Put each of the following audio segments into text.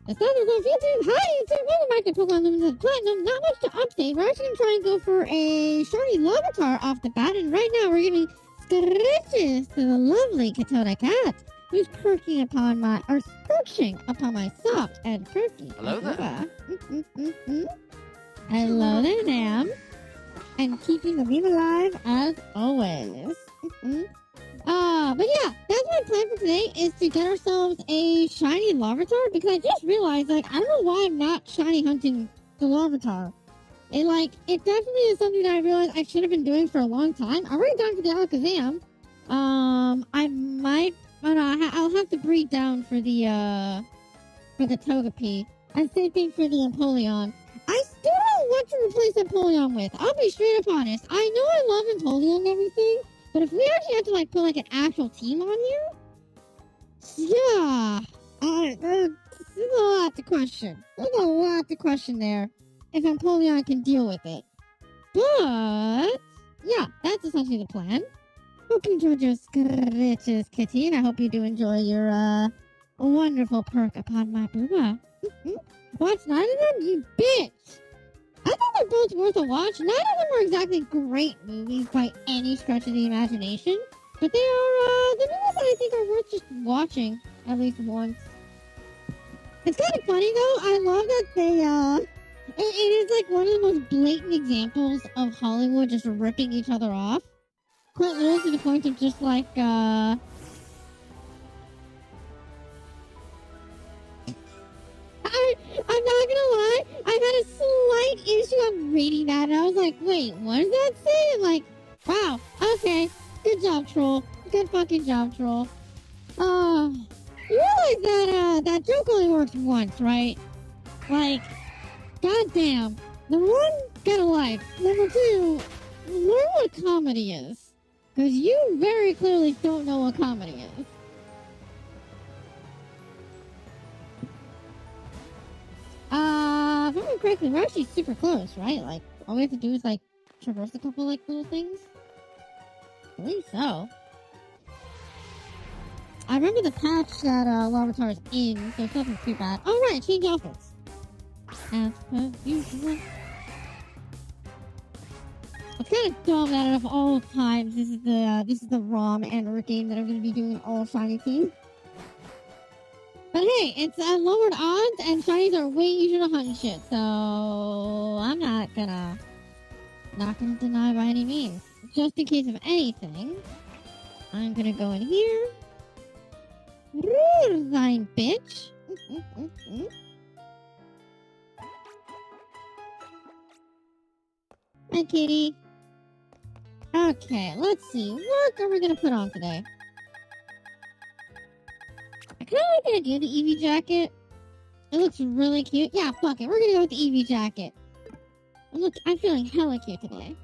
The Thunder Zone features hi, it's another market Pokemon Luminescent Platinum. Not much to update. We're actually gonna try and go for a shiny Larvitar off the bat, and right now we're giving scratches to the lovely Katona cat, who's perching upon my soft and perky. Hello there. Hello there, Nam. And keeping the beam alive as always. But yeah, that's my plan for today is to get ourselves a shiny Larvitar because I just realized, like, I don't know why I'm not shiny hunting the Larvitar. It definitely is something that I realized I should have been doing for a long time. I've already done for the Alakazam. I might, but I'll have to breed down for the Togepi. And same thing for the Empoleon. I still don't know what to replace Empoleon with. I'll be straight up honest. I know I love Empoleon and everything, but if we actually have to like put like an actual team on here, yeah, there's a lot to question. There's a lot to question there. If Empoleon can deal with it, but yeah, that's essentially the plan. Hope you enjoyed your scratches, Kitty, and I hope you do enjoy your wonderful perk upon my booba. Watch 9 of them, you bitch! I thought they're both worth a watch. 9 of them are exactly great movies by any stretch of the imagination, but they are the movies that I think are worth just watching at least once. It's kind of funny though. I love that they it is like one of the most blatant examples of Hollywood just ripping each other off. Quite literally to the point of just like I'm not gonna lie, I had a slight issue of reading that, and I was like, wait, what does that say? And like, wow, okay, good job, troll. Good fucking job, troll. You realize that, that joke only works once, right? Like, goddamn. Number one, get a life. Number two, learn what comedy is. Because you very clearly don't know what comedy is. If I remember correctly, we're actually super close, right? Like, all we have to do is, like, traverse a couple, like, little things. I believe so. I remember the patch that, Larvitar is in, so it's nothing too bad. Oh, right, change outfits. As per usual. It's kind of dumb that of all times, this is the ROM and game that I'm going to be doing all shiny teams. But hey, it's lowered odds, and shinies are way easier to hunt and shit, so I'm not gonna deny by any means. Just in case of anything, I'm gonna go in here. Thine bitch. Hi, kitty. Okay, let's see. What are we gonna put on today? I kind of like the idea of the Eevee jacket. It looks really cute. Yeah, fuck it. We're gonna go with the Eevee jacket. I'm feeling hella cute today.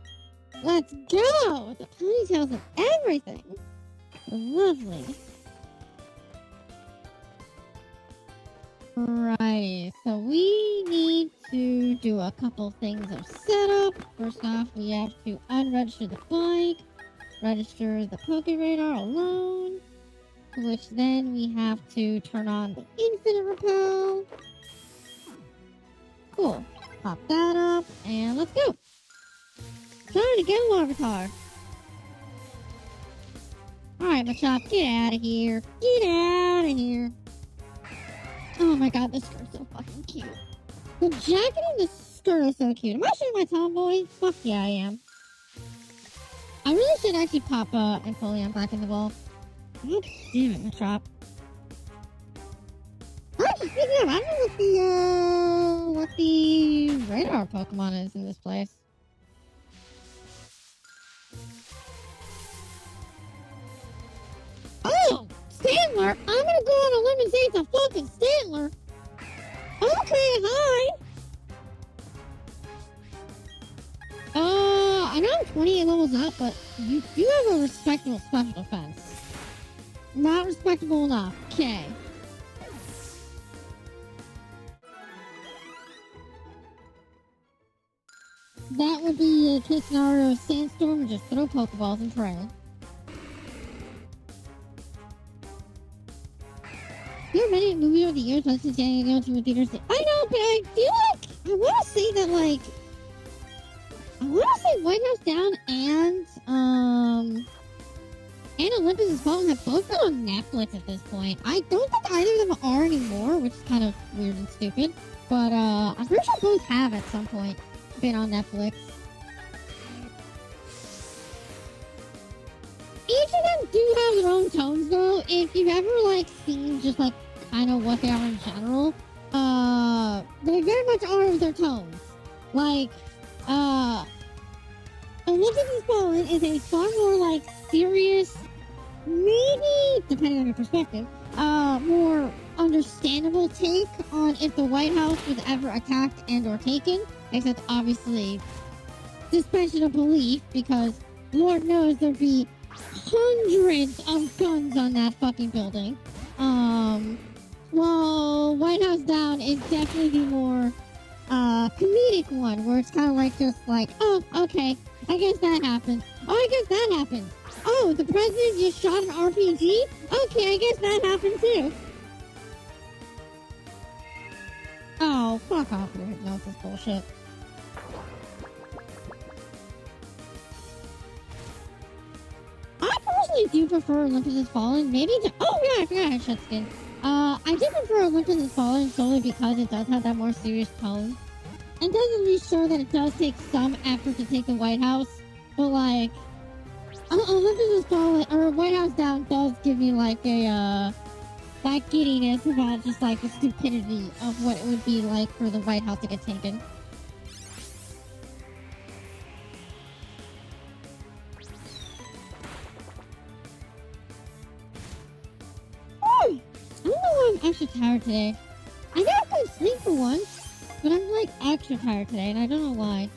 Let's go! The ponytails and everything. Lovely. Right, so we need to do a couple things of setup. First off, we have to unregister the bike, register the Poke Radar alone, which then we have to turn on the Infinite Repel. Cool. Pop that up, and let's go. Trying to get a Larvitar. Alright, Machop, get out of here. Get out of here. Oh my god, this skirt's so fucking cute. The jacket and the skirt are so cute. Am I showing my tomboy? Fuck yeah, I am. I really should actually pop Empoleon back in the wall. God damn it, Machop. Actually, speaking of, I don't know what the radar Pokemon is in this place. Oh, Stantler! I'm gonna go on a limb and say it's a fucking Stantler! Okay, hi! I know I'm 28 levels up, but you do have a respectable special defense. Not respectable enough. Okay. That would be a case scenario of Sandstorm and just throw Pokeballs and pray. You're many movies over the years since getting to go to a theater. I know, but I feel like I want to say that like I want to say White House Down and Olympus Has Fallen have both been on Netflix at this point. I don't think either of them are anymore, which is kind of weird and stupid. But I'm pretty sure both have at some point been on Netflix. Each of them do have their own tones, though. If you've ever like seen just like kind of what they are in general, they very much are with their tones. Like, Olympus Has Fallen is a far more like serious, maybe depending on your perspective, more understandable take on if the White House was ever attacked and or taken. Except obviously suspension of belief, because Lord knows there'd be hundreds of guns on that fucking building. Well, White House Down is definitely the more comedic one, where it's kind of like just like, oh, okay, I guess that happened. Oh, I guess that happened. Oh, the president just shot an RPG? Okay, I guess that happened too. Oh, fuck off with your hypnosis bullshit. I personally do prefer Olympus Has Fallen. Maybe oh yeah, I forgot I had shut skin. I do prefer Olympus Has Fallen solely because it does have that more serious tone. And doesn't be sure that it does take some effort to take the White House, but like Olympus Has Fallen or White House Down does give me like a that giddiness about just like the stupidity of what it would be like for the White House to get taken. I don't know why I'm extra tired today. I got good sleep for once, but I'm like extra tired today, and I don't know why.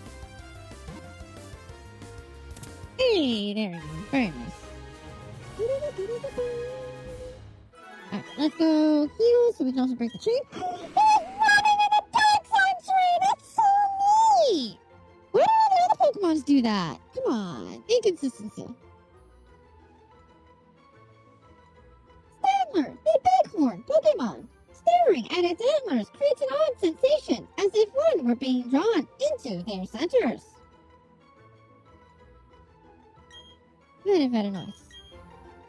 Hey, there you go. Very nice. Alright, let's go heal so we can also break the tree. He's running in a dark sign tree! That's so neat! Why do all the other Pokemons do that? Come on, inconsistency. Stantler, the bighorn Pokemon, staring at its antlers creates an odd sensation, as if one were being drawn into their centers. Very, very nice.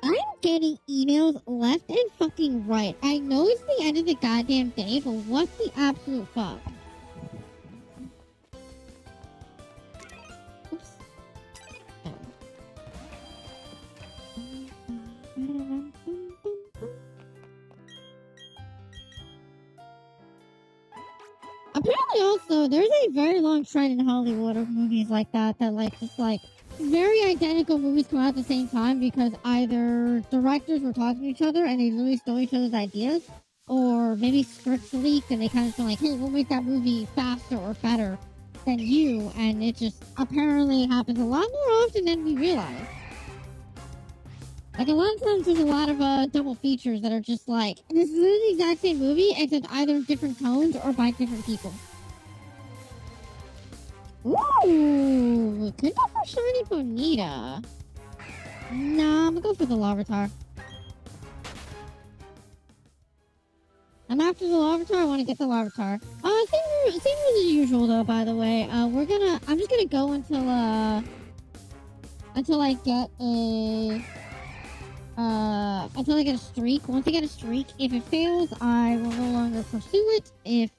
I'm getting emails left and fucking right. I know it's the end of the goddamn day, but what the absolute fuck? Oops. Apparently also, there's a very long trend in Hollywood of movies like that, like, just like, very identical movies come out at the same time because either directors were talking to each other and they literally stole each other's ideas, or maybe scripts leaked and they kind of feel like, hey, we'll make that movie faster or better than you, and it just apparently happens a lot more often than we realize. Like, a lot of times there's a lot of double features that are just like, this is the exact same movie, except either different tones or by different people. Ooh, could go for Shiny Bonita. Nah, I'm gonna go for the Larvitar. And after the Larvitar, I want to get the Larvitar. Same rules as usual though, by the way. I'm just gonna go until I get a streak. Once I get a streak, if it fails, I will no longer pursue it. If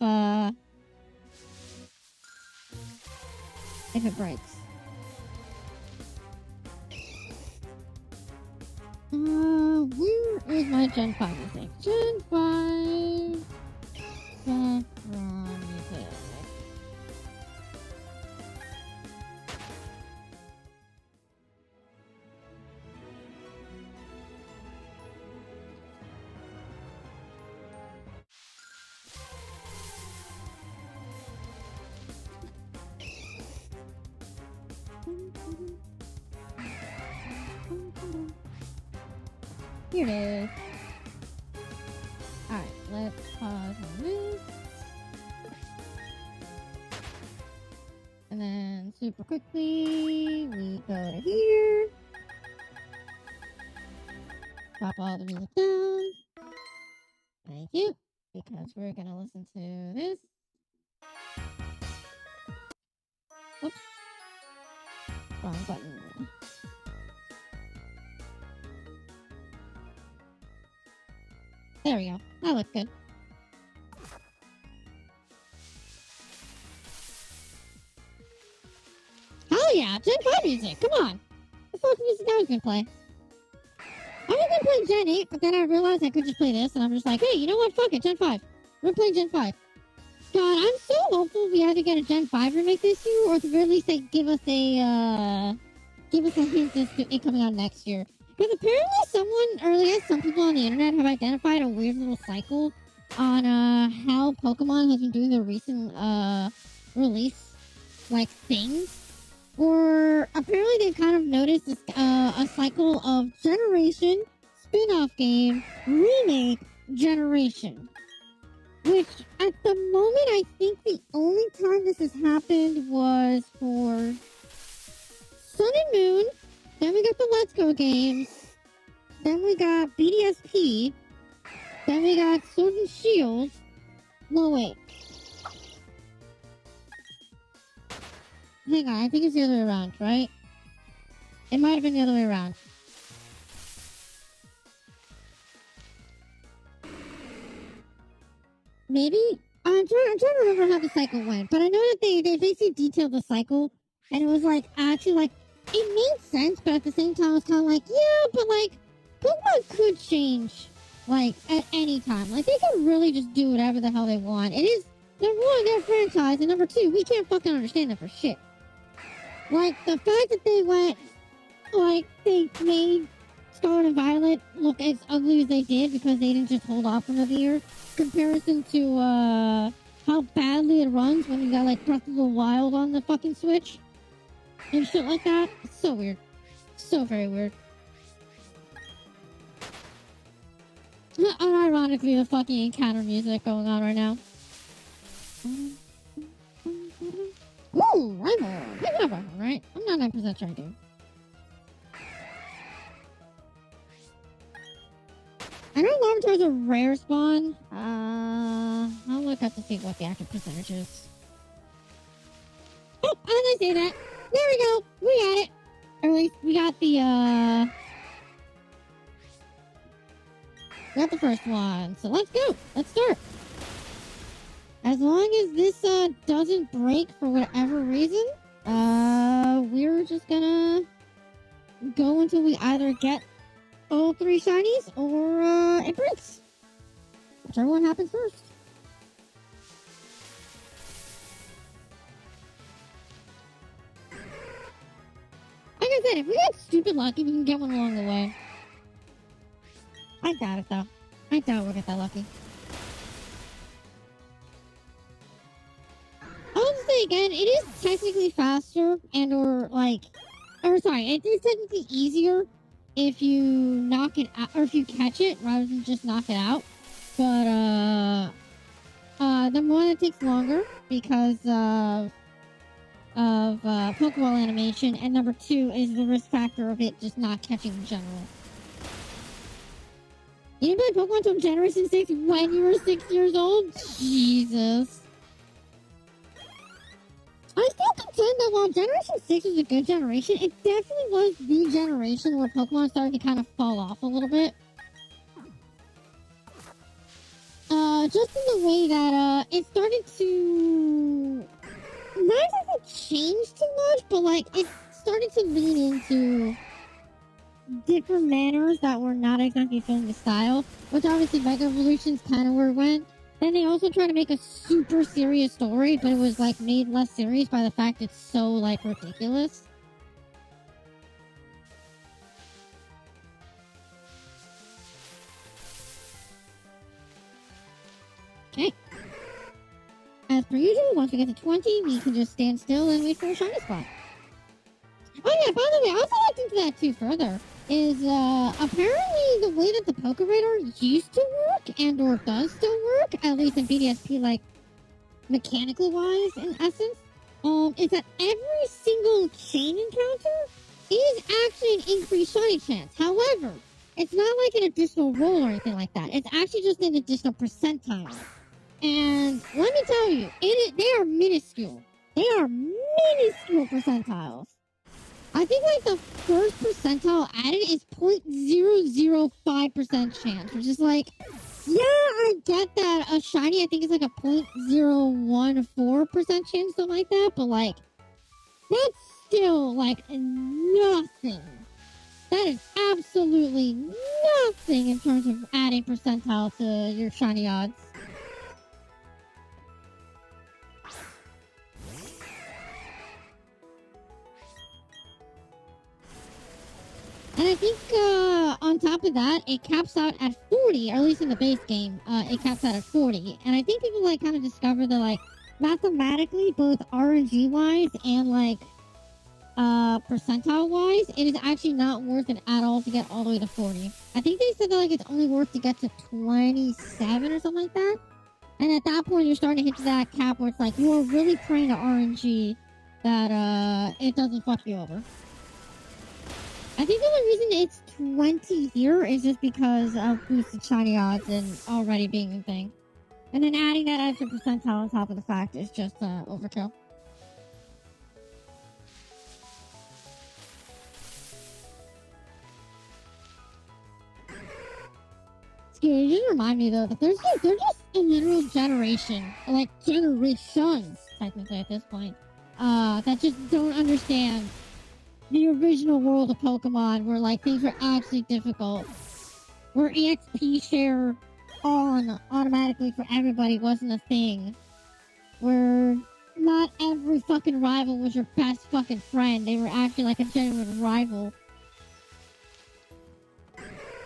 it breaks. Where is my Gen 5 music? Gen 5 background music. Here it is. Alright, let's pause on this. And then super quickly, we go to here. Drop all the music down. Thank you. Because we're gonna listen to this. Whoops. Wrong button. There we go. That looks good. Hell yeah, Gen 5 music. Come on. The fuck music I was gonna play. I was gonna play Gen 8, but then I realized I could just play this, and I'm just like, hey, you know what? Fuck it, Gen 5. We're playing Gen 5. God, I'm so hopeful we either get a Gen 5 remake this year, or at the very least they give us a hint as to it coming out next year. Because apparently some people on the internet have identified a weird little cycle on how Pokemon has been doing their recent release like things. Or apparently they've kind of noticed this, a cycle of generation, spin-off game, remake, generation. Which, at the moment, I think the only time this has happened was for Sun and Moon. Then we got the Let's Go games. Then we got BDSP. Then we got Sword and Shield. No, wait. Hang on, I think it's the other way around, right? It might have been the other way around. Maybe? I'm trying to remember how the cycle went, but I know that they basically detailed the cycle, and it was like, actually, like, it made sense, but at the same time, I was kind of like, yeah, but like, Pokemon could change, like, at any time. Like, they can really just do whatever the hell they want. It is, number one, their franchise, and number two, we can't fucking understand them for shit. Like, the fact that they went, like, they made Scarlet and Violet look as ugly as they did because they didn't just hold off another year. Comparison to, how badly it runs when you got, like, Breath of the Wild on the fucking Switch. And shit like that. It's so weird. So very weird. Unironically, the fucking encounter music going on right now. Ooh, Rhyhorn. I have Rhyhorn, right? I'm not 9% sure I do. I know Larvitar's a rare spawn. I'll look up to see what the actual percentage is. Oh, as I say that, there we go. We got it. Or at least we got the, we got the first one. So let's go. Let's start. As long as this, doesn't break for whatever reason, we're just gonna go until we either get all 3 shinies or, it breaks. Whichever one happens first. Like I said, if we get stupid lucky, we can get one along the way. I doubt it, though. I doubt we'll get that lucky. I'll say again, it is technically faster and or it is technically easier if you knock it out, or if you catch it rather than just knock it out. But, number one, it takes longer because of Pokeball animation, and number two is the risk factor of it just not catching in general. You didn't play Pokemon until Generation 6 when you were 6 years old? Jesus. I still contend that while Generation 6 was a good generation, it definitely was the generation where Pokemon started to kind of fall off a little bit. Just in the way that, it started to... Not that it changed too much, but, like, it started to lean into different manners that were not exactly filling the style, which obviously Mega Evolution's kind of where it went. Then they also tried to make a super serious story, but it was, like, made less serious by the fact it's so, like, ridiculous. Okay. As per usual, once we get to 20, we can just stand still and wait for a shiny spot. Oh yeah, by the way, I also looked into that too further. Is, apparently the way that the Pokeradar used to work, and or does still work, at least in BDSP, like, mechanically wise, in essence, is that every single chain encounter is actually an increased shiny chance. However, It's not like an additional roll or anything like that. It's actually just an additional percentile. And let me tell you, they are minuscule. They are minuscule percentiles. I think like the first percentile added is 0.005% chance, which is like, yeah, I get that a shiny I think is like a 0.014% chance, something like that, but like, that's still like nothing. That is absolutely nothing in terms of adding percentile to your shiny odds. And I think on top of that, it caps out at 40, or at least in the base game, it caps out at 40. And I think people like kind of discover that like mathematically, both RNG wise and like percentile wise, it is actually not worth it at all to get all the way to 40. I think they said that like it's only worth to get to 27 or something like that. And at that point, you're starting to hit that cap where it's like you are really praying to RNG that it doesn't fuck you over. I think the only reason it's 20 here is just because of boosted shiny odds and already being a thing. And then adding that extra percentile on top of the fact is just overkill. Excuse me, just remind me though that they're just a literal generation, like generations technically at this point, that just don't understand the original world of Pokemon, where like things were actually difficult, where EXP share on automatically for everybody wasn't a thing, where not every fucking rival was your best fucking friend. They were actually like a genuine rival.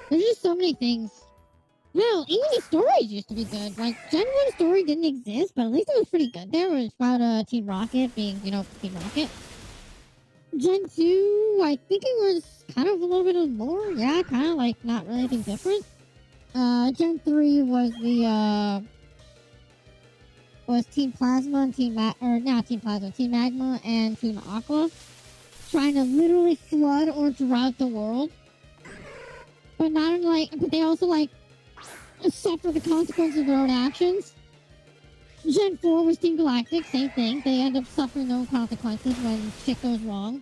There's just so many things. Well, even the stories used to be good. Like, Gen 1 story didn't exist, but at least it was pretty good. There was about Team Rocket being, you know, Team Rocket. Gen 2, I think it was kind of a little bit of more. Yeah, kind of like not really anything different. Gen 3 was was Team Plasma and Team Team Magma and Team Aqua, trying to literally flood or drought the world. But but they also like suffer the consequences of their own actions. Gen 4 was Team Galactic, same thing. They end up suffering their own consequences when shit goes wrong.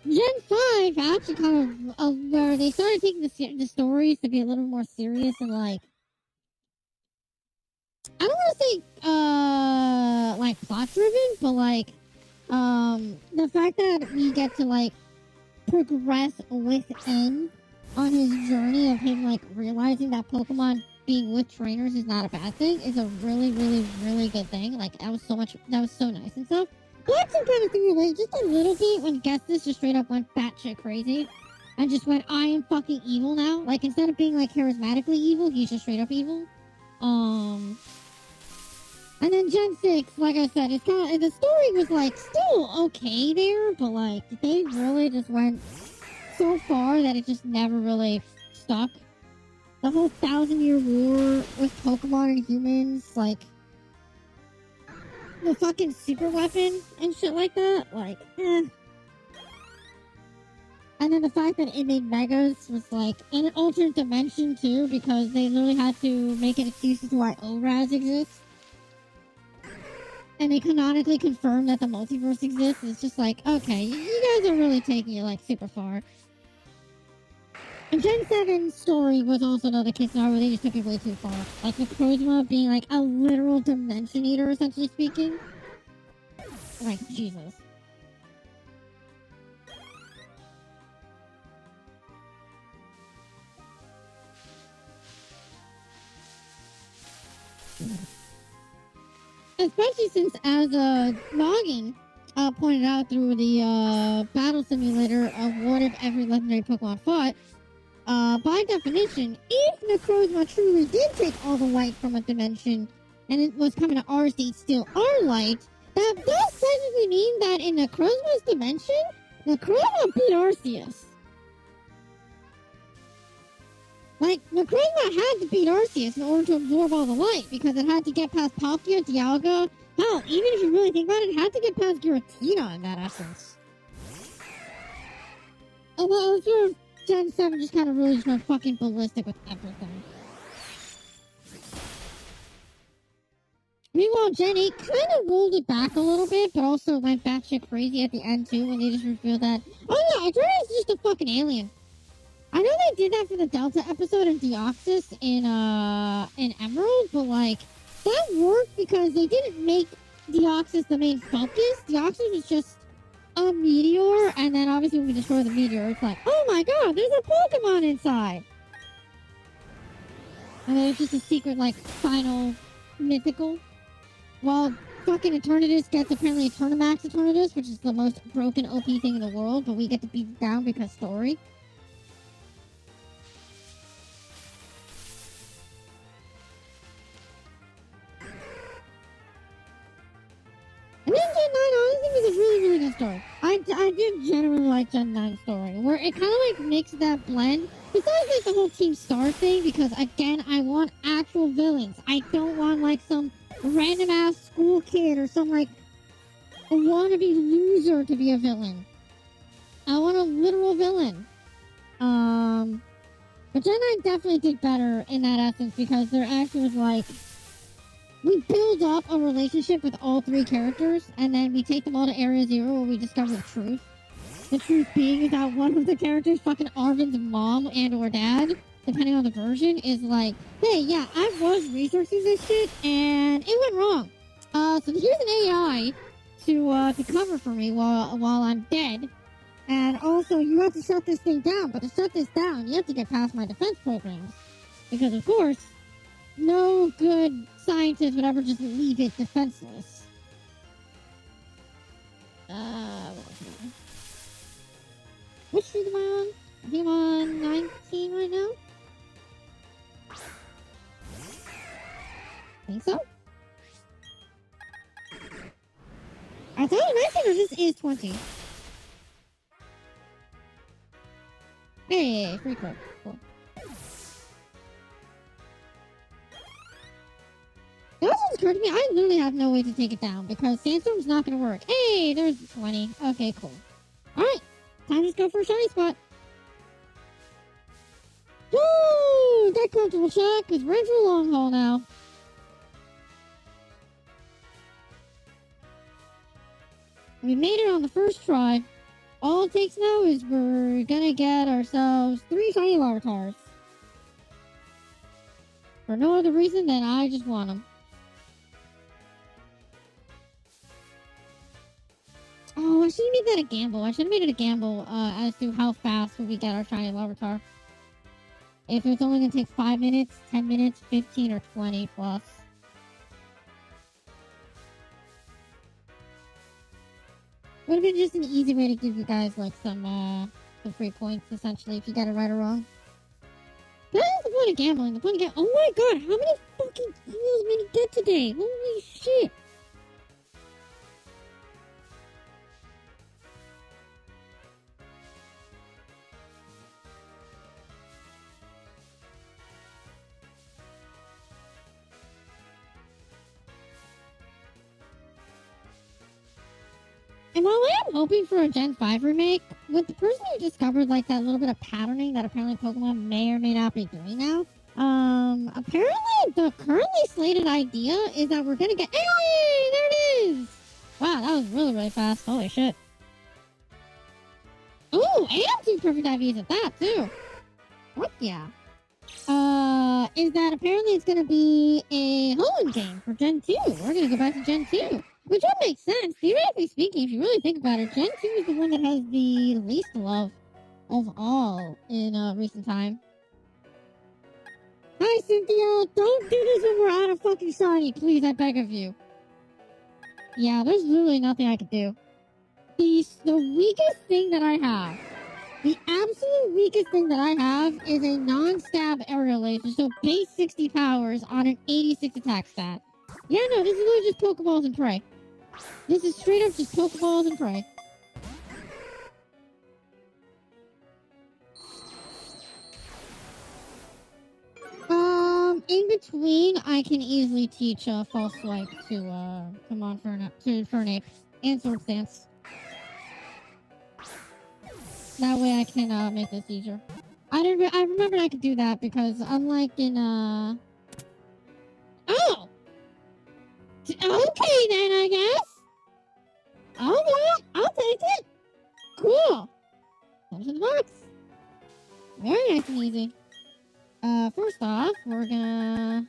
Gen 5 actually kind of where they started taking the stories to be a little more serious and like, I don't want to say like plot driven, but like the fact that we get to like progress with N on his journey of him like realizing that Pokemon being with trainers is not a bad thing is a really, really, really good thing. Like that was so nice and stuff. Blackson kind of threw away just a little bit when Gestus just straight up went batshit crazy and just went, I am fucking evil now. Like instead of being like charismatically evil, he's just straight up evil. And then Gen 6, like I said, it's kind of, the story was like still okay there, but like they really just went so far that it just never really stuck. The whole 1,000-year war with Pokemon and humans, like the fucking super weapon and shit like that, like, eh. And then the fact that it made Megas was like in an alternate dimension too, because they literally had to make an excuse as to why ORAS exists. And they canonically confirmed that the multiverse exists. It's just like, okay, you guys are really taking it like super far. And Gen 7's story was also another case now where they just took it way too far. Like Necrozma being like a literal dimension eater, essentially speaking. Like, Jesus. Especially since, as Noggin pointed out through the battle simulator of what if every legendary Pokemon fought, by definition, if Necrozma truly did take all the light from a dimension and it was coming to our state still our light, that does technically mean that in Necrozma's dimension, Necrozma beat Arceus. Like, Necrozma had to beat Arceus in order to absorb all the light, because it had to get past Palkia, Dialga. Hell, even if you really think about it, it had to get past Giratina in that essence. And then if you're Gen 7 just kind of really just went fucking ballistic with everything. Meanwhile, Gen 8 kind of rolled it back a little bit, but also went batshit crazy at the end too when they just revealed that, oh yeah, Adrena's just a fucking alien. I know they did that for the Delta episode in Deoxys in Emerald, but like that worked because they didn't make Deoxys the main focus. Deoxys was just a meteor, and then obviously when we destroy the meteor, it's like, oh my god, there's a Pokemon inside. And then it's just a secret, like, final mythical. While fucking Eternatus gets apparently Eternamax Eternatus, which is the most broken OP thing in the world, but we get to beat it down because story. And then Gen 9 honestly was a really, really good story. I do generally like Gen 9 story, where it kind of like makes that blend. Besides like the whole Team Star thing, because again, I want actual villains. I don't want like some random ass school kid or some like a wannabe loser to be a villain. I want a literal villain. But Gen 9 definitely did better in that essence because there actually was like, we build up a relationship with all three characters, and then we take them all to Area Zero where we discover the truth. The truth being is that one of the characters, fucking Arvin's mom and or dad, depending on the version, is like, hey, yeah, I was researching this shit, and it went wrong. So here's an AI to cover for me while I'm dead. And also, you have to shut this thing down, but to shut this down, you have to get past my defense programs. Because, of course, no good scientist would ever just leave it defenseless. Which street am I on? I think I'm on 19 right now. I think so. I thought it was 19 or this is 20. Hey, free card. Cool. It also occurred to me, I literally have no way to take it down because Sandstorm's not going to work. Hey, there's 20. Okay, cool. Alright, time to just go for a shiny spot. Woo! Get comfortable, Shaq, because we're in for a long haul now. We made it on the first try. All it takes now is we're gonna get ourselves 3 shiny Larvatars. For no other reason than I just want them. Oh, I should have made that a gamble. I should have made it a gamble as to how fast will we get our shiny Larvitar. If it's only gonna take 5 minutes, 10 minutes, 15, or 20 plus. Would have been just an easy way to give you guys like some free points essentially if you got it right or wrong. That is the point of gambling. The point of gambling. Oh my god, how many fucking kills did he get today? Holy shit. And while I am hoping for a Gen 5 remake, with the person who discovered like that little bit of patterning that apparently Pokemon may or may not be doing now, apparently the currently slated idea is that we're gonna get, hey, there it is! Wow, that was really, really fast. Holy shit. Ooh, and 2 perfect IVs at that too. What yeah. Is that apparently it's gonna be a Hoenn game for Gen 2. We're gonna go back to Gen 2. Which would make sense. Theoretically speaking, if you really think about it, Gen 2 is the one that has the least love of all in recent time. Hi, Cynthia! Don't do this when we're out of fucking shiny, please, I beg of you. Yeah, there's literally nothing I could do. The weakest thing that I have, the absolute weakest thing that I have is a non-stab aerial laser, so base 60 powers on an 86 attack stat. Yeah, no, this is literally just Pokeballs and prey. This is straight up just Pokeballs and prey. In between, I can easily teach False Swipe to come on for an ape and Sword Stance. That way I can make this easier. I remember I could do that because unlike in oh, okay then I guess. Okay, I'll take it. Cool. Comes in the box. Very nice and easy. First off, we're gonna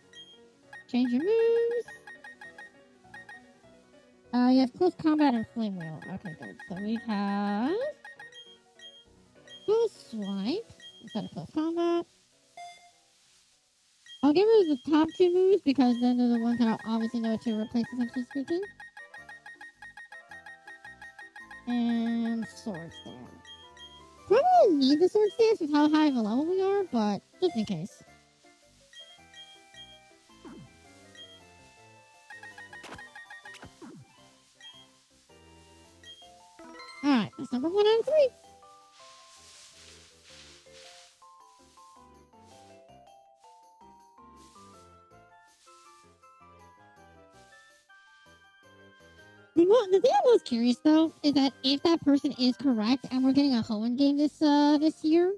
change your moves. You have close combat and flame wheel. Okay, good. So we have full swipe instead of close combat. I'll give her the top two moves because then they're the ones that I'll obviously know to replace, essentially speaking. And sword stance. Probably need the sword stance with how high of a level we are, but just in case. Alright, that's number 1 out of 3. The thing I'm most curious though is that if that person is correct and we're getting a Hoenn game this year,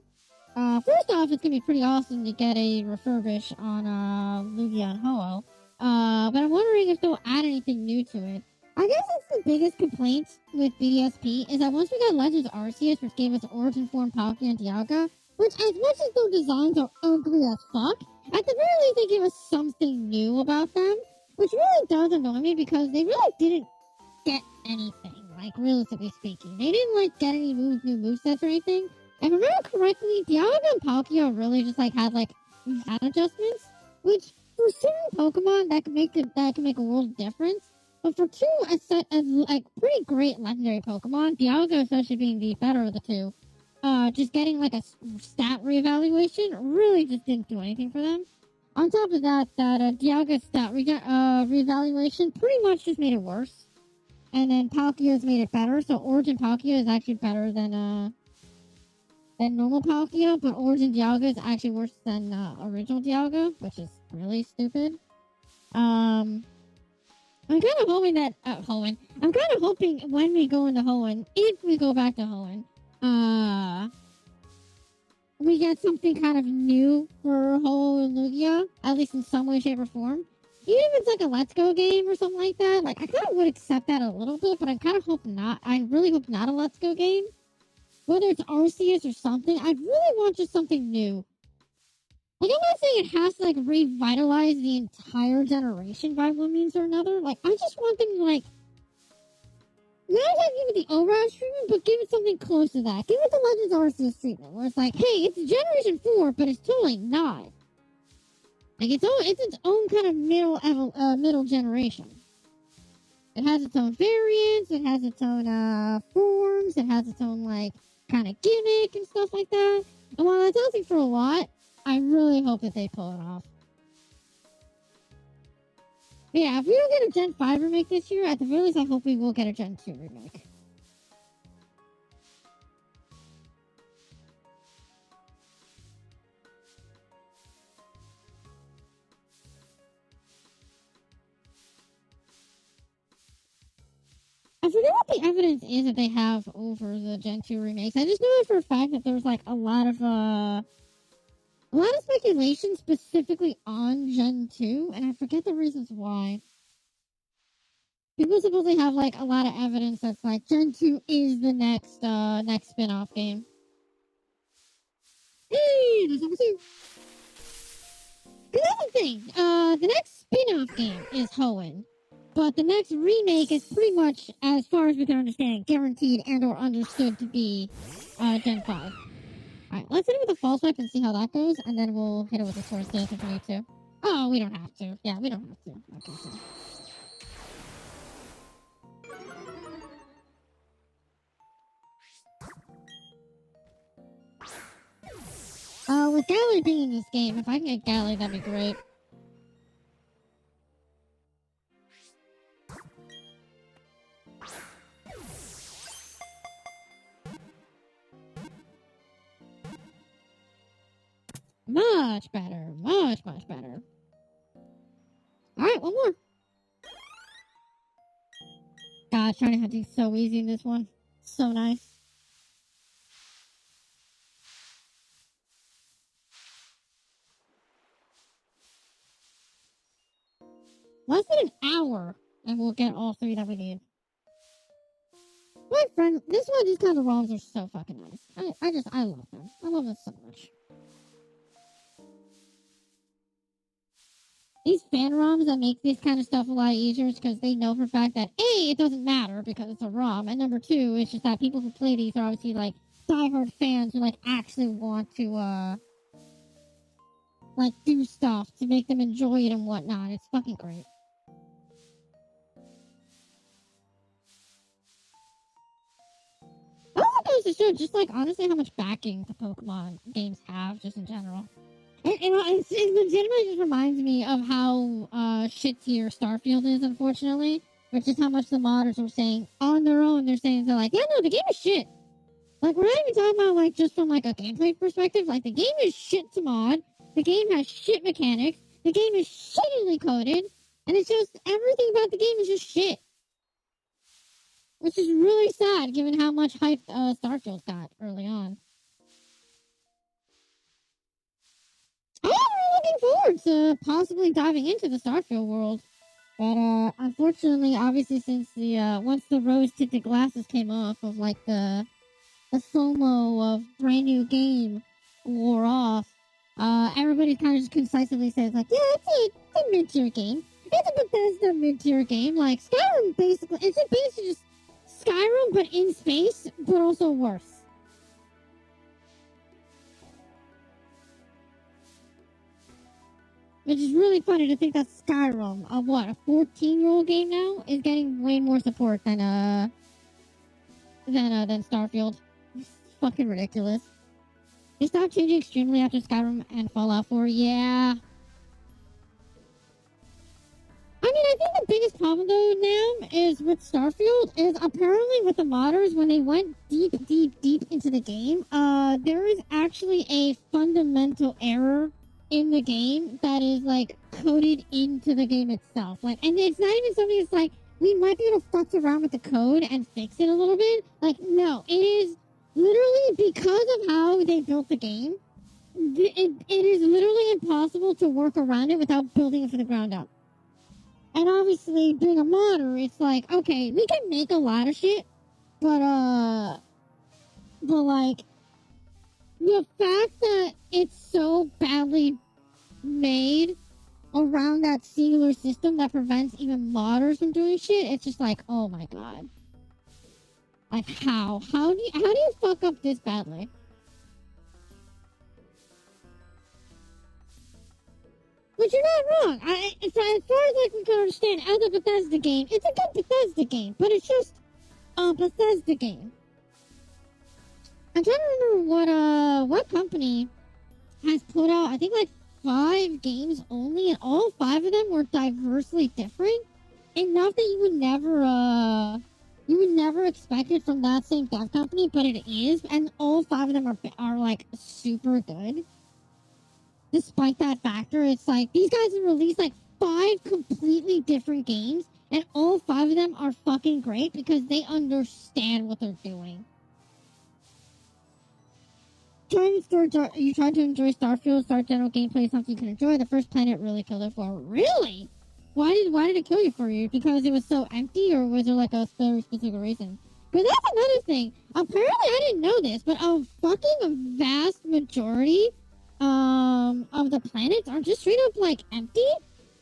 first off, it's gonna be pretty awesome to get a refurbish on Lugia and Ho-Oh. But I'm wondering if they'll add anything new to it. I guess it's the biggest complaint with BDSP is that once we got Legends Arceus, which gave us Origin Form, Palkia, and Dialga, which as much as their designs are ugly as fuck, at the very least they gave us something new about them, which really does annoy me because they really didn't get anything, like realistically speaking. They didn't like get any new movesets or anything. If I remember correctly, Dialga and Palkia really just like had like stat adjustments, which for certain Pokemon that can make a world of difference. But for two a set of like pretty great legendary Pokemon, Dialga especially being the better of the two, just getting like a stat reevaluation really just didn't do anything for them. On top of that, Dialga stat reevaluation pretty much just made it worse. And then Palkia's made it better, so Origin Palkia is actually better than normal Palkia, but Origin Dialga is actually worse than original Dialga, which is really stupid. I'm kind of hoping that Hoenn. I'm kind of hoping when we go into Hoenn, if we go back to Hoenn, we get something kind of new for Ho-Oh and Lugia, at least in some way, shape, or form. Even if it's like a Let's Go game or something like that, like I kind of would accept that a little bit, but I kind of hope not. I really hope not a Let's Go game. Whether it's Arceus or something, I'd really want just something new. Like I'm not saying it has to like revitalize the entire generation by one means or another. Like I just want them to like not like give it the Overwatch treatment, but give it something close to that. Give it the Legends Arceus treatment, where it's like, hey, it's Generation 4, but it's totally not. Like it's its own kind of middle generation. It has its own variants. It has its own forms. It has its own like kind of gimmick and stuff like that. And while that's asking for a lot, I really hope that they pull it off. But yeah, if we don't get a Gen 5 remake this year, at the very least, I hope we will get a Gen 2 remake. I forget what the evidence is that they have over the Gen 2 remakes. I just know for a fact that there's like a lot of speculation specifically on Gen 2, and I forget the reasons why. People supposedly have like a lot of evidence that's like Gen 2 is the next spin-off game. Hey, there's number 2. Another thing, the next spin-off game is Hoenn. But the next remake is pretty much, as far as we can understand, guaranteed and or understood to be Gen 5. Alright, let's hit it with a false swipe and see how that goes, and then we'll hit it with a sword stance if we need to. Oh, we don't have to. Yeah, we don't have to. Okay, so. With Galley being in this game, if I can get Galley, that'd be great. Much better. Much better. Alright, one more. God, shiny hunting's so easy in this one. So nice. 4, and we'll get all 3 that we need. My friend, this one, these kind of ROMs are so fucking nice. I love them. I love them so much. These fan ROMs that make this kind of stuff a lot easier is because they know for a fact that A, it doesn't matter because it's a ROM, and number 2, it's just that people who play these are obviously like diehard fans who like actually want to like do stuff to make them enjoy it and whatnot. It's fucking great. I also goes to show just like honestly how much backing the Pokemon games have just in general. It legitimately just reminds me of how shit tier Starfield is, unfortunately. Which is how much the modders are saying on their own. They're saying, they're like, yeah, no, the game is shit. Like, we're not even talking about, like, just from, like, a gameplay perspective. Like, the game is shit to mod. The game has shit mechanics. The game is shittily coded. And it's just, everything about the game is just shit. Which is really sad, given how much hype Starfield got early on. I'm really looking forward to possibly diving into the Starfield world. But, unfortunately, obviously, since the, once the rose-tinted glasses came off of, like, the FOMO of brand new game wore off, everybody kind of just concisely says, like, yeah, it's a mid-tier game. It's a Bethesda mid-tier game. Like, Skyrim, basically, it's basically just Skyrim, but in space, but also worse. Which is really funny to think that Skyrim, a 14-year-old game now, is getting way more support than Starfield. It's fucking ridiculous. They stopped changing extremely after Skyrim and Fallout 4. Yeah. I mean, I think the biggest problem though now is with Starfield is apparently with the modders, when they went deep into the game, there is actually a fundamental error in the game that is like coded into the game itself. Like, and it's not even something that's like we might be able to fuck around with the code and fix it a little bit. Like, no, it is literally because of how they built the game. It is literally impossible to work around it without building it from the ground up. And obviously, being a modder, it's like, okay, we can make a lot of shit, but like, the fact that it's so badly made around that singular system that prevents even modders from doing shit, it's just like, oh my god. Like, how? How do you fuck up this badly? But you're not wrong. As far as like we can understand, as a Bethesda game, it's a good Bethesda game, but it's just a Bethesda game. I'm trying to remember what company has put out, I think like 5 games only, and all 5 of them were diversely different. Enough that you would never expect it from that same dev company, but it is, and all 5 of them are like super good. Despite that factor, it's like these guys have released like 5 completely different games, and all 5 of them are fucking great because they understand what they're doing. You tried to enjoy Starfield, start general gameplay, something you can enjoy. The first planet really killed it for. Really? Why did it kill you for you? Because it was so empty, or was there like a very specific reason? But that's another thing. Apparently, I didn't know this, but a vast majority of the planets are just straight up like empty,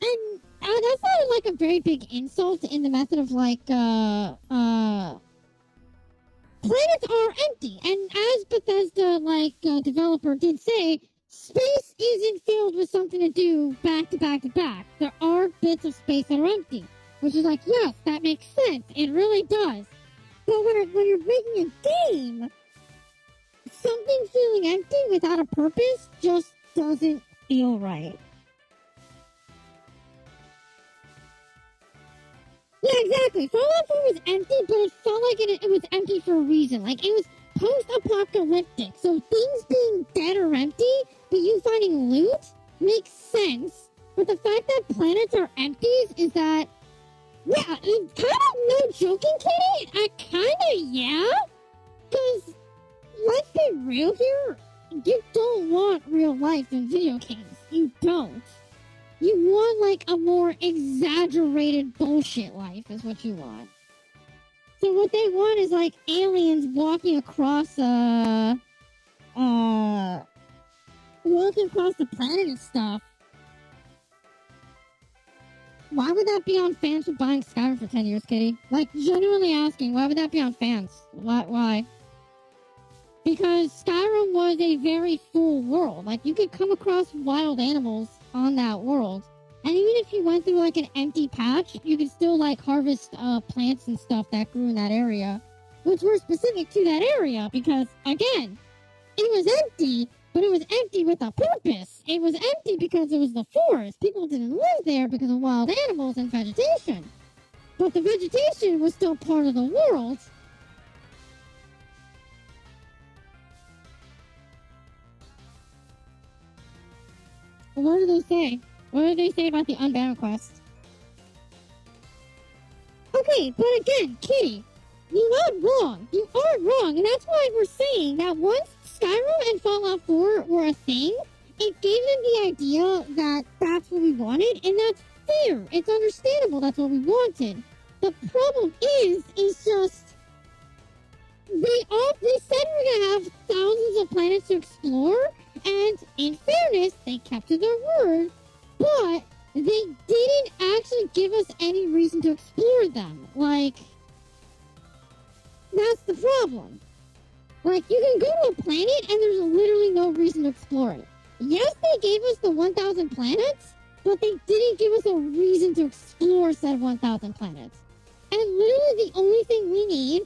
and that's not like a very big insult in the method of like planets are empty, and as Bethesda developer did say, space isn't filled with something to do back to back to back. There are bits of space that are empty, which is like, yes, that makes sense. It really does. But when you're making a game, something feeling empty without a purpose just doesn't feel right. Yeah, exactly. Fallout 4 was empty, but it felt like it was empty for a reason. Like, it was post-apocalyptic, so things being dead or empty, but you finding loot makes sense. But the fact that planets are empties is that, yeah, kind of no joking, Kitty. Yeah. Because, let's be real here, you don't want real life in video games. You don't. You want, like, a more exaggerated bullshit life is what you want. So what they want is, like, aliens walking across, walking across the planet and stuff. Why would that be on fans for buying Skyrim for 10 years, Kitty? Like, genuinely asking, why would that be on fans? Why? Because Skyrim was a very full world. Like, you could come across wild animals on that world. And even if you went through, like, an empty patch, you could still, like, harvest plants and stuff that grew in that area. Which were specific to that area. Because, again, it was empty, but it was empty with a purpose. It was empty because it was the forest. People didn't live there because of wild animals and vegetation. But the vegetation was still part of the world. What do they say? What do they say about the unbound quest? Okay, but again, Kitty, you are wrong. You are wrong. And that's why we're saying that once Skyrim and Fallout 4 were a thing, it gave them the idea that that's what we wanted, and that's fair. It's understandable that's what we wanted. The problem is just they said we're gonna have thousands of planets to explore, and in fairness, they kept to their word, but they didn't actually give us any reason to explore them. Like, that's the problem. Like, you can go to a planet and there's literally no reason to explore it. Yes, they gave us the 1,000 planets, but they didn't give us a reason to explore said 1,000 planets. And literally the only thing we need,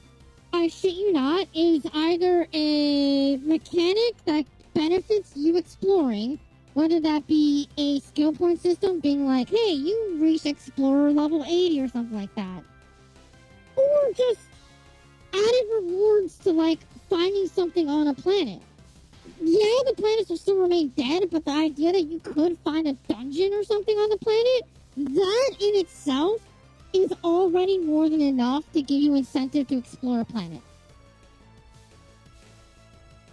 I shit you not, is either a mechanic that benefits you exploring, whether that be a skill point system being like, hey, you reach explorer level 80 or something like that. Or just added rewards to, like, finding something on a planet. Yeah, the planets will still remain dead, but the idea that you could find a dungeon or something on the planet, that in itself is already more than enough to give you incentive to explore a planet.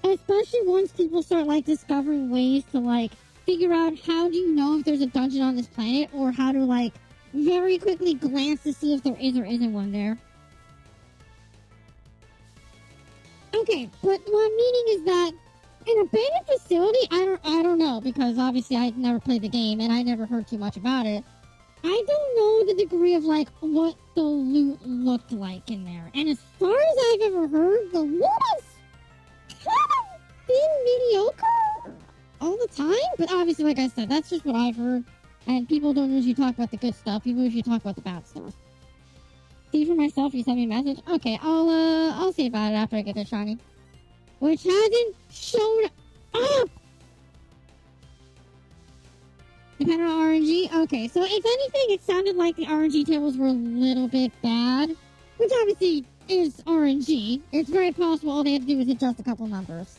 Especially once people start, like, discovering ways to, like, figure out how do you know if there's a dungeon on this planet, or how to, like, very quickly glance to see if there is or isn't one there. Okay, but what I'm meaning is that an abandoned facility, I don't know, because obviously I never played the game and I never heard too much about it. I don't know the degree of, like, what the loot looked like in there. And as far as I've ever heard, the loot has kind of been mediocre all the time. But obviously, like I said, that's just what I've heard. And people don't usually talk about the good stuff. People usually talk about the bad stuff. See for myself, you sent me a message? Okay, I'll see about it after I get the shiny. Which hasn't shown up! Depending on RNG? Okay, so if anything, it sounded like the RNG tables were a little bit bad. Which obviously is RNG. It's very possible all they have to do is adjust a couple numbers.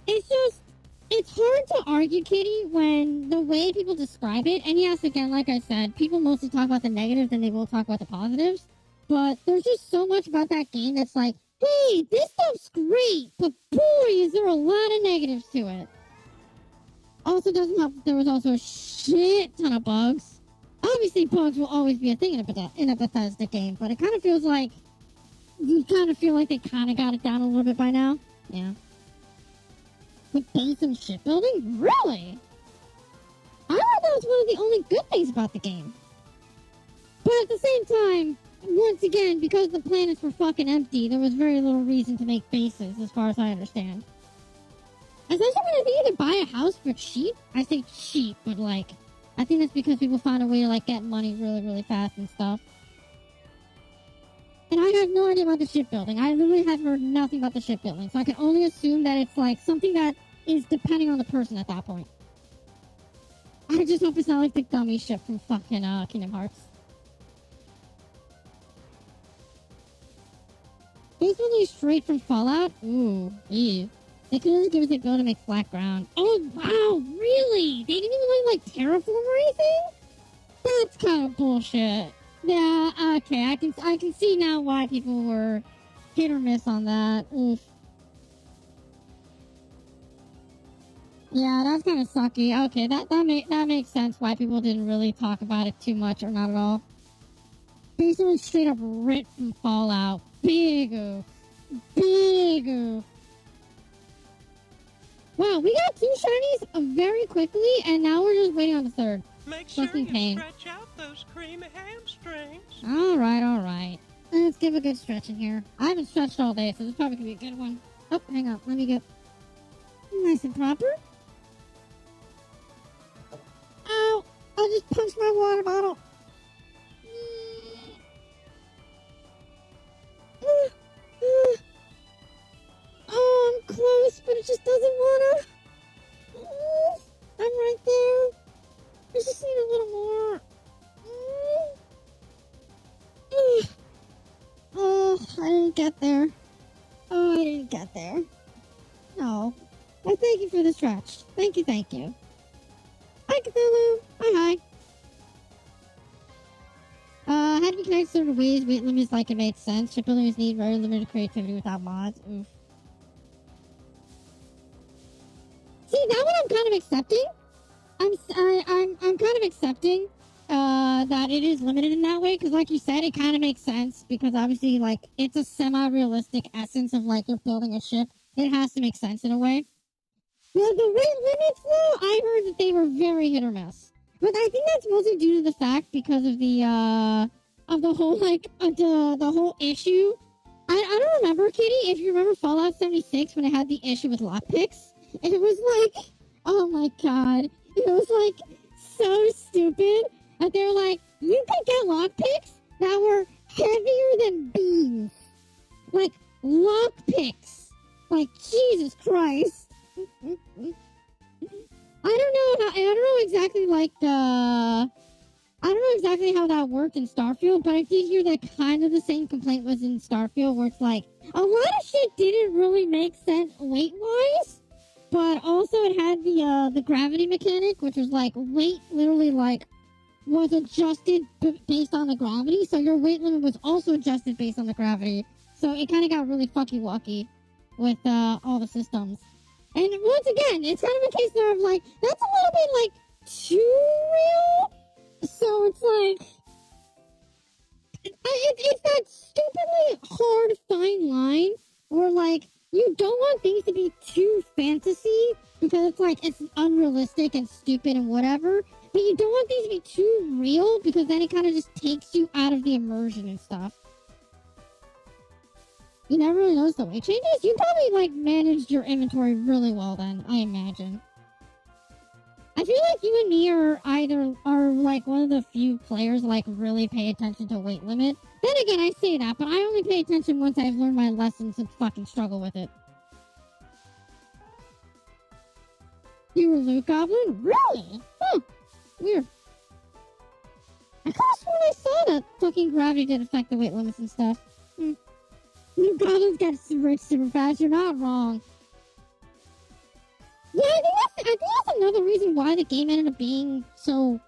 It's just, it's hard to argue, Kitty, when the way people describe it, and yes, again, like I said, people mostly talk about the negatives than they will talk about the positives. But there's just so much about that game that's like, hey, this stuff's great, but boy, is there a lot of negatives to it. Also, doesn't help that there was also a shit ton of bugs. Obviously, bugs will always be a thing in a Bethesda game, but it kind of feels like you kind of feel like they kind of got it down a little bit by now. Yeah. With base and shipbuilding? Really? I thought that was one of the only good things about the game. But at the same time, once again, because the planets were fucking empty, there was very little reason to make bases, as far as I understand. Especially when I think you could buy a house for cheap. I say cheap, but, like, I think that's because people found a way to, like, get money really, really fast and stuff. And I have no idea about the shipbuilding. I literally have heard nothing about the shipbuilding, so I can only assume that it's, like, something that is depending on the person at that point. I just hope it's not like the gummy ship from fucking Kingdom Hearts. Basically straight from Fallout? Ooh, ew. They could only give us the ability to make flat ground. Oh, wow, really? They didn't even like terraform or anything? That's kind of bullshit. Yeah, okay, I can see now why people were hit or miss on that. Oof. Yeah, that's kind of sucky. Okay, that makes sense why people didn't really talk about it too much or not at all. Basically straight up ripped from Fallout. Big oof. Big oof. Wow, we got 2 shinies very quickly, and now we're just waiting on the third. Make sure Fucking you pain. stretch out those creamy hamstrings. Alright. Let's give a good stretch in here. I haven't stretched all day, so this probably could be a good one. Oh, hang on. Let me get nice and proper. Ow! I just punched my water bottle. Oh, I'm close, but it just doesn't wanna. I'm right there. I just need a little more. Oh, I didn't get there. Oh, I didn't get there. No. Well, thank you for the stretch. Thank you. Hi, Cthulhu. Hi. How do you connect certain ways weight limits like it makes sense? Shipbuilders need very limited creativity without mods. Oof. See, that one I'm kind of accepting. I'm kind of accepting that it is limited in that way because, like you said, it kind of makes sense because obviously, like, it's a semi-realistic essence of like you're building a ship. It has to make sense in a way. Well, the weight limits, though, I heard that they were very hit or miss. But I think that's mostly due to the fact because of the whole like the whole issue. I don't remember, Kitty, if you remember Fallout 76 when it had the issue with lockpicks. It was like, oh my god, it was like so stupid. And they were like, you could get lockpicks that were heavier than beams, like lockpicks. Like Jesus Christ. I don't know exactly like I don't know exactly how that worked in Starfield, but I did hear that kind of the same complaint was in Starfield, where it's like a lot of shit didn't really make sense weight wise, but also it had the gravity mechanic, which was like weight literally like was adjusted based on the gravity, so your weight limit was also adjusted based on the gravity. So it kind of got really fucky wucky with all the systems. And once again, it's kind of a case there of like, that's a little bit like too real. So it's like, it's that stupidly hard fine line where like, you don't want things to be too fantasy because it's like, it's unrealistic and stupid and whatever. But you don't want things to be too real because then it kind of just takes you out of the immersion and stuff. You never really noticed the weight changes? You probably, like, managed your inventory really well then, I imagine. I feel like you and me are like, one of the few players, like, really pay attention to weight limit. Then again, I say that, but I only pay attention once I've learned my lessons and fucking struggle with it. You were Luke Goblin? Really? Huh. Weird. I could've sworn I saw that fucking gravity did affect the weight limits and stuff. New goblins get rich super fast. You're not wrong. Yeah, I think that's another reason why the game ended up being so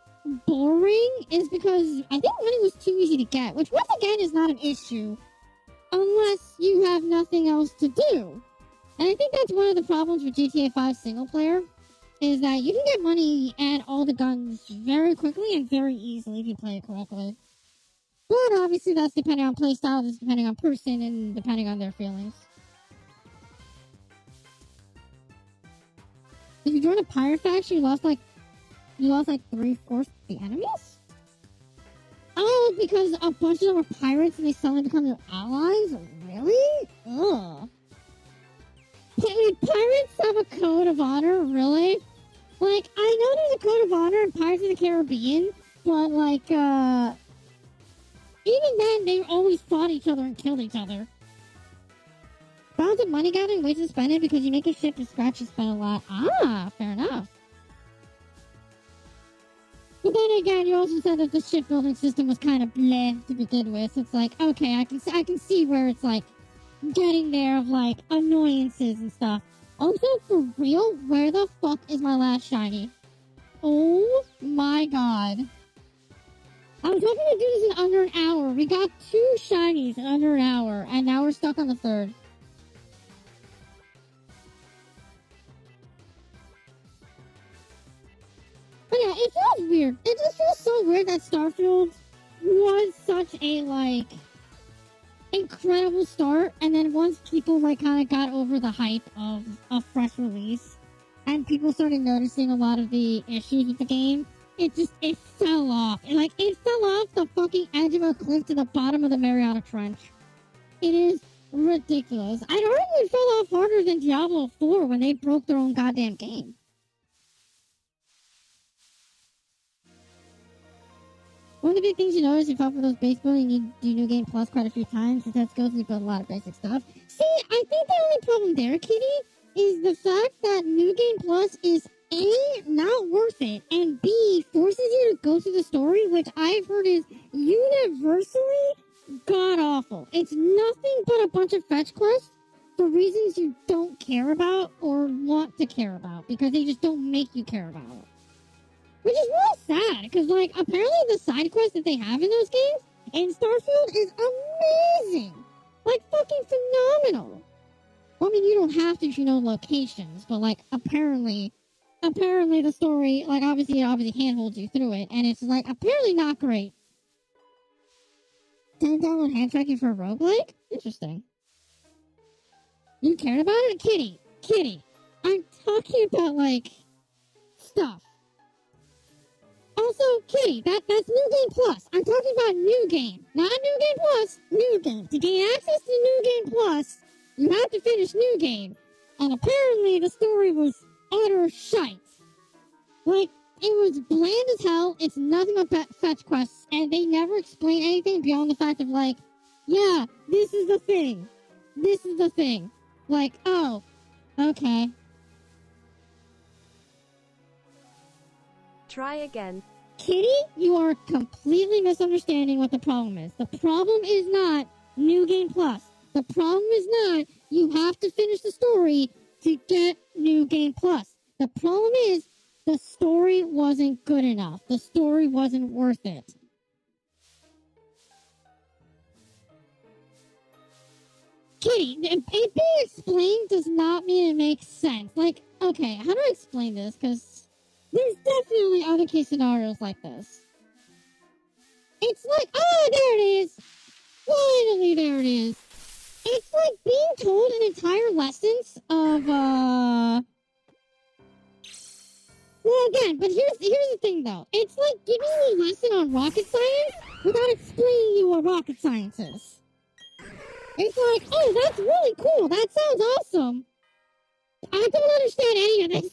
boring is because I think money was too easy to get, which once again is not an issue unless you have nothing else to do. And I think that's one of the problems with GTA 5 single player is that you can get money and all the guns very quickly and very easily if you play it correctly. But obviously that's depending on playstyle, that's depending on person, and depending on their feelings. If you join a pirate faction, you lost like 3/4 of the enemies? Oh, because a bunch of them are pirates and they suddenly become your allies? Really? Ugh. Wait, pirates have a code of honor? Really? Like, I know there's a code of honor in Pirates of the Caribbean, but like, even then, they always fought each other and killed each other. Balance of money gathering, ways to spend it because you make a ship to scratch and spend a lot. Ah, fair enough. But then again, you also said that the shipbuilding system was kind of bleh to begin with. It's like, okay, I can see where it's like getting there of like annoyances and stuff. Also, for real, where the fuck is my last shiny? Oh my god. I was hoping to do this in under an hour. We got 2 shinies in under an hour, and now we're stuck on the third. But yeah, it feels weird. It just feels so weird that Starfield was such a, like, incredible start, and then once people, like, kind of got over the hype of a fresh release, and people started noticing a lot of the issues with the game, it fell off. It fell off the fucking edge of a cliff to the bottom of the Mariana Trench. It is ridiculous. I'd argue it fell off harder than Diablo 4 when they broke their own goddamn game. One of the big things you notice if you fuck with those base building, you do New Game Plus quite a few times. Because that's goes and you build a lot of basic stuff. See, I think the only problem there, Kitty, is the fact that New Game Plus is A, not worth it, and B, forces you to go through the story, which I've heard is universally god awful. It's nothing but a bunch of fetch quests for reasons you don't care about or want to care about, because they just don't make you care about it. Which is real sad, because, like, apparently the side quests that they have in those games in Starfield is amazing. Like, fucking phenomenal. Well, I mean, you don't have to if you know locations, but, like, apparently the story, like, obviously handholds you through it, and it's, like, apparently not great. Didn't download hand tracking for a roguelike? Interesting. You cared about it? Kitty, I'm talking about, like, stuff. Also, Kitty, that's New Game Plus. I'm talking about New Game. Not New Game Plus, New Game. To gain access to New Game Plus, you have to finish New Game. And apparently the story was utter shite. Like, it was bland as hell. It's nothing but fetch quests. And they never explain anything beyond the fact of, like, yeah, this is the thing. This is the thing. Like, oh, okay. Try again. Kitty, you are completely misunderstanding what the problem is. The problem is not New Game Plus. The problem is not you have to finish the story to get New Game Plus. The problem is the story wasn't good enough. The story wasn't worth it. Kitty, it being explained does not mean it makes sense. Like, okay, how do I explain this? Because there's definitely other case scenarios like this. It's like, oh, there it is. Finally, there it is. It's like being told an entire lessons of, well, again, but here's the thing, though. It's like giving you a lesson on rocket science without explaining you what rocket science is. It's like, oh, that's really cool. That sounds awesome. I don't understand any of this.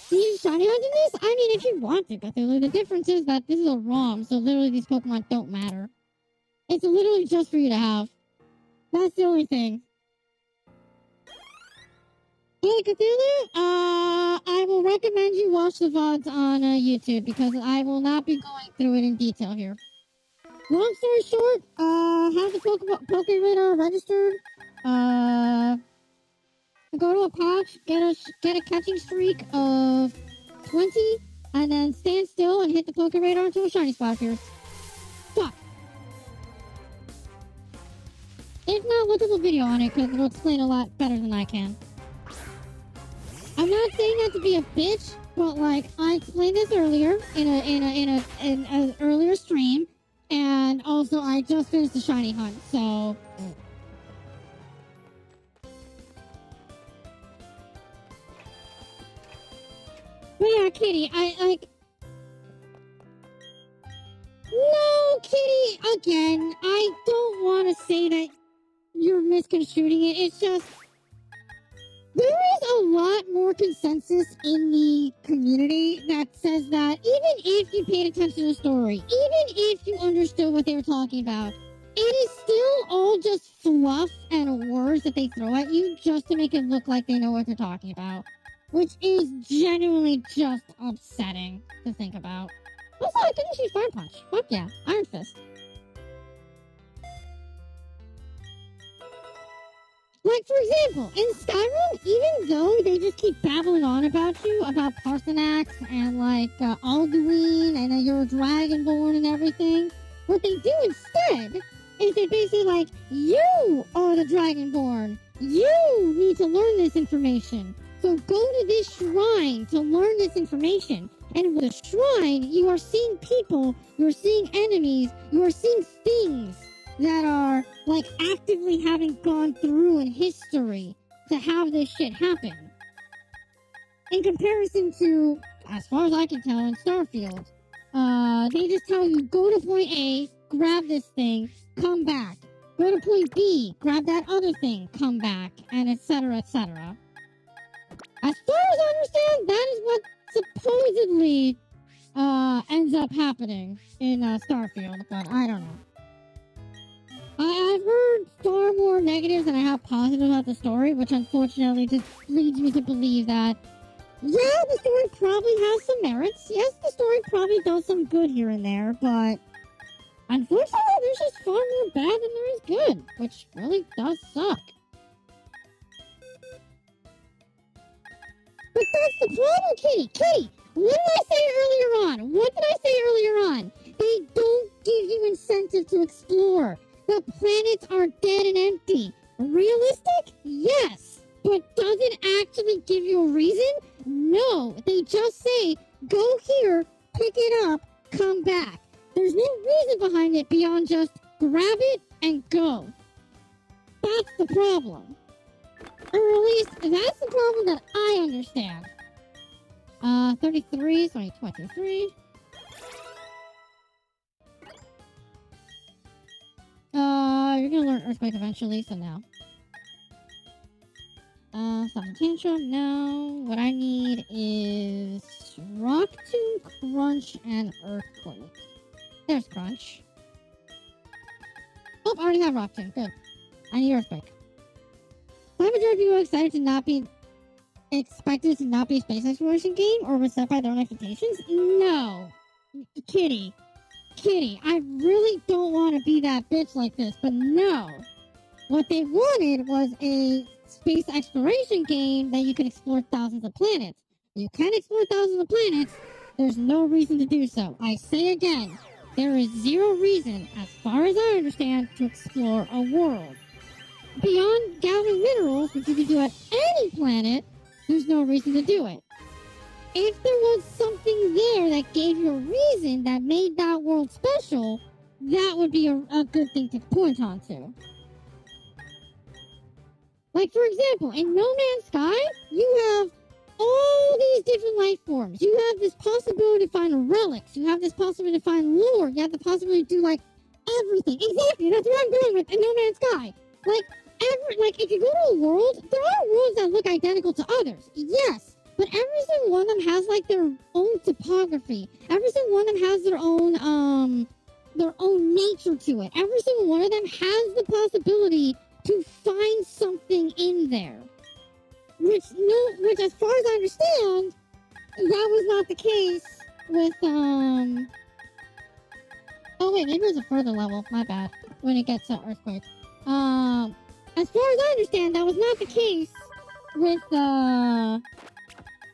Do you shiny hunt in this? I mean, if you want to, Cthulhu. The difference is that this is a ROM, so literally these Pokemon don't matter. It's literally just for you to have. That's the only thing. Hey, Cthulhu, I will recommend you watch the VODs on YouTube, because I will not be going through it in detail here. Long story short, have the Pokeradar registered, go to a patch, get a catching streak of 20, and then stand still and hit the Pokeradar until a shiny spot appears. Fuck. If not, look at the video on it, because it'll explain a lot better than I can. I'm not saying that to be a bitch, but, like, I explained this earlier in an earlier stream, and also I just finished the shiny hunt, so. But yeah, Kitty, no, Kitty, again, I don't want to say that you're misconstruing it. It's just, there is a lot more consensus in the community that says that even if you paid attention to the story, even if you understood what they were talking about, it is still all just fluff and words that they throw at you just to make it look like they know what they're talking about. Which is genuinely just upsetting to think about. Also, I didn't see Fire Punch. Fuck yeah. Iron Fist. Like, for example, in Skyrim, even though they just keep babbling on about you, about Parsanax and, like, Alduin, and you're Dragonborn and everything, what they do instead is they basically, like, you are the Dragonborn. You need to learn this information. So So go to this shrine to learn this information. And with the shrine, you are seeing people, you're seeing enemies, you are seeing things that are like actively having gone through in history to have this shit happen. In comparison to, as far as I can tell, in Starfield, they just tell you, go to point A, grab this thing, come back. Go to point B, grab that other thing, come back, and etc., etc. As far as I understand, that is what supposedly ends up happening in Starfield, but I don't know. I've heard far more negatives than I have positives about the story, which unfortunately just leads me to believe that, yeah, the story probably has some merits. Yes, the story probably does some good here and there, but unfortunately, there's just far more bad than there is good, which really does suck. But that's the problem, Kitty. Kitty, what did I say earlier on? What did I say earlier on? They don't give you incentive to explore. The planets are dead and empty. Realistic? Yes. But does it actually give you a reason? No. They just say, go here, pick it up, come back. There's no reason behind it beyond just grab it and go. That's the problem. Or at least, that's the problem that I understand. 33, sorry, 23. You're gonna learn Earthquake eventually, so no. Stop the tantrum, no. What I need is Rock Tomb, Crunch, and Earthquake. There's Crunch. Oh, I already have Rock Tomb, good. I need Earthquake. Why would you be excited to not be expected to not be a space exploration game or was set by their own expectations? No. Kitty, I really don't want to be that bitch like this, but no. What they wanted was a space exploration game that you can explore thousands of planets. You can explore thousands of planets. There's no reason to do so. I say again, there is zero reason, as far as I understand, to explore a world. Beyond gathering minerals, which you can do at any planet, there's no reason to do it. If there was something there that gave you a reason that made that world special, that would be a good thing to point onto. Like, for example, in No Man's Sky, you have all these different life forms. You have this possibility to find relics. You have this possibility to find lore. You have the possibility to do, like, everything. Exactly, that's what I'm doing with in No Man's Sky. Like, if you go to a world, there are worlds that look identical to others. Yes, but every single one of them has, like, their own topography. Every single one of them has their own nature to it. Every single one of them has the possibility to find something in there. Which, as far as I understand, that was not the case with, oh wait, maybe it was a further level, my bad, when it gets to Earthquake. As far as I understand, that was not the case with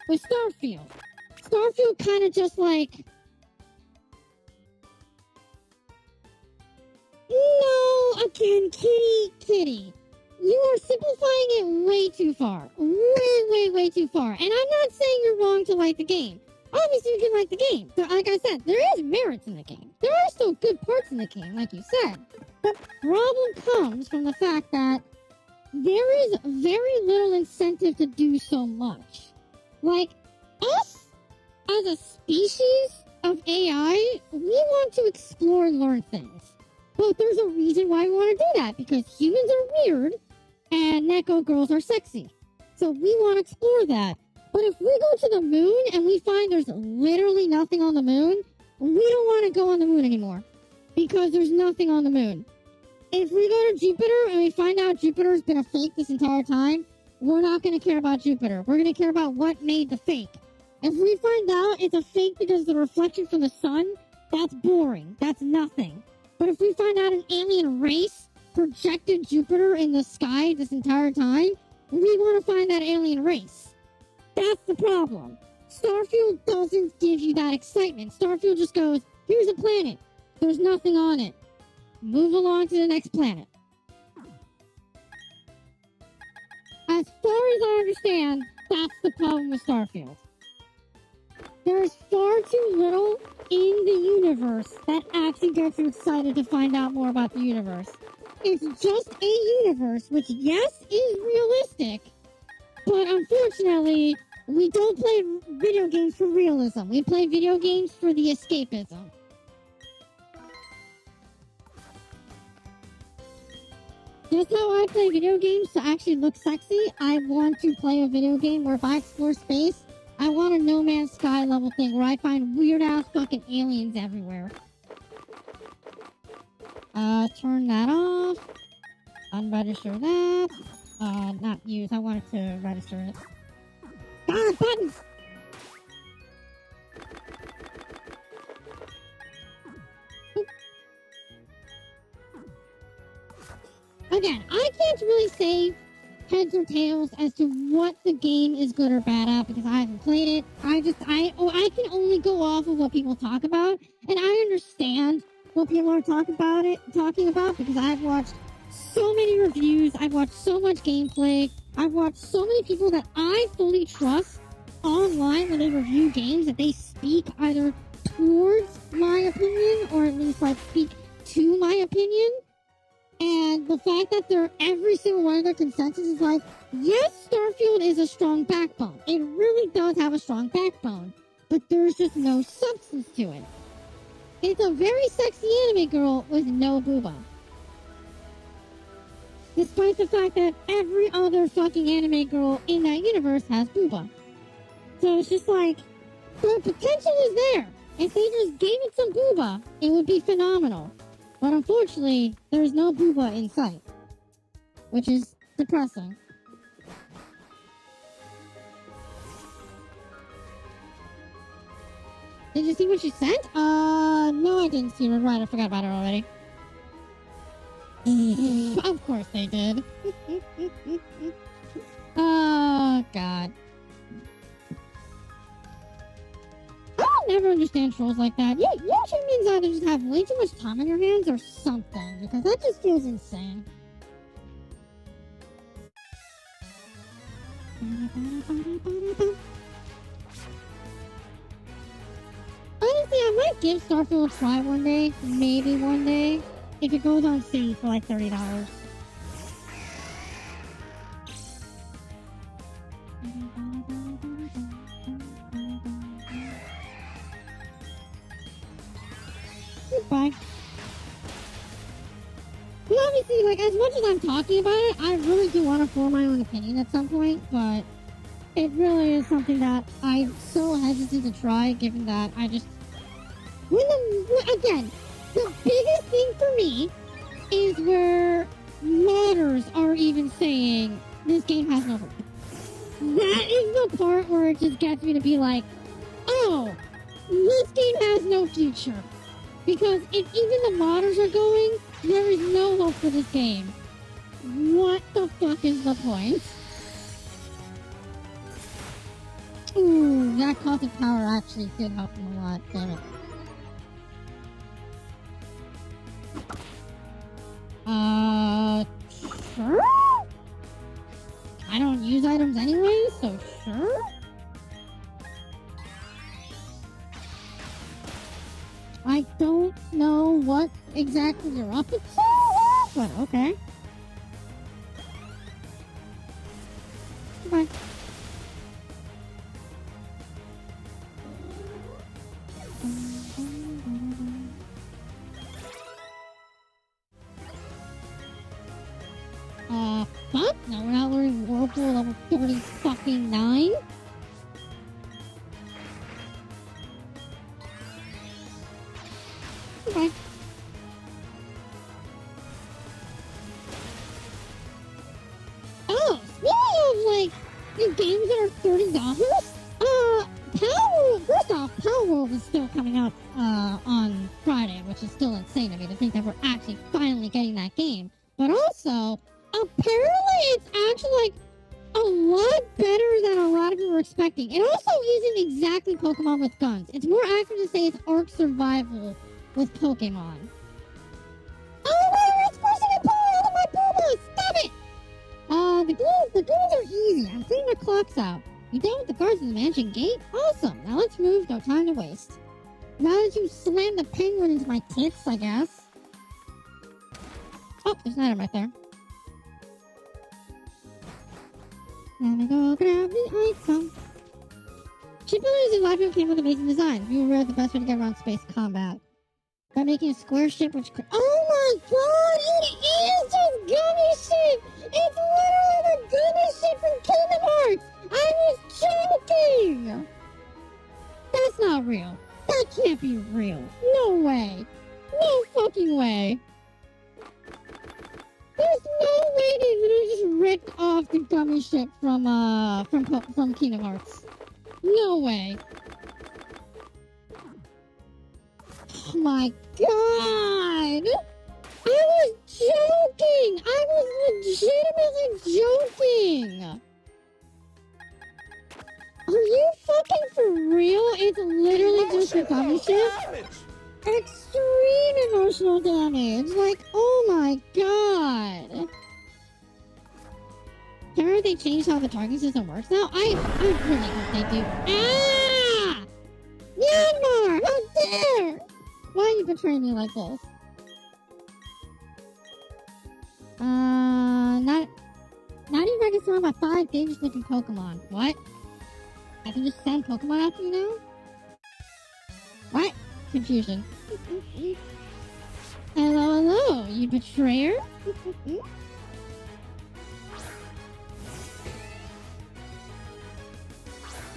Starfield. Starfield kind of just like, no, again, Kitty. You are simplifying it way too far. Way too far. And I'm not saying you're wrong to like the game. Obviously, you can like the game. So, like I said, there is merits in the game. There are still good parts in the game, like you said. The problem comes from the fact that there is very little incentive to do so much. Like, us, as a species of AI, we want to explore and learn things. But there's a reason why we want to do that, because humans are weird, and Neko girls are sexy. So we want to explore that. But if we go to the moon and we find there's literally nothing on the moon, we don't want to go on the moon anymore. Because there's nothing on the moon. If we go to Jupiter and we find out Jupiter's been a fake this entire time, we're not going to care about Jupiter. We're going to care about what made the fake. If we find out it's a fake because of the reflection from the sun, that's boring. That's nothing. But if we find out an alien race projected Jupiter in the sky this entire time, we want to find that alien race. That's the problem. Starfield doesn't give you that excitement. Starfield just goes, here's a planet. There's nothing on it. Move along to the next planet. As far as I understand, That's the problem with Starfield. There's far too little in the universe that actually gets you excited to find out more about the universe. It's just a universe, which, yes, is realistic, but unfortunately, we don't play video games for realism. We play video games for the escapism. Just how I play video games to actually look sexy, I want to play a video game where if I explore space, I want a No Man's Sky level thing where I find weird-ass fucking aliens everywhere. Turn that off. Unregister that. Not use. I wanted to register it. God, buttons! Again, I can't really say heads or tails as to what the game is good or bad at because I haven't played it. I can only go off of what people talk about, and I understand what people are talking about because I've watched so many reviews, I've watched so much gameplay, I've watched so many people that I fully trust online when they review games that they speak either towards my opinion or at least like speak to my opinion. And the fact that every single one of their consensus is like, yes, Starfield is a strong backbone. It really does have a strong backbone. But there's just no substance to it. It's a very sexy anime girl with no booba. Despite the fact that every other fucking anime girl in that universe has booba. So it's just like, the potential is there. If they just gave it some booba, it would be phenomenal. But unfortunately, there's no booba in sight. Which is depressing. Did you see what she sent? No, I didn't see her. Right, I forgot about her already. Of course they did. Oh, God. I never understand trolls like that. You means either just have way too much time on your hands or something, because that just feels insane. Honestly, I might give Starfield a try one day, maybe one day, if it goes on sale for like $30. Goodbye. But obviously, like, as much as I'm talking about it, I really do want to form my own opinion at some point, but it really is something that I'm so hesitant to try, given that I just... Again, the biggest thing for me is where modders are even saying this game has no hope. That is the part where it just gets me to be like, oh, this game has no future. Because if even the modders are going, there is no hope for this game. What the fuck is the point? Ooh, that cosmic power actually did help him a lot, damn it. Sure? I don't use items anyway, so sure? I don't know what exactly you're up to, but okay. Bye. Fuck? Now we're not learning Whirlpool level 30 fucking 9? Okay. Oh, speaking of, like, the games that are $30, first off, Power World is still coming out, on Friday, which is still insane to me to think that we're actually finally getting that game. But also, apparently it's actually, like, a lot better than a lot of people were expecting. It also isn't exactly Pokemon with guns. It's more accurate to say it's Ark Survival with Pokemon. Oh no, it's forcing a pull out of my boobas! Stop it! The goons are easy. I'm seeing the clocks out. You done with the guards in the mansion gate? Awesome. Now let's move. No time to waste. Now that you slammed the penguin into my tits, I guess. Oh, there's an item right there. Let me go grab the item. Shipbuilders in Livestream came with amazing designs. We were the best way to get around space combat. By making a square ship which... Oh my god! It is just gummy ship! It's literally the gummy ship from Kingdom Hearts! I was joking! That's not real. That can't be real. No way. No fucking way. There's no way they literally just ripped off the gummy ship from Kingdom Hearts. No way. Oh my god! I was joking! I was legitimately joking! Are you fucking for real? It's literally just a gummy ship? Extreme emotional damage! Like, oh my god! Sure, they changed how the targeting system works now? I really hope they do. Ah! Myanmar! How dare! Why are you betraying me like this? Not even register on my 5 dangerous looking Pokemon. What? I can just send Pokemon after you now? What? Confusion. Hello, hello, you betrayer?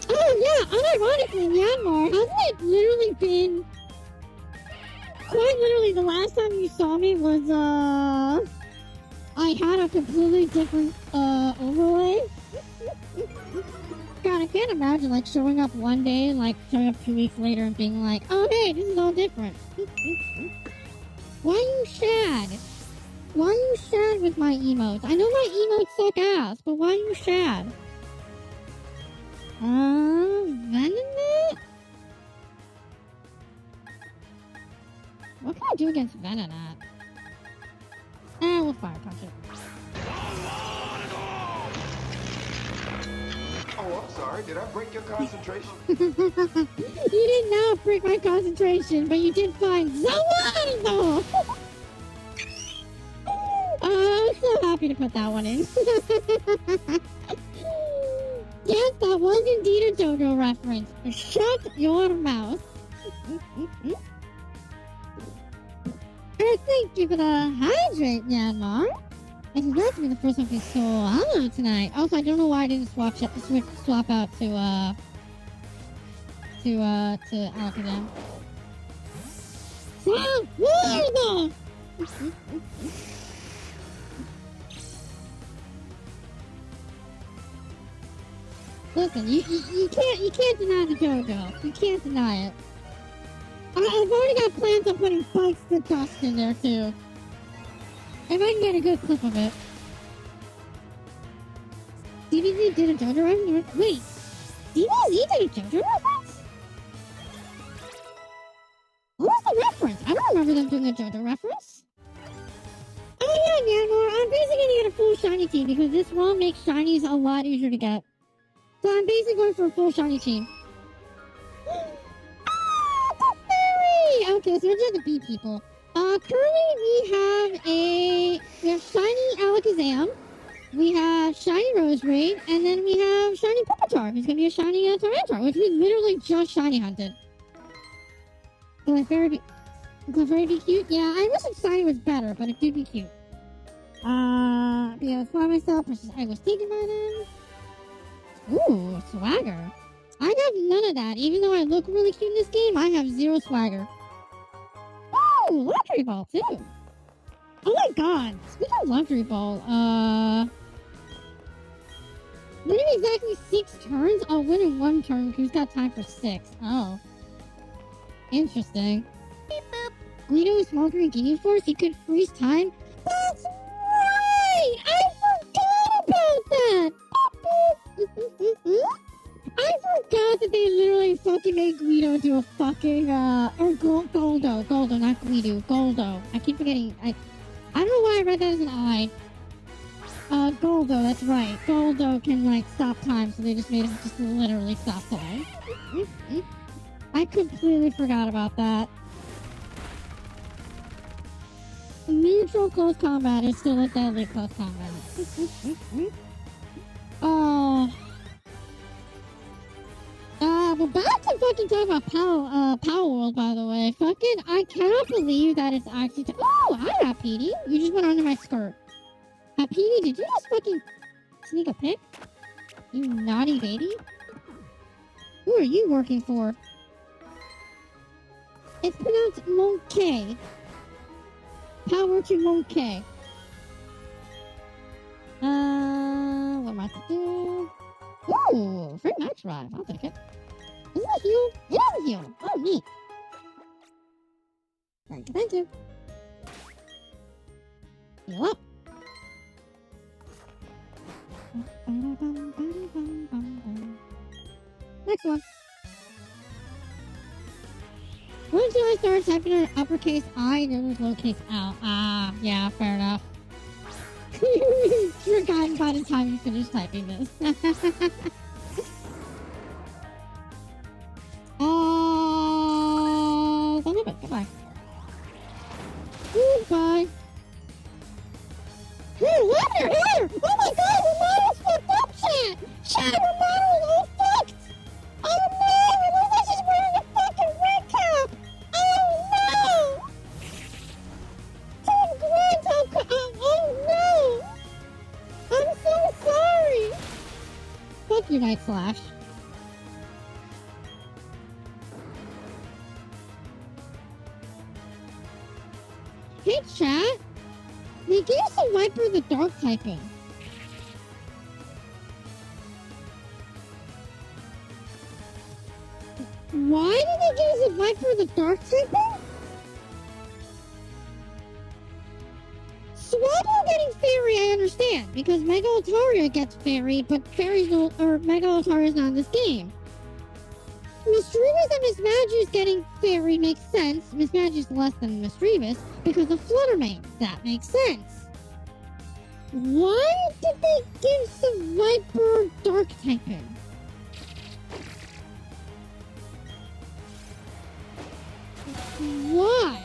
Oh yeah, unironically, Myanmar, hasn't it literally been... Quite literally, the last time you saw me was, I had a completely different, overlay. God, I can't imagine, like, showing up one day, like, showing up 2 weeks later and being like, oh, hey, this is all different. Why you sad? Why you sad with my emotes? I know my emotes suck ass, but why you sad? Venonat? What can I do against Venonat? We'll fire punch it. Oh, I'm sorry. Did I break your concentration? You did not break my concentration, but you did find Zalando! I'm so happy to put that one in. Yes, that was indeed a JoJo reference. Shut your mouth. Thank you for the hydrate, Myanmar. This is about to be the first one we saw Hello tonight. Also, I don't know why I didn't swap out to Alakazam. Sam, where Listen, you can't deny the JoJo. You can't deny it. I've already got plans on putting Spikes the Dust in there too. If I can get a good clip of it. DBZ did a JoJo reference? Wait, DBZ did a JoJo reference? What was the reference? I don't remember them doing a JoJo reference. Oh yeah, Myanmar, I'm basically gonna get a full shiny team because this ROM makes shinies a lot easier to get. So I'm basically going for a full shiny team. Okay, so we're just the bee people. Currently we have shiny Alakazam, we have shiny Roserade, and then we have shiny Pupitar, who's gonna be a shiny Tyranitar, which we literally just shiny hunted. Clefairy be cute? Yeah, I wish its shiny was better, but it could be cute. Because for myself, I was taken by them. Ooh, swagger. I have none of that. Even though I look really cute in this game, I have 0 swagger. Ooh, luxury ball too. Oh my god. Speaking of luxury ball, winning exactly 6 turns? I'll win in 1 turn because he's got time for 6. Oh. Interesting. Beep boop. Guido is smoker in Gaming Force. He could freeze time. That's right! I forgot about that! I forgot that they literally fucking made Guido into a fucking, or Goldo, not Guido, Goldo. I keep forgetting, I don't know why I read that as an I. Goldo, that's right. Goldo can, like, stop time, so they just made him just literally stop time. I completely forgot about that. Neutral close combat is still a deadly close combat. Oh. But back to fucking talking about Power World, by the way. Fucking, I cannot believe that it's actually... Oh, hi, Petey. You just went under my skirt. Petey, did you just fucking sneak a pic? You naughty baby? Who are you working for? It's pronounced Monkey. Power to Monkey. What am I to do? Ooh, free max drive. I'll take it. Is it a heal? It is a heal. Oh, neat. Thank you. Heal up. Next one. When do I start typing an uppercase I and then lowercase L? Yeah, fair enough. You're forgotten by the time you finish typing this. Don't leave it. Goodbye. Goodbye. Hey, Wonder, here! Oh my god, Romano's fucked up, chat! Chat, Romano is all fucked! Oh no! It looks like she's wearing a fucking red cap! Oh no! Oh no! I'm so sorry! Fuck you, Night Slash. Hey, chat! They gave us a Viper the dark typing. Why did they give us a Viper the dark typing? Swabble getting fairy, I understand, because Mega Altaria gets fairy, but fairies don't, or Mega Altaria is not in this game. Misdreavus and Miss Magius getting fairy makes sense. Miss Magius less than Misdreavus because of Fluttermane. That makes sense. Why did they give some Viper dark typing? Why?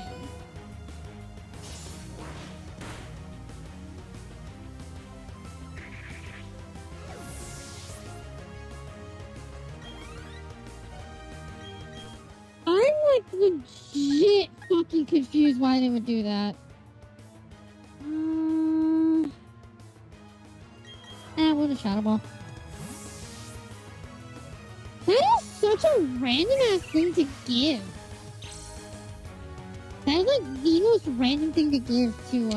I'm like legit fucking confused why they would do that. What a Shadow Ball. That is such a random ass thing to give. That is like the most random thing to give to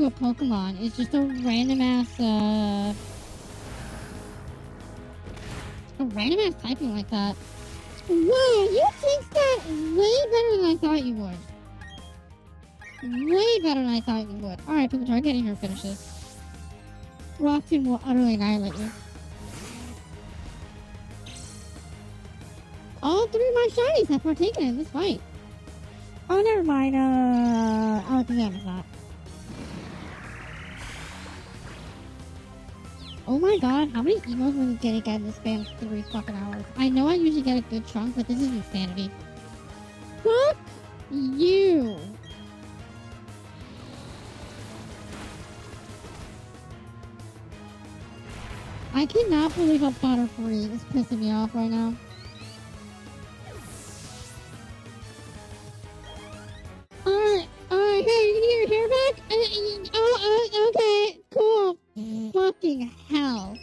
a Pokemon. It's just a random ass typing like that. Wow, you think that way better than I thought you would. Way better than I thought you would. Alright, people try getting here finishes. Rockton will utterly annihilate you. All three of my shinies have partaken in this fight. Oh, never mind. I'll examine that. Oh my god, how many emails will you get again in the span of 3 fucking hours? I know I usually get a good chunk, but this is insanity. Fuck you! I cannot believe how Butterfree is pissing me off right now. Alright, hey, you can hear your hair back? Okay, cool. Fucking hell.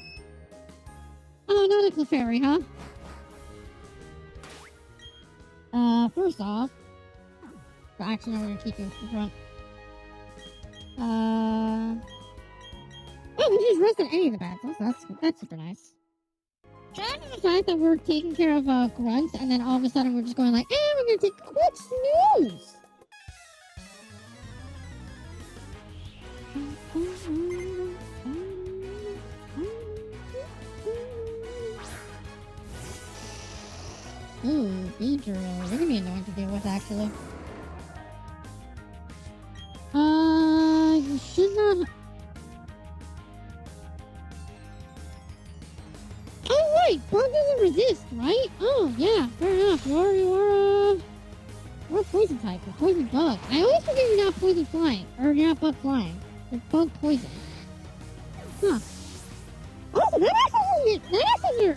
Oh, not a Clefairy, huh? First off... Actually, no, we're gonna keep you in front. Oh, we just rested any of the battles. That's super nice. Trying to the fact that we're taking care of grunts, and then all of a sudden we're just going like, we're gonna take quick snooze. Ooh, Beedrill. You're gonna be annoying to deal with, actually. You should not. Oh, right. Bug doesn't resist, right? Oh, yeah. Fair enough. You're a poison type. You're poison bug. I always forget you're not poison flying. Or you're not bug flying. You're bug poison. Huh. Also, that actually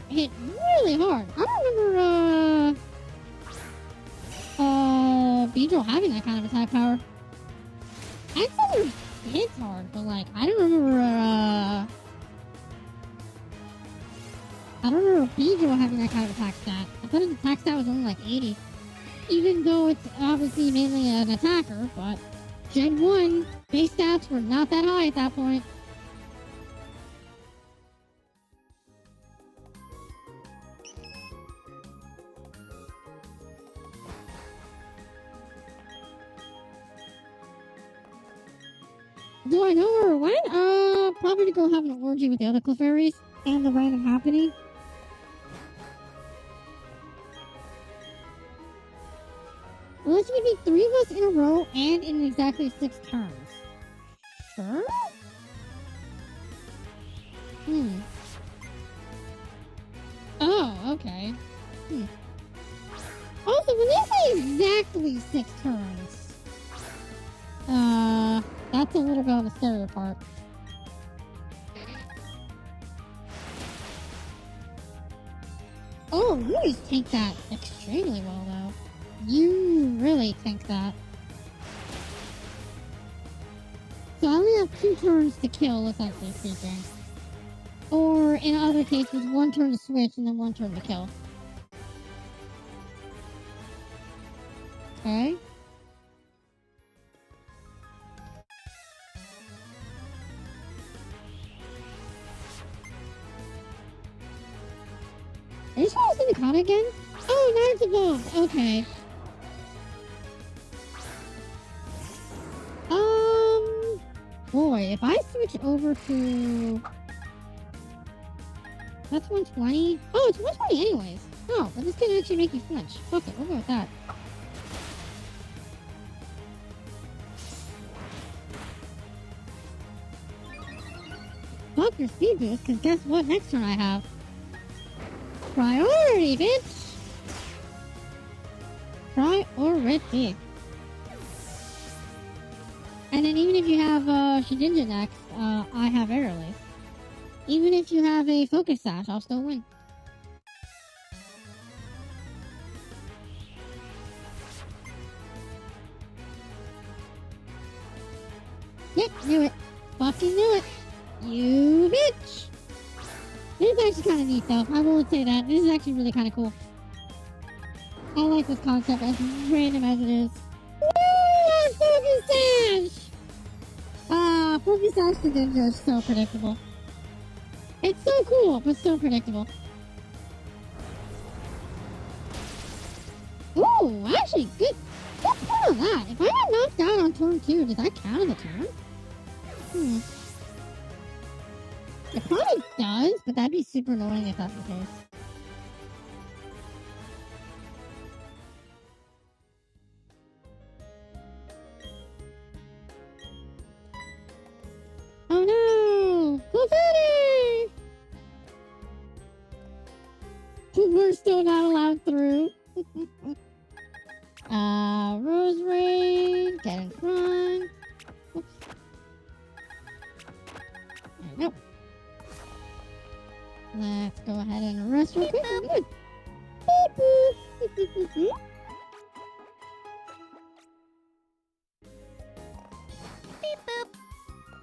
hit really hard. I don't remember, Beedrill having that kind of attack power. Actually hits hard, but like, I don't remember, I don't remember Beedrill having that kind of attack stat. I thought his attack stat was only like 80. Even though it's obviously mainly an attacker, but Gen 1 base stats were not that high at that point. Do I know where it went? Probably to go have an orgy with the other Clefairies and the random happening. Well, it's gonna be 3 of us in a row and in exactly 6 turns. Sure? Oh, okay. Also, when they say exactly 6 turns, that's a little bit of a scarier part. Oh, you just take that extremely well, though. You really tank that. So I only have 2 turns to kill, essentially speaking. Or, in other cases, 1 turn to switch and then 1 turn to kill. Okay. Are you supposed to see the comment again? Oh, now it's evolved. Okay. Boy, if I switch over to... That's 120? Oh, it's 120 anyways. Oh, but this can actually make you flinch. Fuck it, we'll go with that. Fuck your speed boost, because guess what next turn I have? Priority, bitch! Priority. And then even if you have Shedinja next, I have Air Release. Even if you have a Focus Sash, I'll still win. Yep, knew it. Fucking knew it. You bitch! This is actually kind of neat though, I will say that. This is actually really kind of cool. I like this concept as random as it is. Woo! Focus Sash! Focus Sash to Ninja is so predictable. It's so cool, but so predictable. Ooh, actually, good point on that. If I got knocked out on turn 2, does that count as a turn? It probably does, but that'd be super annoying if that's the case. Oh no! Clefairy! We're still not allowed through. Rose Rain, get in front. Oops. There we go. Let's go ahead and rest real quick. I'm good. Beep boop. Beep boop boop boop. Beep boop.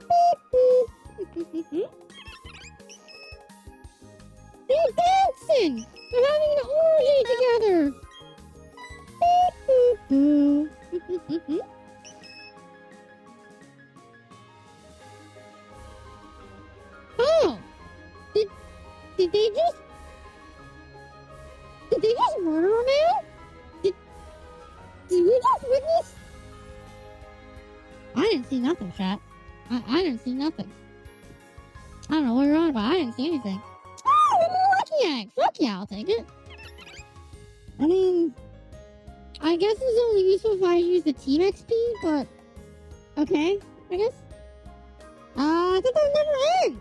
Beep boop. Beep boop boop boop. They're dancing! They're having an orgy together! Beep boop boo. Beep boop boop boop. Oh! Did they just murder a man? Did we just witness? I didn't see nothing, chat. I didn't see nothing. I don't know what you're on about. I didn't see anything. Oh, a lucky egg! Fuck yeah, I'll take it. I mean, I guess it's only useful if I use the team XP, but okay, I guess. I thought that would never end.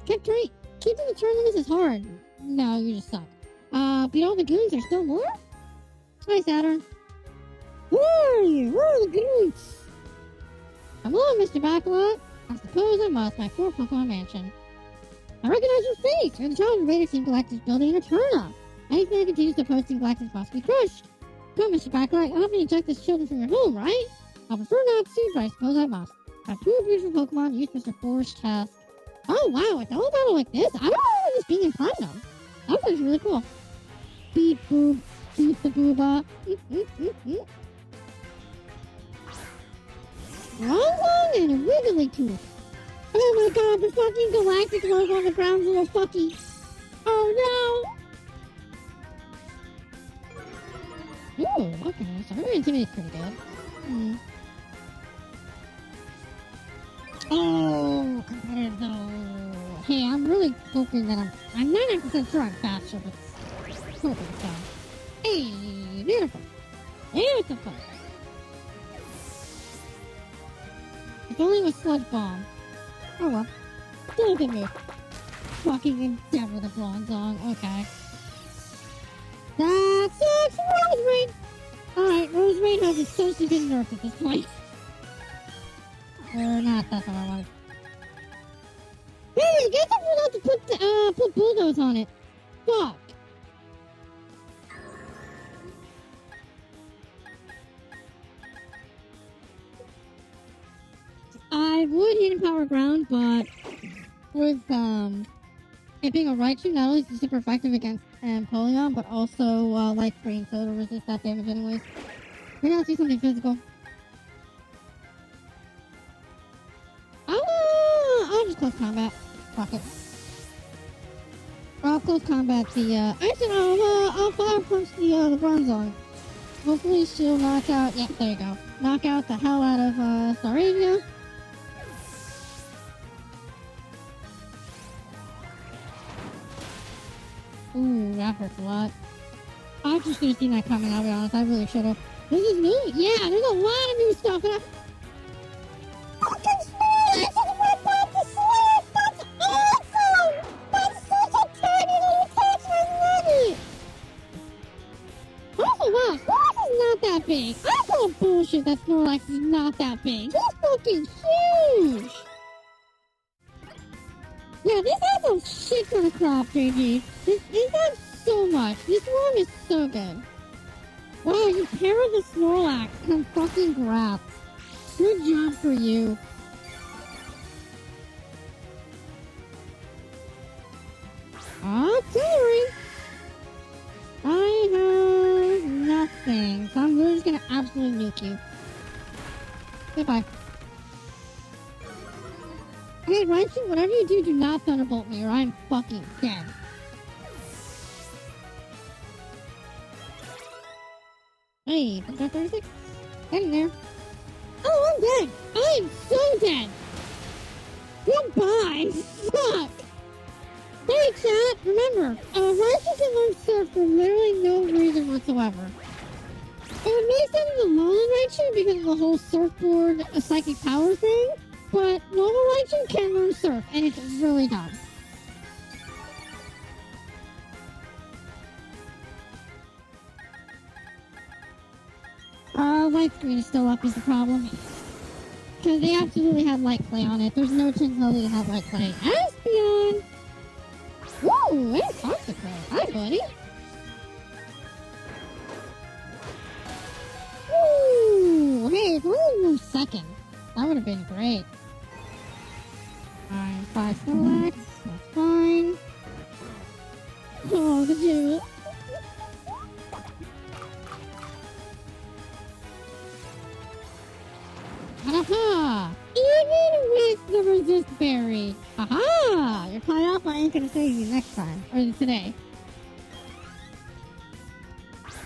Keeping the turn limits is hard. No, you just suck. Beat all the goons. There's still more? Hi, Saturn. Where are you? Where are the goons? Come on, Mr. Backlot. I suppose I must. My poor Pokemon mansion. I recognize your face. You're the child of Raider Team Galactus building in Eterna. Anything that continues to post in Galactus must be crushed. Come, Mr. Backlot. I'll help you eject this children from your home, right? I prefer not to, but I suppose I must. I have two beautiful Pokemon. Use Mr. Forrest's task. Oh, wow. It's all battle like this? I don't remember this being in Platinum. That was really cool. Beep, boop. Beep, the booba. Long and a wiggly tooth. Oh my god, the fucking Galactic logo on the ground's a little fucky. Oh no! Ooh, okay, so her intimidate's pretty good. Oh, competitive though. Hey, I'm really hoping that I'm 99% sure I'm faster, but hoping so. Hey, beautiful. Beautiful. If only it was Sludge Bomb. Oh well. Still a good move. Fucking Endeavor the Bronzong. Okay. That sucks for Rosemary. Alright, Rosemary has a socially been nerfed at this point. Or not, that's what I wanted. Hey, I guess I forgot to put Bulldoze on it. Fuck. I would hit Power Ground, but with it being a Raichu, not only is it super effective against Polygon, but also Light Screen, so it'll resist that damage anyways. We're gonna do something physical. I'll just close combat. Fuck it. I'll close combat the actually I'll fire punch the Bronzong. Hopefully she'll knock out. Yep, there you go. Knock out the hell out of Staravia. Ooh, that hurts a lot. I just should have seen that coming, I'll be honest. I really should have. This is new? Yeah, there's a lot of new stuff. And I... Fucking Snorlax is ripped off the Swift! That's awesome! That's such a tiny little catch, I love it! Also, wow, Snorlax is not that big. I call bullshit that Snorlax is not that big. He's fucking huge! Yeah, this has a shit ton of crap, JG. This has so much. This one is so good. Wow, you pair with the Snorlax. I'm fucking grass. Good job for you. Artillery. I have nothing. So I'm really just gonna absolutely nuke you. Goodbye. Hey, Raichu, whatever you do, do not Thunderbolt me or I'm fucking dead. Hey, 36? Get in there. Oh, I'm dead! I am so dead! Goodbye! Fuck! Hey, chat, remember, Raichu can learn Surf for literally no reason whatsoever. It would make sense in the Alolan Raichu because of the whole surfboard psychic power thing, but normal Raichu can learn Surf, and it's really dumb. Light Screen is still up is the problem. Because they absolutely had Light Play on it. There's no chance how they have Light Play. Espeon! Woo! It's Toxicroak. Hi, buddy. Ooh! Hey, if we only moved second, that would have been great. Alright, 5 Snorlax. That's fine. Oh, the Jewel. Aha! Even with the resist berry. Aha! You're tied off. I ain't gonna save you next time. Or today.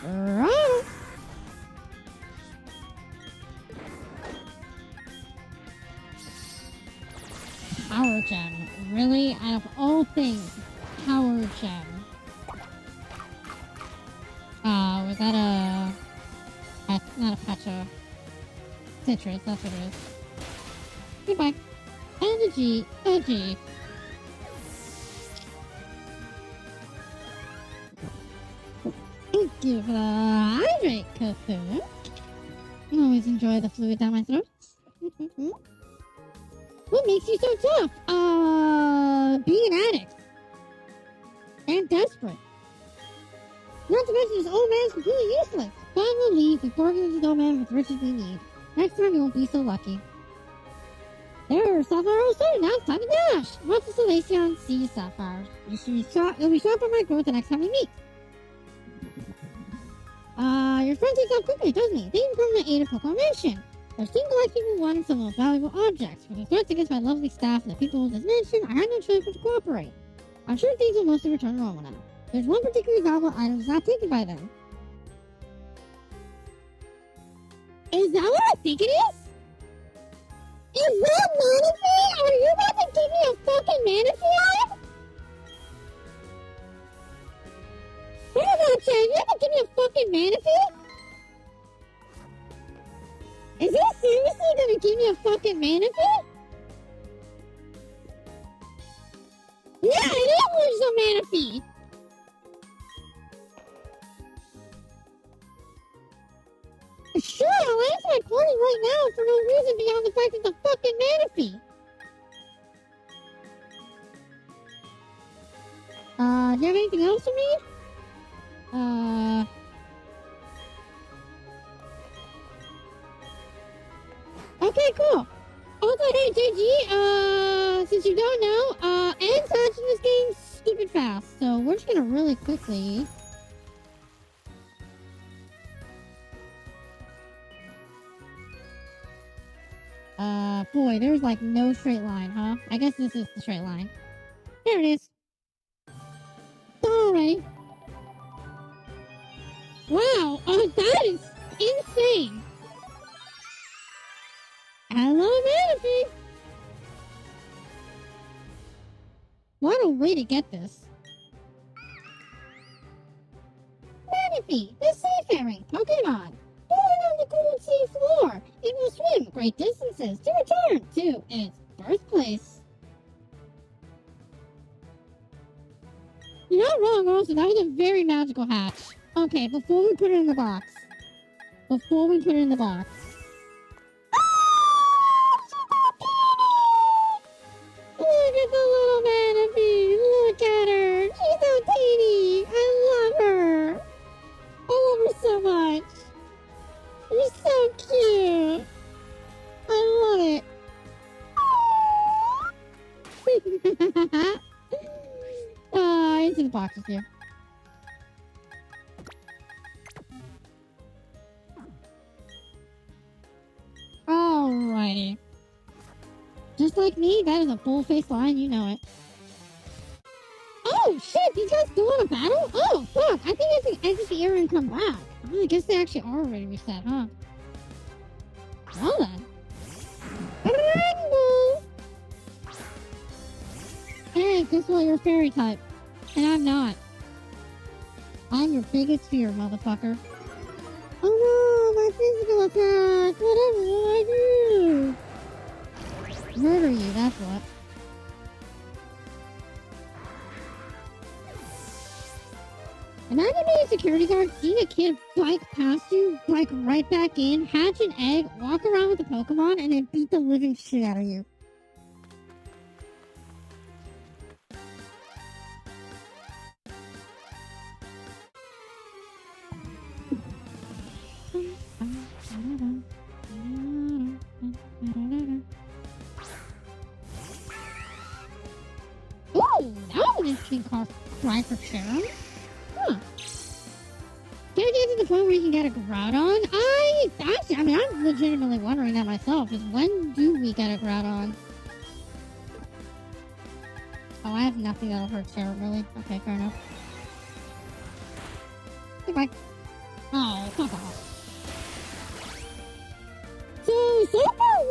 Right. Power Gem. Really? Out of all things, Power Gem. Was that a... Not a Pecha. Citrus, that's what it is. Goodbye. Energy. Edgy. Thank you for the hydrate, Cocoon. I always enjoy the fluid down my throat. What makes you so tough? Being an addict. And desperate. Not to mention this old man's completely useless. But we'll leave and bargain with the old man with riches we need. Next time you won't be so lucky. There, Sapphire too. Now it's time to dash. Watch the Salacion, see you, Sapphire. You'll be shocked by my growth the next time we meet. Your friend takes off quickly, doesn't he? They come from the aid of proclamation. Their team collects people wanting some of the valuable objects. For the threats against my lovely staff and the people of this mansion, I had no choice but to cooperate. I'm sure things will mostly return to normal now. There's one particularly valuable item that's not taken by them. Is that what I think it is? Is that Manaphy? Are you about to give me a fucking Manaphy item? Hold on, Chad. You have to give me a fucking Manaphy? Is he seriously gonna give me a fucking Manaphy? Yeah, it is a Manaphy. Sure, I'll answer my party right now for no reason beyond the fact it's a fucking Manaphy. Do you have anything else for me? Okay, cool. Also, hey, JG, since you don't know, Ed's hatching this game stupid fast, so we're just gonna really quickly... boy, there's like no straight line, huh? I guess this is the straight line. There it is. Alright. Wow, that is insane. Hello, Manaphy. What a way to get this. Manaphy, the seafaring Pokemon. Born on the cold sea floor, it will swim great distances to return to its birthplace. You're not wrong, also. That was a very magical hatch. Okay, before we put it in the box. Look at the little Manaphy. Look at her. She's so teeny. I love her. I love her so much. You're so cute. I love it. Into the box with you. Alrighty. Just like me, that is a full-face line, you know it. Oh, shit, these guys still want a battle? Oh, fuck, I think I have to exit the area and come back. I guess they actually are already reset, huh? Well then. Rainbow! Hey, guess what? You're a fairy type. And I'm not. I'm your biggest fear, motherfucker. Oh no, my physical attack! Whatever will I do? Murder you, that's what. Imagine being a security guard, seeing a kid bike past you, bike right back in, hatch an egg, walk around with a Pokemon, and then beat the living shit out of you. Ooh, that was an interesting cry for Sharon. Huh. Can I get to the point where you can get a Groudon? I'm legitimately wondering that myself. Is when do we get a Groudon? Oh, I have nothing that'll hurt Sharon, really. Okay, fair enough. Goodbye. Oh, fuck off. So far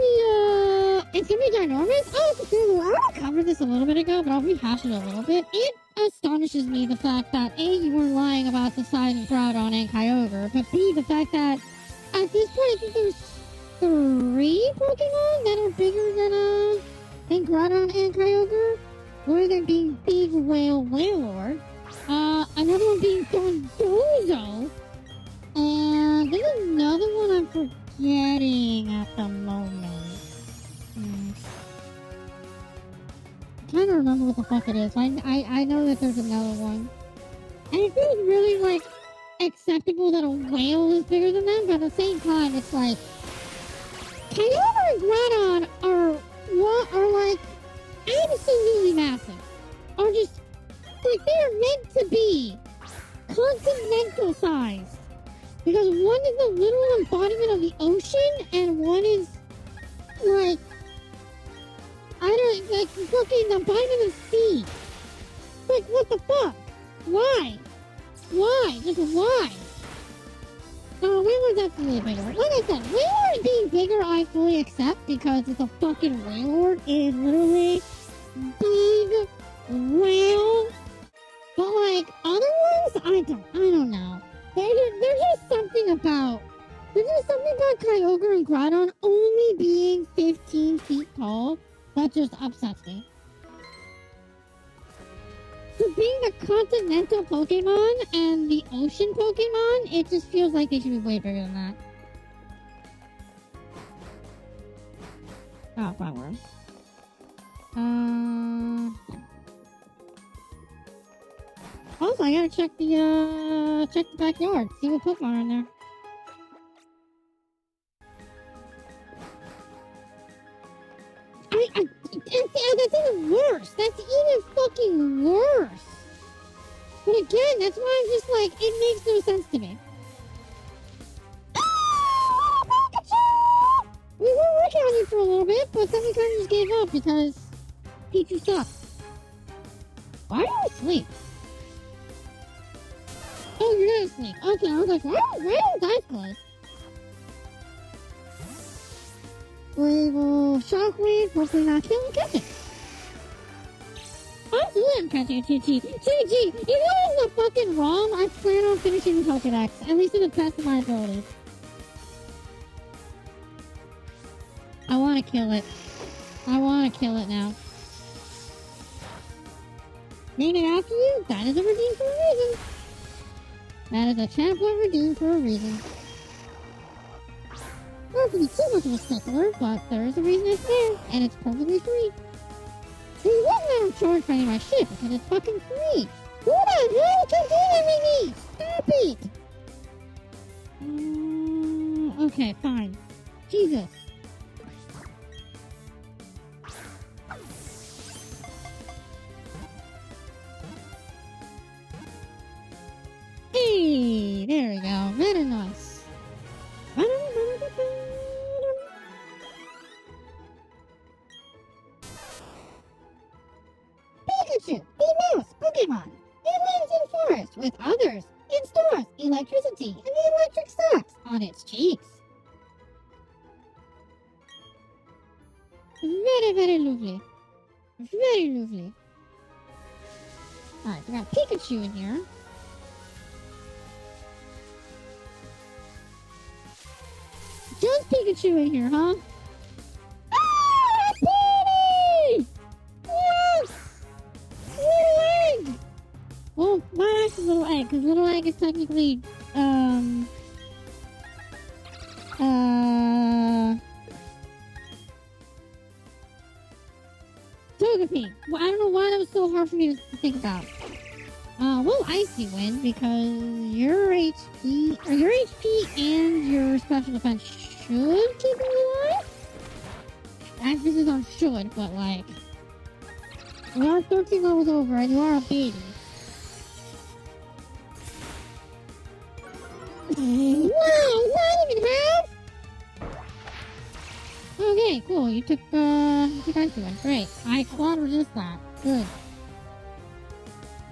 it's gonna be ginormous. Oh, it's cool. I already covered this a little bit ago, but I'll rehash it a little bit. It astonishes me the fact that A, you weren't lying about the size of Groudon and Kyogre, but B, the fact that at this point I think there's 3 Pokemon that are bigger than in Groudon and Kyogre, one of them being Big Whale Wailord, another one being Dondozo, and there's another one I'm forgetting at the moment. Trying to remember what the fuck it is. I know that there's another one. And it feels really, like, acceptable that a whale is bigger than them, but at the same time, it's like, Kyogre and Groudon are like, absolutely massive. Are just, like, they are meant to be continental sized. Because one is a little embodiment of the ocean, and one is, like, like, fucking embodiment of the sea. Like, what the fuck? Why? Why? Just why? No, Wailord definitely bigger. Like I said, Wailord being bigger I fully accept because it's a fucking Wailord. It is literally big whale. But like other ones, I don't know. There's just something about Kyogre and Groudon only being 15 feet tall that just upsets me. For being the continental Pokemon and the ocean Pokemon, it just feels like they should be way bigger than that. Oh, flower. Also, I gotta check the backyard, see what Pokemon are in there. That's even worse. That's even fucking worse. But again, that's why I'm just like, it makes no sense to me. We were working on it for a little bit, but then we kind of just gave up because Pichu sucks. Why are you asleep? Oh, you're not asleep. Okay, I was like, why are your eyes closed? We will Shockwave, hopefully not kill and catch it. Absolutely, I'm catching a TG. TG, you know I'm not fucking wrong. I plan on finishing the Pokedex, at least to the best of my ability. I want to kill it. I want to kill it now. Name it after you? That is a redeem for a reason. That is a champ point redeem for a reason. Not to be too much of a stickler, but there is a reason it's there, and it's perfectly free. So you wouldn't let him charge for any of my shit because it's fucking free. Hold on, why are you continuing me? Stop it! Okay, fine. Jesus. Hey, there we go. Very nice. Pikachu, the mouse Pokemon. It lives in forest with others. It stores electricity and the electric socks on its cheeks. Very, very lovely. Very lovely. Alright, we got Pikachu in here. Just Pikachu in here, huh? Ah, Petey! Yes! Little Egg! Well, not actually Little Egg, because Little Egg is technically, Togepi. Well, I don't know why that was so hard for me to think about. Well, Icy Wind, because your HP and your special defense should keep you alive. Emphasis on should, but like, you are 13 levels over and you are a baby. Wow, not even half? Okay, cool. You took Icy Wind. Great. I quad resist that. Good.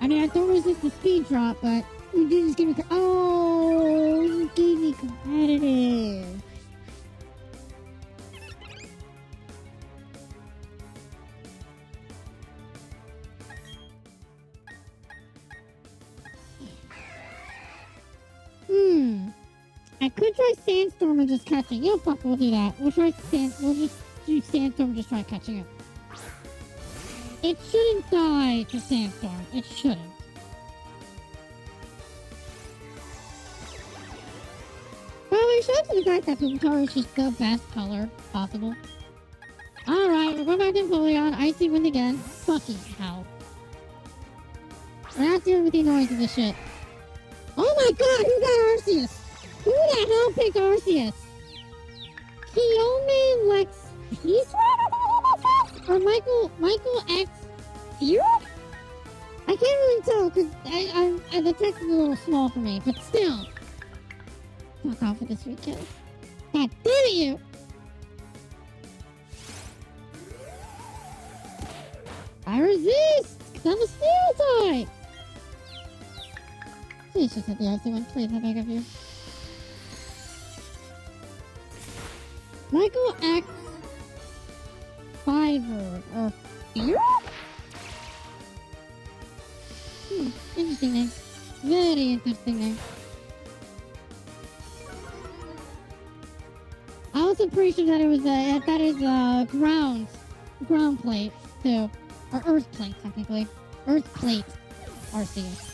I mean, I don't resist the speed drop, but you did just give me... Oh, you gave me competitive. I could try Sandstorm and just catching. You know, fuck, we'll do that. We'll just do Sandstorm and just try catching it. It shouldn't die to Sandstorm. It shouldn't. Well, shout to the fact that Pupitar is just the best color possible. Alright, we're going back to Empoleon. Icy wind again. Fucking hell. We're not dealing with the annoyance of this shit. Oh my god, who got Arceus? Who the hell picked Arceus? Kiyomi Lex Peace or Michael X Fear? I can't really tell because the text is a little small for me, but still. Fuck off with this weekend. God damn it, you! I resist! Because I'm a steel type! Please just hit the icy one, please, I beg of you. Michael X Fiverr or Fear? Interesting name. Very interesting name. I also pretty sure that it was that is ground plate too, or earth plate technically, earth plate, Arceus.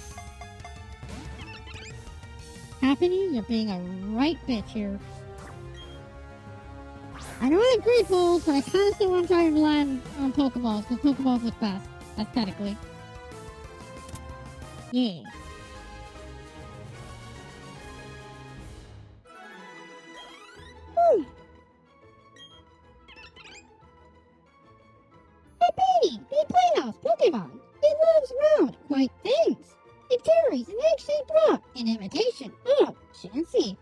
Happening, you're being a right bitch here. I know I have great balls, but I kind of still want to try to rely on Pokeballs because Pokeballs look best aesthetically. Yeah. Woo. Hey, Beanie! Be Playhouse Pokemon! It moves around quite things! It carries an egg-shaped rock in imitation of Chansey.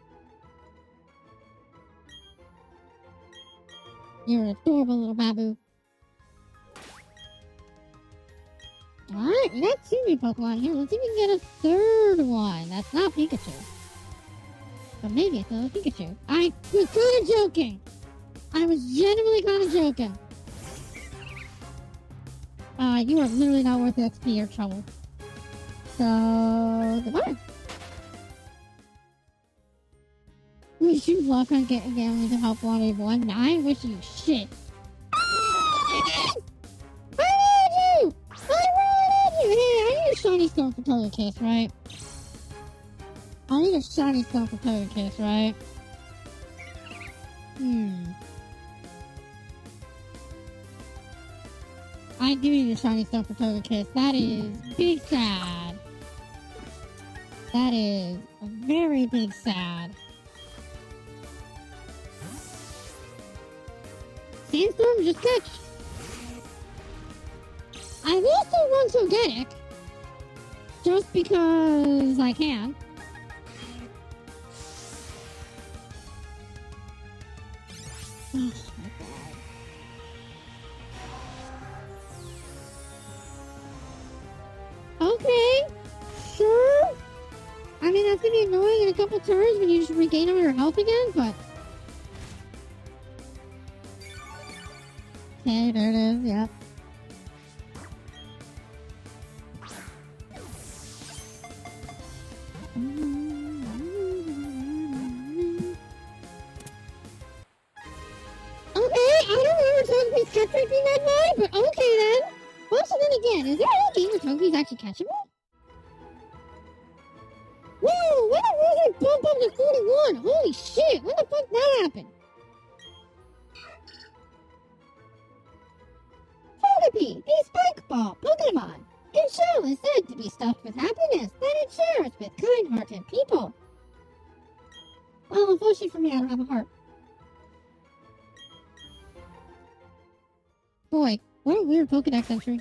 You're an adorable little babu. Alright, we got 2 new Pokemon here. Let's see if we can get a third one. That's not Pikachu. But maybe it's a Pikachu. I was kind of joking. I was genuinely kind of joking. You are literally not worth the XP or trouble. So, goodbye. Wish you luck on getting me to help one. I wish you shit. I wanted you! Hey, I need a shiny stone for Togekiss, right? I need a shiny stone for Togekiss, right? I do need a shiny stone for Togekiss. That is big sad. That is a very big sad. Sandstorm, just catch. I will still run Togetic. Just because I can. Oh my god. Okay. Sure. I mean, that's gonna be annoying in a couple turns when you just regain all your health again, but... Okay, there it is, yep. Okay, I don't remember Togepi's catch rate being that high, but okay then. Also then again, is there any game where Togepi's actually catchable? Whoa, when did Rosie bump up to 41? Holy shit, when the fuck did that happen? Togepi, a spike ball Pokemon. Its shell is said to be stuffed with happiness that it shares with kind-hearted people. Well, unfortunately for me, I don't have a heart. Boy, what a weird Pokedex entry.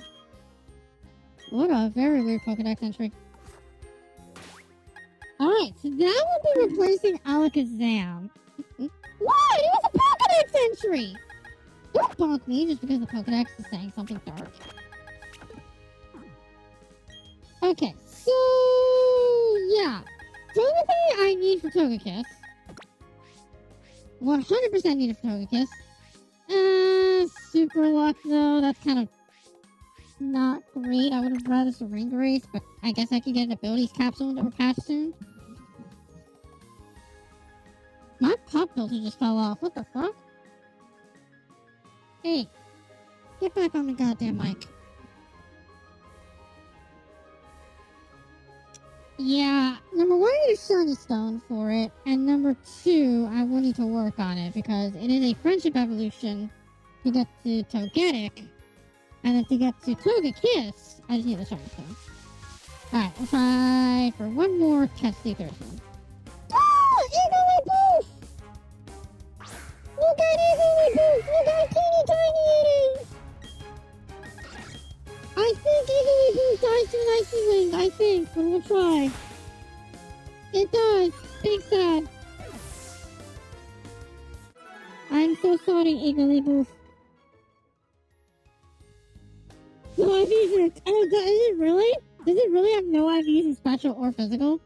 What a very weird Pokedex entry. Alright, so that will be replacing Alakazam. What? It was a Pokedex entry! Don't bonk me just because the Pokedex is saying something dark. Okay, so... yeah. Togepi I need for Togekiss. 100% need it for Togekiss. Super luck though, that's kind of not great. I would have rather Syringace, but I guess I could get an abilities capsule that were patched soon. My pop filter just fell off. What the fuck? Hey, get back on the goddamn mic. shiny stone for it, and number 2, I will need to work on it because it is a friendship evolution to get to Togetic, and then to get to Togekiss, I just need the shiny stone. Alright, we'll try for one more test see if there's one. Ah! Iggly Boost! Look at Iggly Boost! Look how teeny tiny it is! I think Iggly Boost dies to an Icy Wing, I think, but we'll try. It does. Big sad. I'm so sorry, Iggly Boost. No IVs in it. Oh, does it really? Does it really have no IVs in special or physical?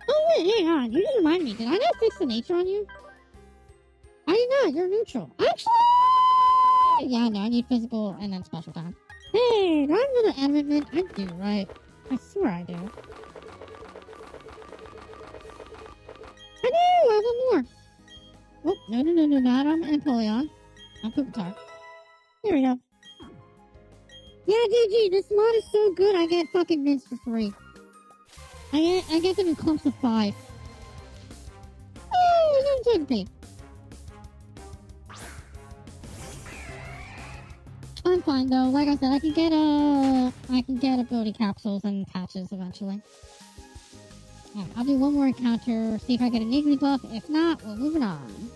Oh, wait, hang on. You just remind me. Did I not fix the nature on you? I did not. You're neutral. Actually! Yeah, no, I need physical and then special time. Hey, do I have another amendment? I do, right? I swear I do. I do! I have one more. Oh, no, not on Empoleon. On Pupitar. There we go. Yeah, GG, this mod is so good, I get fucking mints for free. I get them in clumps of 5. Oh, don't take me. I'm fine though. Like I said, I can get ability capsules and patches eventually. Alright, I'll do one more encounter, see if I get a Niggly buff. If not, we'll move it on.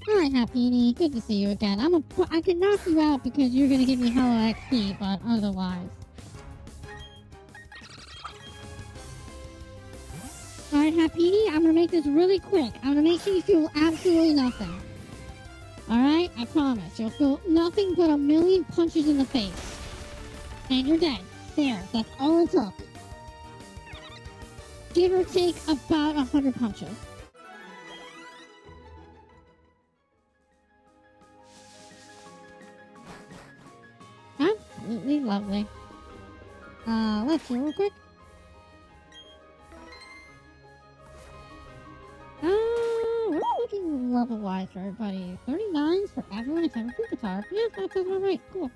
Alright, Happini, good to see you again. I can knock you out because you're gonna give me hella XP, but otherwise. Alright, Happini, I'm gonna make this really quick. I'm gonna make sure you feel absolutely nothing. Alright? I promise. You'll feel nothing but a million punches in the face. And you're dead. There. That's all it took. Give or take about 100 punches. Absolutely lovely. Let's see real quick. We're not looking level-wise for everybody. 39s for everyone except for Pupitar. Yeah, that sounds about right. Cool.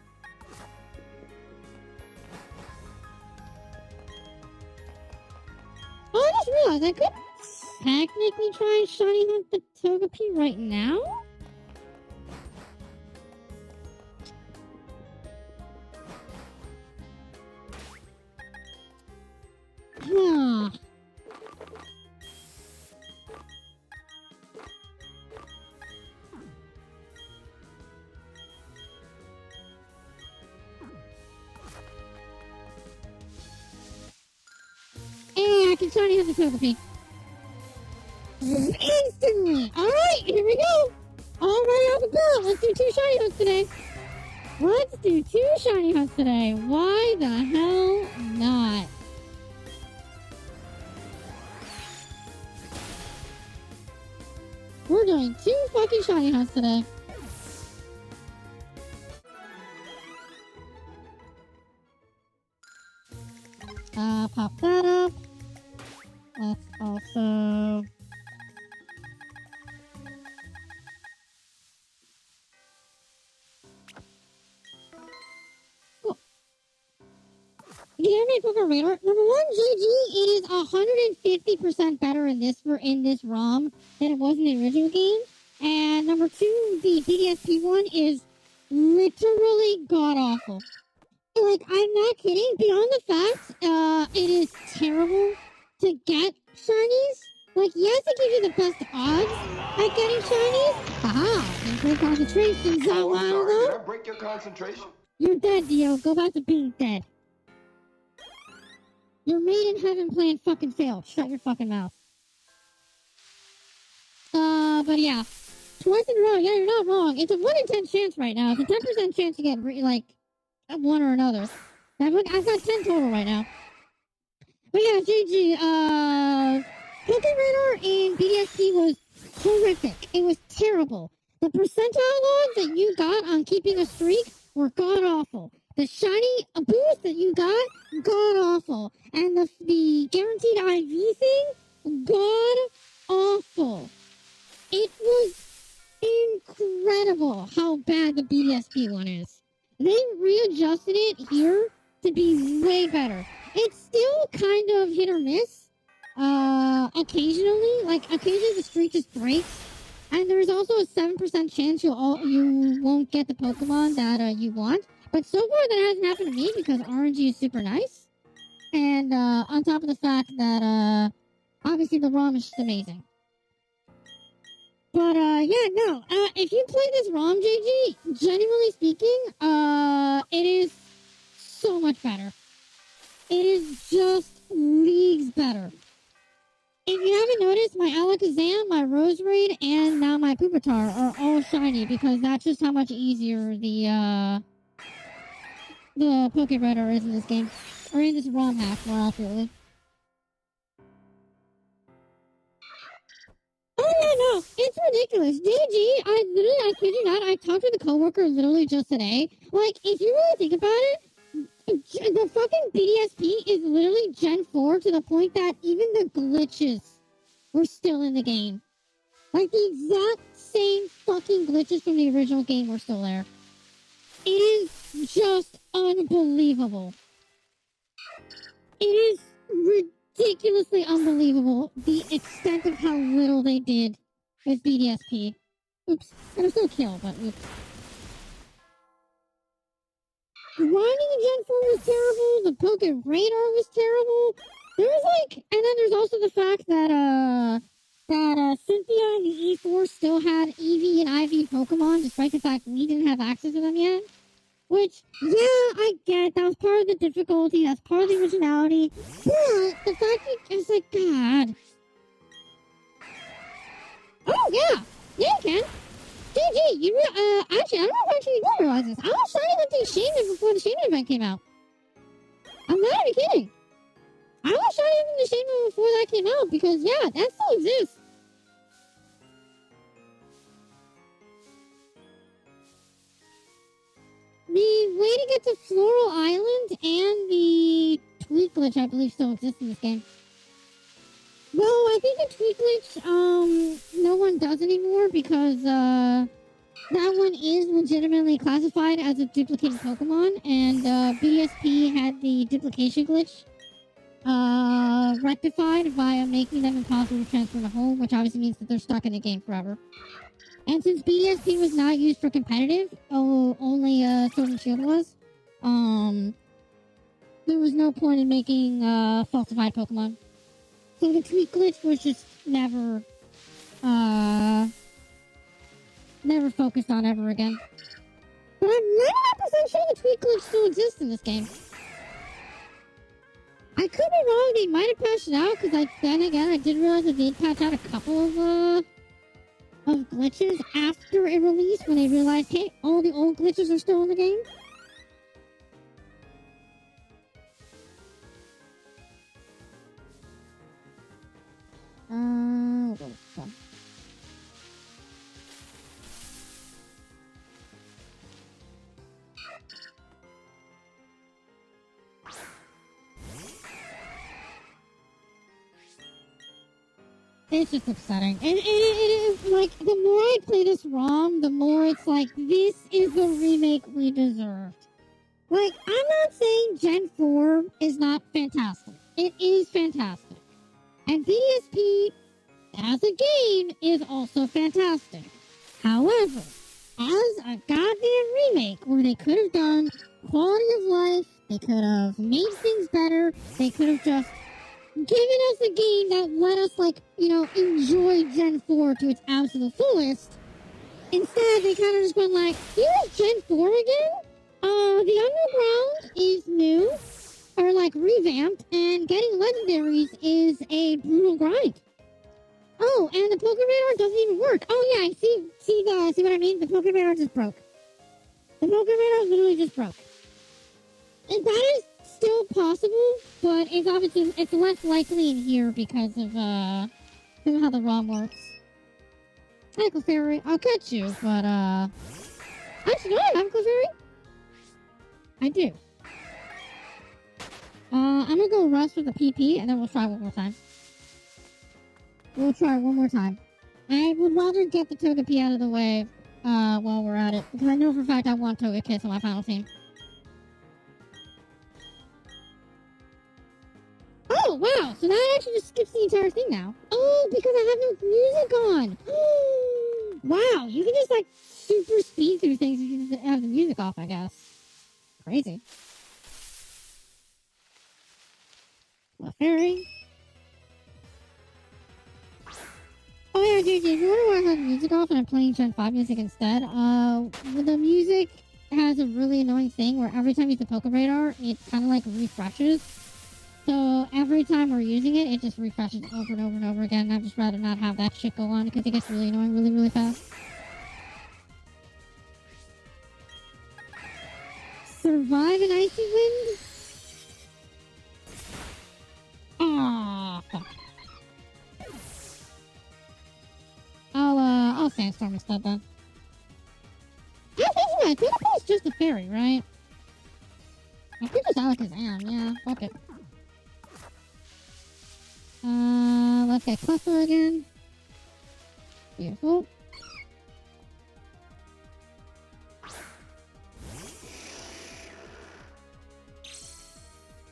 Oh, I just realized I could technically try and shiny hunt the Togepi right now? Huh. I can shiny hunt the Togepi. Instantly! Alright, here we go! Alright, off the go! Let's do 2 shiny hunts today! Let's do 2 shiny hunts today! Why the hell not? We're doing 2 fucking shiny hunts today. Pop that up. Let's also... Cool. You hear me, Pokemon Radar? Number 1, GG is 150% better in this ROM than it was in the original game. And number 2, the BDSP one is literally god-awful. Like, I'm not kidding. Beyond the fact, it is terrible to get shinies. Like, yes, it gives you the best odds at getting shinies. Haha, improved concentration, so Oh, I'm sorry. though. Did I break your concentration? You're dead, Dio. Go back to being dead. Your made in heaven plan fucking failed. Shut your fucking mouth. But yeah. Twice in a row. Yeah, you're not wrong. It's a 1 in 10 chance right now. It's a 10% chance to get, one or another. I've got 10 total right now. But yeah, GG, Pokemon Radar in BDSP was horrific. It was terrible. The percentile odds that you got on keeping a streak were god-awful. The shiny boost that you got, god-awful. And the guaranteed IV thing, god-awful. It was incredible how bad the BDSP one is. They readjusted it here to be way better. It's still kind of hit or miss. Occasionally, the streak just breaks. And there's also a 7% chance you won't get the Pokemon that you want. But so far that hasn't happened to me because RNG is super nice. And on top of the fact that obviously the ROM is just amazing. But if you play this ROM, JG, genuinely speaking, it is so much better. It is just leagues better. If you haven't noticed, my Alakazam, my Roserade, and now my Pupitar are all shiny because that's just how much easier the Pokeradar is in this game. Or in this ROM hack, more accurately. Oh yeah, no, it's ridiculous. DG, I kid you not, I talked to the coworker literally just today. Like, if you really think about it, the fucking BDSP is literally Gen 4 to the point that even the glitches were still in the game. Like, the exact same fucking glitches from the original game were still there. It is just unbelievable. It is ridiculously unbelievable the extent of how little they did with BDSP. Oops. It'll still kill, but oops. Grinding in Gen 4 was terrible. The Pokeradar was terrible. And then there's also the fact that Cynthia and the E4 still had EV and IV Pokemon, despite the fact we didn't have access to them yet. Which, yeah, I get. That was part of the difficulty. That's part of the originality. But the fact that it's like, God. Oh, yeah. Yeah, you can. GG, actually, I don't know if you do realize this. I was shiny with the Shaman before the Shaman event came out. I'm not even kidding. I was shiny with the Shaman before that came out because, yeah, that still exists. The way to get to Floral Island and the tweak glitch, I believe, still exists in this game. Well, I think the tweak glitch, no one does anymore because, that one is legitimately classified as a duplicated Pokemon, and, BSP had the duplication glitch, rectified via making them impossible to transfer to home, which obviously means that they're stuck in the game forever. And since BSP was not used for competitive, only Sword and Shield was, there was no point in making falsified Pokemon. So the tweak glitch was just never focused on ever again. But I'm 99% sure the tweak glitch still exists in this game. I could be wrong, they might have patched it out, because then again, I did realize that they'd patch out a couple of glitches after it released when they realized, hey, all the old glitches are still in the game. It's just upsetting. And like, the more I play this ROM, the more it's like, this is the remake we deserved. Like, I'm not saying Gen 4 is not fantastic. It is fantastic. And BSP, as a game, is also fantastic. However, as a goddamn remake, where they could have done quality of life, they could have made things better, they could have just given us a game that let us, enjoy Gen 4 to its absolute fullest. Instead, they kind of just went like, here's Gen 4 again? The Underground is new, or revamped, and getting legendaries is a brutal grind. Oh, and the Pokeradar doesn't even work. Oh yeah, see what I mean? The Pokeradar just broke. The Pokeradar literally just broke. And that is still possible, but it's less likely in here because of how the ROM works. Hi, Clefairy. I'll catch you, but actually, no, I have Clefairy. I do. I'm gonna go rest with the PP, and then we'll try one more time. We'll try one more time. I would rather get the Togepi out of the way while we're at it, because I know for a fact I want Togekiss on my final team. entire thing now. Oh, because I have no music on. Wow, you can just like super speed through things if you just have the music off, I guess. Crazy. A fairy. Oh yeah, dude, if you wonder why I have the music off and I'm playing Gen 5 music instead, the music has a really annoying thing where every time you use the Poke Radar, it kind of like refreshes. So every time we're using it, it just refreshes over and over and over again. And I'd just rather not have that shit go on because it gets really annoying really, really fast. Survive an icy wind? Ah, fuck. I'll sandstorm instead then. I think it's just a fairy, right? I think it's Alakazam, yeah, fuck it. Let's get Cleffa again. Beautiful.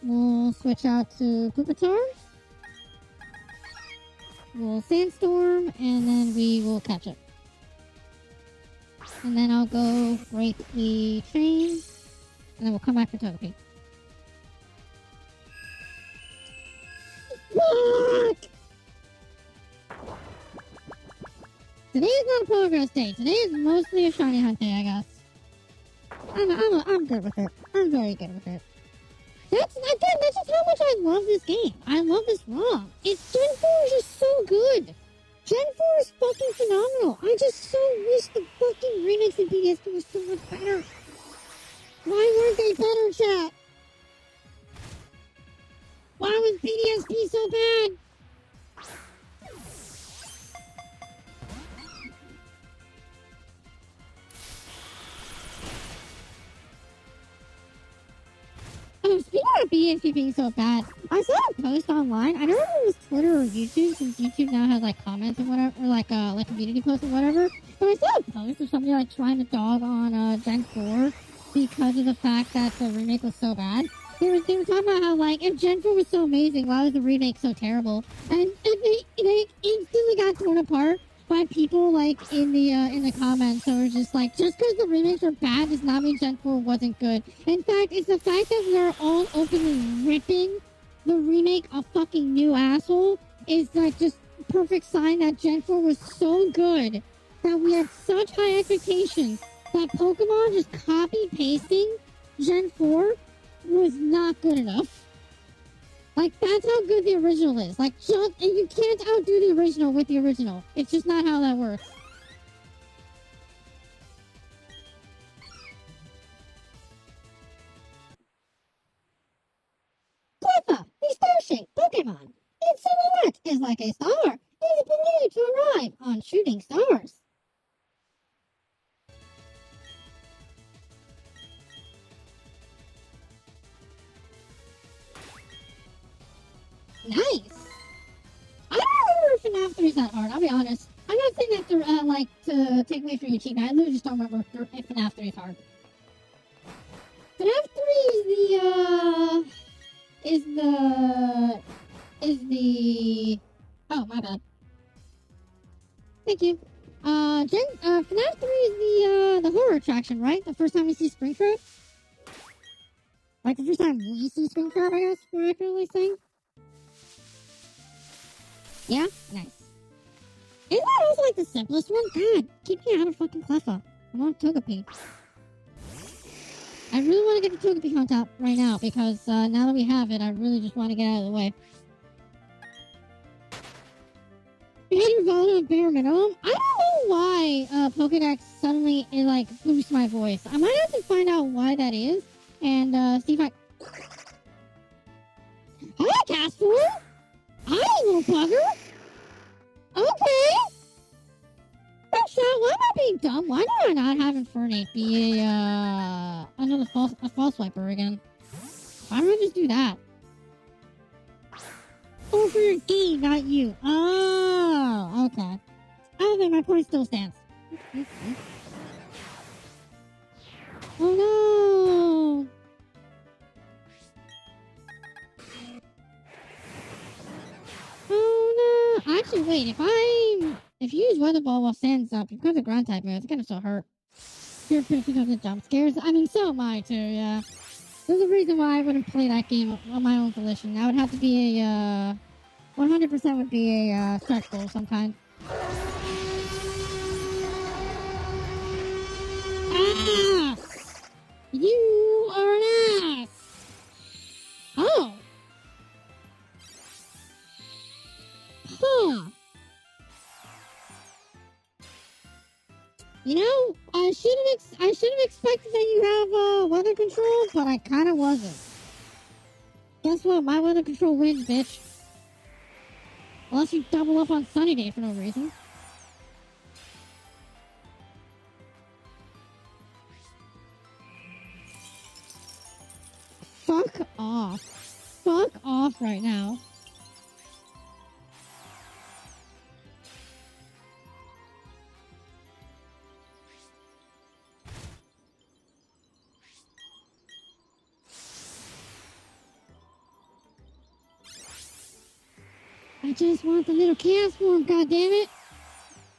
We'll switch out to Pupitar. We'll Sandstorm, and then we will catch it. And then I'll go break the chain, and then we'll come back for Togepi. Fuck! Today is not a progress day. Today is mostly a shiny hunt day, I guess. I'm good with it. I'm very good with it. That's just how much I love this game. I love this ROM. Gen 4 is just so good. Gen 4 is fucking phenomenal. I just so wish the fucking remakes in PSP was so much better. Why weren't they better, chat? Why was PSP so bad? Speaking of PSP being so bad, I saw a post online. I don't know if it was Twitter or YouTube, since YouTube now has like comments or whatever, or like community posts or whatever. But I saw a post of somebody like trying to dog on Gen 4 because of the fact that the remake was so bad. They were talking about how like if Gen 4 was so amazing, why was the remake so terrible? And they instantly got torn apart by people like in the comments. So it's just like, just because the remakes are bad does not mean Gen 4 wasn't good. In fact, it's the fact that they're all openly ripping the remake a fucking new asshole is like just perfect sign that Gen 4 was so good that we had such high expectations that Pokemon just copy pasting Gen 4 was not good enough. Like, that's how good the original is. Like, just, and you can't outdo the original with the original. It's just not how that works. Cleffa, the star-shaped Pokemon. Its silhouette is like a star. It is believed to arrive on shooting stars. Nice. I don't remember FNAF 3 is that hard, I'll be honest. I'm not saying that to, like, to take away from your achievement. I literally just don't remember if FNAF 3 is hard. FNAF 3 is the... Oh, my bad. Thank you. FNAF 3 is the horror attraction, right? The first time we see Springtrap? Like, the first time we see Springtrap, I guess, we're accurately saying? Yeah? Nice. Isn't that also like the simplest one? God, keep me out of fucking Cleffa. I want Togepi. I really want to get the Togepi on top right now because now that we have it, I really just want to get out of the way. You had your volume at bare minimum? I don't know why Pokedex suddenly it like boosts my voice. I might have to find out why that is and see if I. Hi, Casper! Hi, little bugger! Okay! Oh, shit, why am I being dumb? Why do I not have Infernape be another false wiper again? Why don't I just do that? Oh, for your game, not you. Oh, okay. I don't think my point still stands. Oh no! Oh Actually, wait, if you use Weather Ball while stands up, because of ground type moves, it's gonna still hurt. You're pissed because of jump scares. I mean, so am I too, yeah. There's a reason why I wouldn't play that game on my own volition. That would have to be a, 100% would be a stretch goal of some kind. Ass! You are an ass! Oh! Huh. You know, I should have expected that you have weather control, but I kind of wasn't. Guess what? My weather control wins, bitch. Unless you double up on sunny day for no reason. Fuck off. Fuck off right now. I just want the little chaos form, goddammit!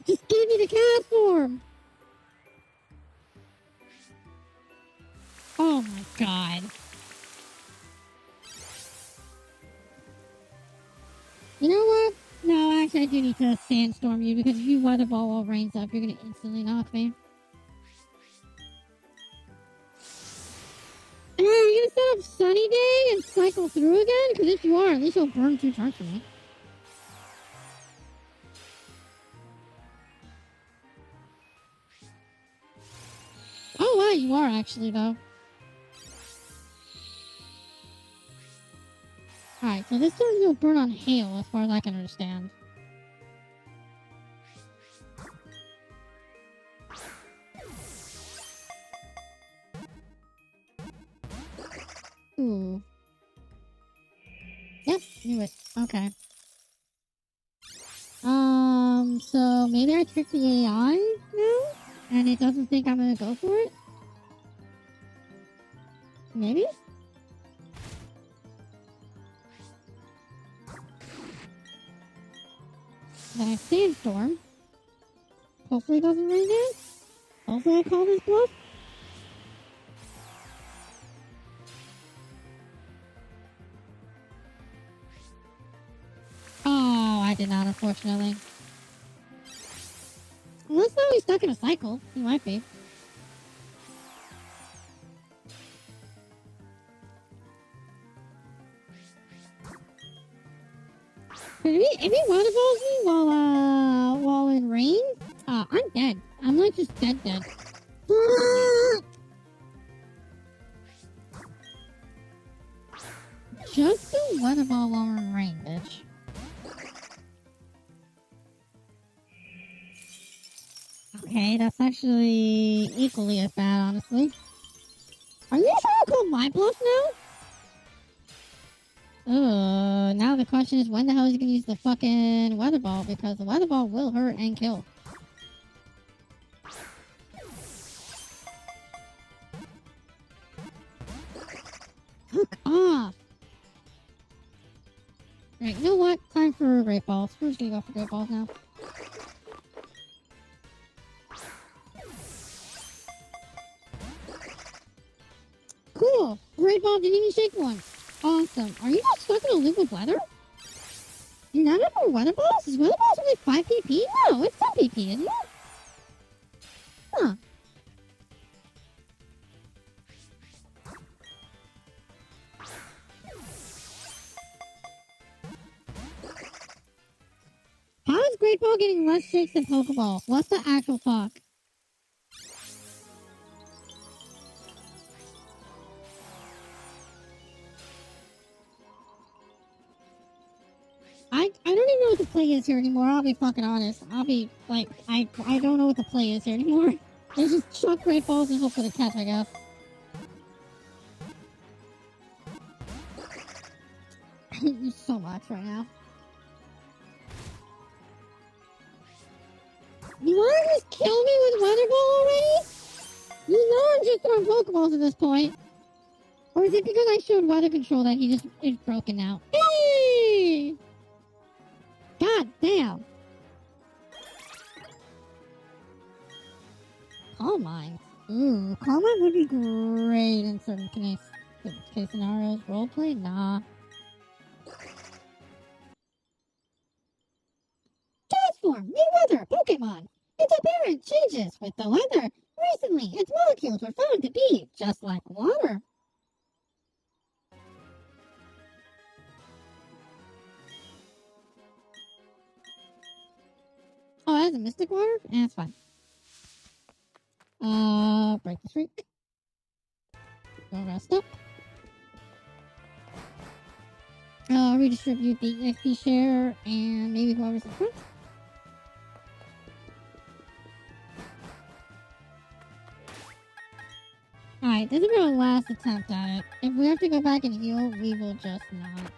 Just give me the chaos form! Oh my god. You know what? No, actually I do need to sandstorm you because if you weather ball while rain's up, you're gonna instantly knock me. Are you gonna set up sunny day and cycle through again? Because if you are, at least you'll burn 2 turns for me. Oh wow, you are actually though. Alright, so this turn you'll burn on hail as far as I can understand. Ooh. Yep, knew it. Okay. So maybe I tricked the AI now? And it doesn't think I'm gonna go for it? Maybe? Then I sandstorm. Hopefully it doesn't rain again. Hopefully I call this bluff. Oh, I did not, unfortunately. Unless now he's stuck in a cycle. He might be. If he waterballs me while in rain, I'm dead. I'm like just dead. Just do waterball while we're in rain, bitch. Okay, that's actually equally as bad, honestly. Are you trying to call my bluff now? Now the question is when the hell is he gonna use the fucking weather ball, because the weather ball will hurt and kill. Fuck off! Alright, you know what? Time for great balls. We're just gonna go for great balls now. Cool! Great ball didn't even shake once. Awesome. Are you not stuck in a loop with weather? You're not up for weather balls? Is weather balls only 5 PP? No, it's 10 PP, isn't it? Huh. How is Great Ball getting less shakes than Pokeball? What's the actual talk? I don't even know what the play is here anymore. I'll be fucking honest. I'll be like, I don't know what the play is here anymore. They just chuck great balls and hope for the catch, I guess. I hate you so much right now. You want to just kill me with Weather Ball already? You know I'm just throwing Pokeballs at this point. Or is it because I showed weather control that he just is broken now? Hey! God God damn. Calm Mind. Ooh, Calm Mind would be great in certain case scenarios. Roleplay? Nah. Transform! New weather! Pokemon! Its appearance changes with the weather. Recently, its molecules were found to be just like water. Oh, that's a Mystic Water? Eh, that's fine. Break the streak. Go rest up. Redistribute the XP share and maybe whoever's in front. Alright, this will be our last attempt at it. If we have to go back and heal, we will just not.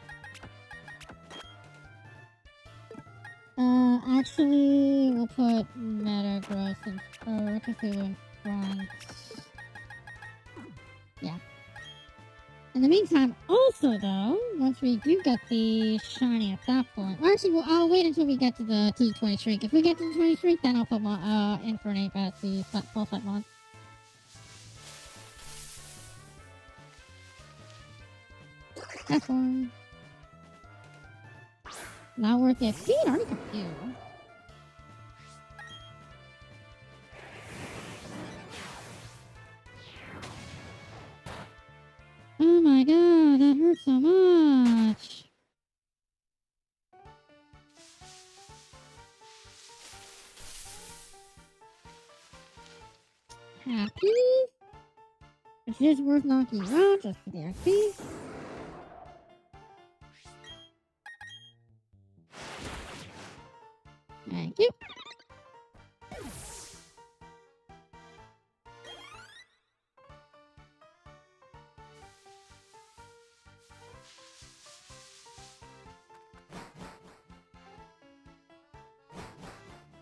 Actually, we'll put Metagross or Cthulhu in front. Yeah. In the meantime, also though, once we do get the shiny at that point, or actually, I'll wait until we get to the 20 streak. If we get to the 20 streak, then I'll put Infernape as the full set mod. That's one. Not worth the XP, already confused. Oh my god, that hurts so much. Happy? Which is worth knocking out just for the XP. Thank you.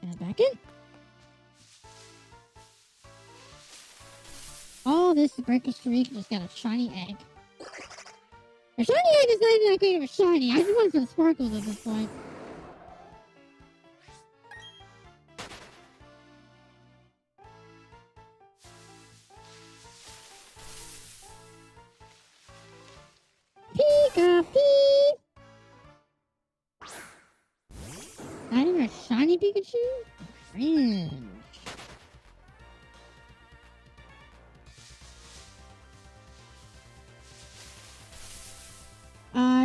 And back in. All this to break a streak, just got a shiny egg. A shiny egg is not even that great of a shiny. I just want some sparkles at this point. Pika-pee! Not even a shiny Pikachu? Cringe.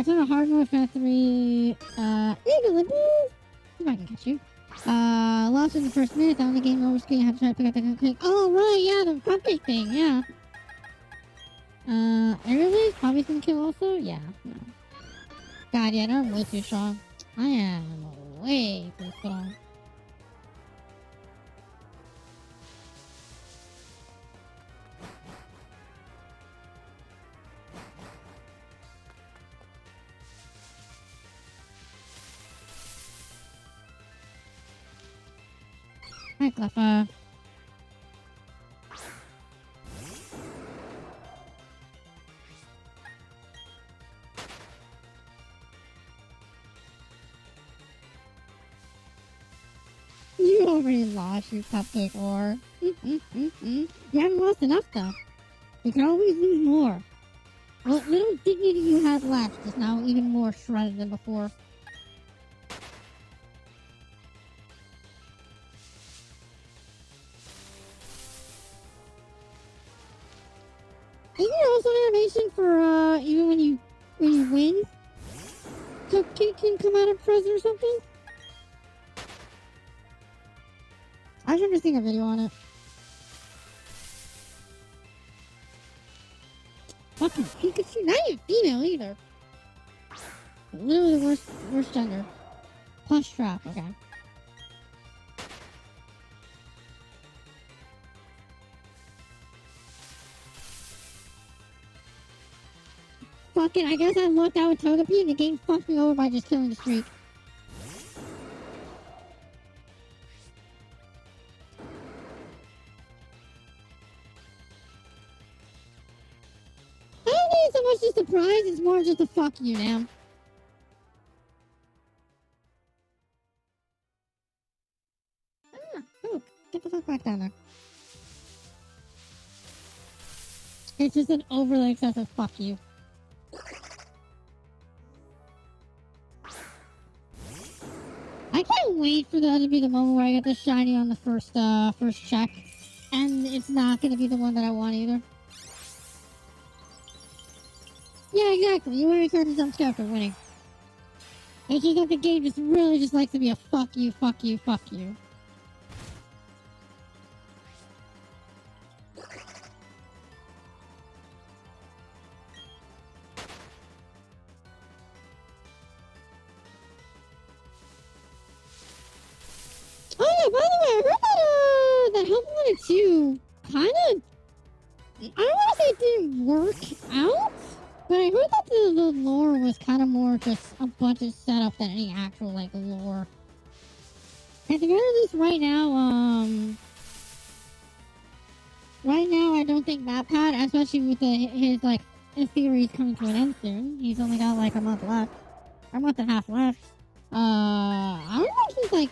Turn a hard mode for 3. Eagle, if I can catch you. Lost in the first minute, on the game over screen, I had to try to pick up the cupcake. Oh, right, yeah, the cupcake thing, yeah. Aerial Blaze probably gonna kill also? Yeah, no. God, yeah, I'm way too strong. I am way too strong. Hi, Cleffa. You already lost your cupcake war. You haven't lost enough though. You can always lose more. What little dignity you had left is now even more shredded than before. Isn't there also an animation for even when you win? Cupcake can come out of prison or something? I remember seeing a video on it. Fucking Pikachu, not even female either. Literally the worst gender. Plus trap, okay. Fucking, I guess I looked out with Togepi and the game fucked me over by just killing the streak. I don't think it's so much just a prize, it's more just a fuck you now. Get the fuck back down there. It's just an overly excessive fuck you. I can't wait for that to be the moment where I get the shiny on the first check. And it's not gonna be the one that I want either. Yeah, exactly. You already started jump scare after winning. It's just that the game just really just likes to be a fuck you, fuck you, fuck you. Oh yeah, by the way, I heard that Help Wanted 2 kind of, I don't want to say it didn't work out, but I heard that the lore was kind of more just a bunch of setup than any actual, like, lore. At the very least, right now, I don't think MatPat, especially with his, like, his theories coming to an end soon. He's only got, like, a month left. Or a month and a half left. I don't think he's, like,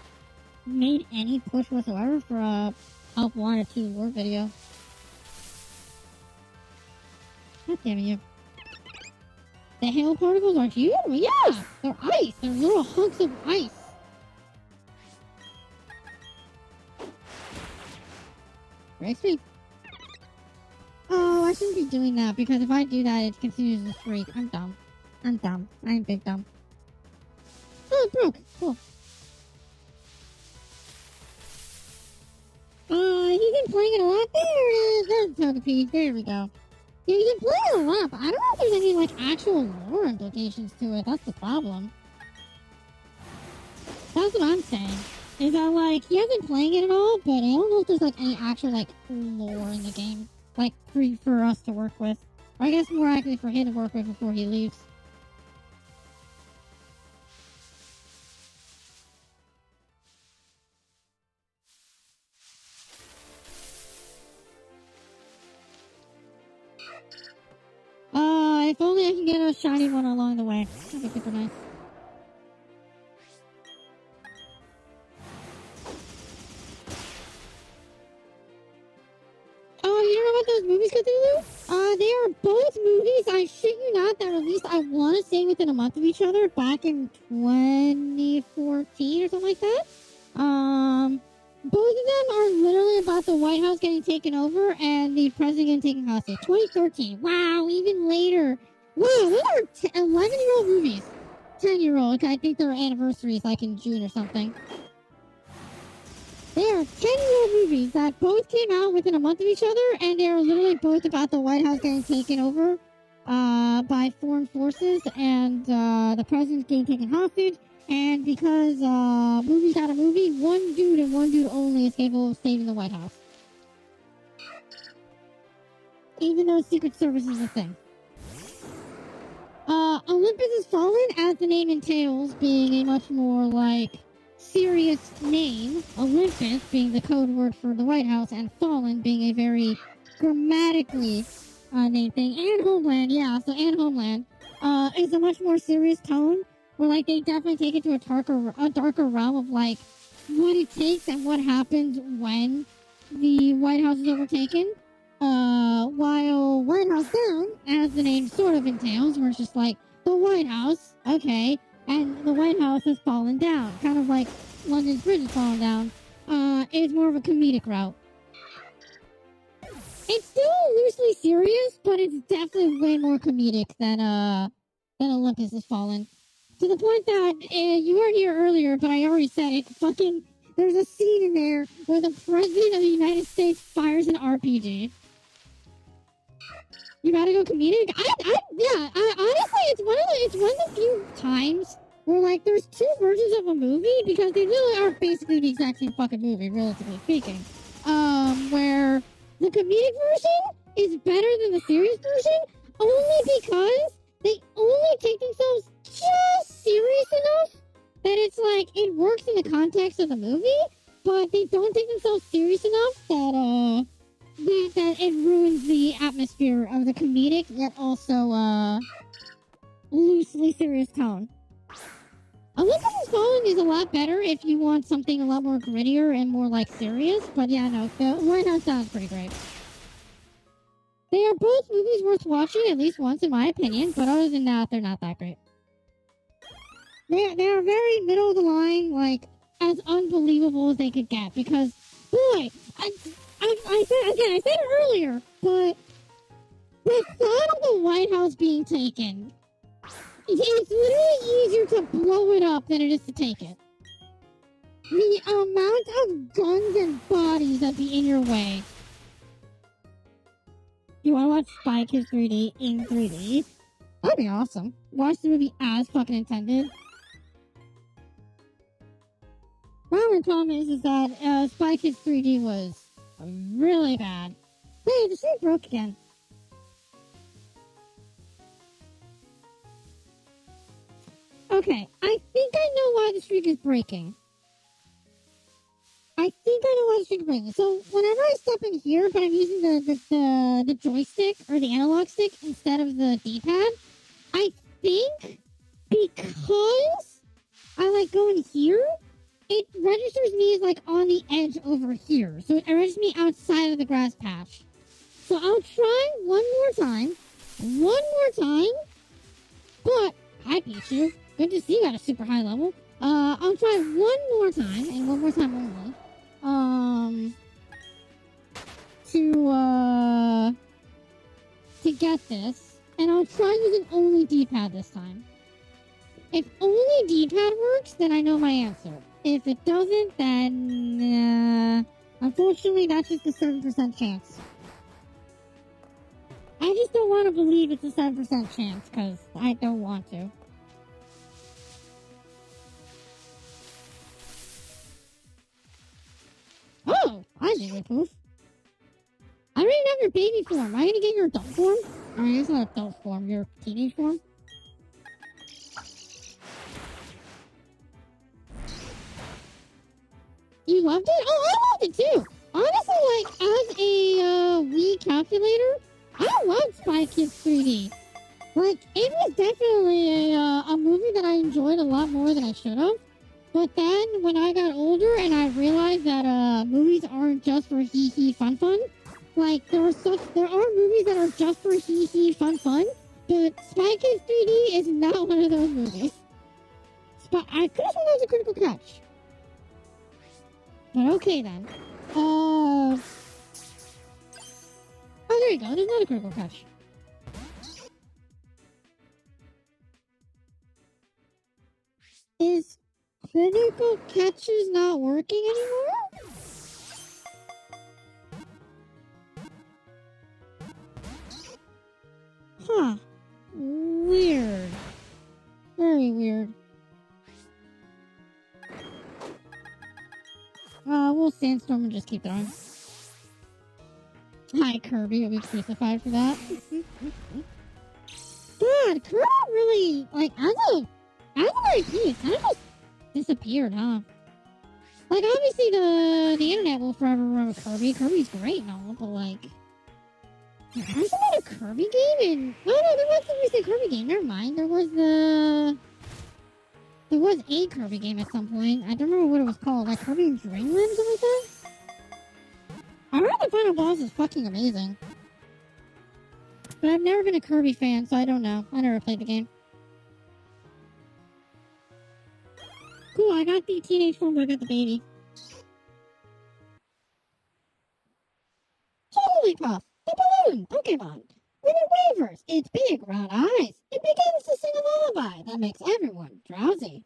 made any push whatsoever for a Help Wanted 2 lore video. God damn you. The hail particles are huge? Yeah! They're ice! They're little hunks of ice. Breaks me. Oh, I shouldn't be doing that because if I do that, it continues to streak. I'm dumb. I'm dumb. I'm big dumb. Oh, it broke. Cool. He's been playing it a lot. There it is. There's the Togepi. There we go. Yeah, he's been playing it a lot, but I don't know if there's any, like, actual lore implications to it. That's the problem. That's what I'm saying. Is that, like, he hasn't been playing it at all, but I don't know if there's, like, any actual, like, lore in the game. Like, for us to work with. Or I guess more likely for him to work with before he leaves. If only I can get a shiny one along the way. That'd be super nice. Oh, you don't know about those movies, Cthulhu? They are both movies, I shit you not, that released, I want to say, within a month of each other, back in 2014 or something like that. Both of them are literally about the White House getting taken over and the president getting taken hostage. 2013. Wow, even later. Wow, those are 11-year-old movies. 10-year-old. I think their anniversary is like in June or something. They are 10-year-old movies that both came out within a month of each other, and they are literally both about the White House getting taken over by foreign forces and the president getting taken hostage. And because movie's not a movie, one dude and one dude only is capable of saving the White House. Even though Secret Service is a thing. Olympus Has Fallen, as the name entails, being a much more, like, serious name. Olympus being the code word for the White House, and Fallen being a very grammatically named thing. And Homeland, yeah, so and Homeland is a much more serious tone. Where, like, they definitely take it to a darker realm of, like, what it takes and what happens when the White House is overtaken. While White House Down, as the name sort of entails, where it's just like, the White House, okay, and the White House has fallen down. Kind of like London's Bridge has fallen down. Is more of a comedic route. It's still loosely serious, but it's definitely way more comedic than Olympus Has Fallen. To the point that you weren't here earlier, but I already said it. Fucking, there's a scene in there where the president of the United States fires an RPG. You gotta go comedic? Honestly, it's one of the few times where, like, there's two versions of a movie because they really are basically the exact same fucking movie, relatively speaking. Where the comedic version is better than the serious version only because they only take themselves just serious enough that it's like it works in the context of the movie, but they don't take themselves serious enough that it ruins the atmosphere of the comedic yet also loosely serious tone. Olympus Falling is a lot better if you want something a lot more grittier and more like serious. But yeah, no, the Lighthouse sounds pretty great. They are both movies worth watching at least once, in my opinion. But other than that, they're not that great. They are very middle of the line, like as unbelievable as they could get. Because boy, I said it earlier, but the thought of the White House being taken, it's literally easier to blow it up than it is to take it. The amount of guns and bodies that'd be in your way. You want to watch Spy Kids 3D in 3D? That'd be awesome. Watch the movie as fucking intended. My only problem is that Spy Kids 3D was really bad. Hey, the street broke again. Okay, I think I know why the streak is breaking. So whenever I step in here, but I'm using the joystick or the analog stick instead of the D-pad, I think because I like going here, it registers me as like on the edge over here. So it registers me outside of the grass patch. So I'll try one more time. But hi Pichu, good to see you at a super high level. I'll try one more time and one more time only. To get this, and I'll try using only D-pad this time. If only D-pad works, then I know my answer. If it doesn't, then unfortunately, that's just a 7% chance. I just don't want to believe it's a 7% chance because I don't want to. Oh, I did it, Poof. I don't even have your baby form. Am I gonna get your adult form? I mean, it's not adult form, your teenage form. You loved it? Oh, I loved it too. Honestly, like, as a Wii calculator, I loved Spy Kids 3D. Like, it was definitely a movie that I enjoyed a lot more than I should have. But then, when I got older and I realized that movies aren't just for hee-hee fun-fun, like, there are movies that are just for hee-hee fun-fun, but Spy Kids 3D is not one of those movies. I could have sworn that was a critical catch. But okay then. Oh, there you go. There's not a critical catch. Is critical catches not working anymore? Huh. Weird. Very weird. We'll sandstorm and just keep throwing. Hi, Kirby. You'll be crucified for that. God, Kirby really, like, as an IP, it kind of just disappeared, huh? Like, obviously, the internet will forever remember Kirby. Kirby's great and all, but, like, there hasn't been a Kirby game in... Oh, no, there was a recent Kirby game. Never mind. There was a Kirby game at some point. I don't remember what it was called. Like Kirby and Dreamland or something like that? I heard the final boss is fucking amazing. But I've never been a Kirby fan, so I don't know. I never played the game. Cool, I got the teenage form, I got the baby. Holy puff! The balloon! Pokemon! When it wavers, its big round eyes, it begins to sing a lullaby that makes everyone drowsy.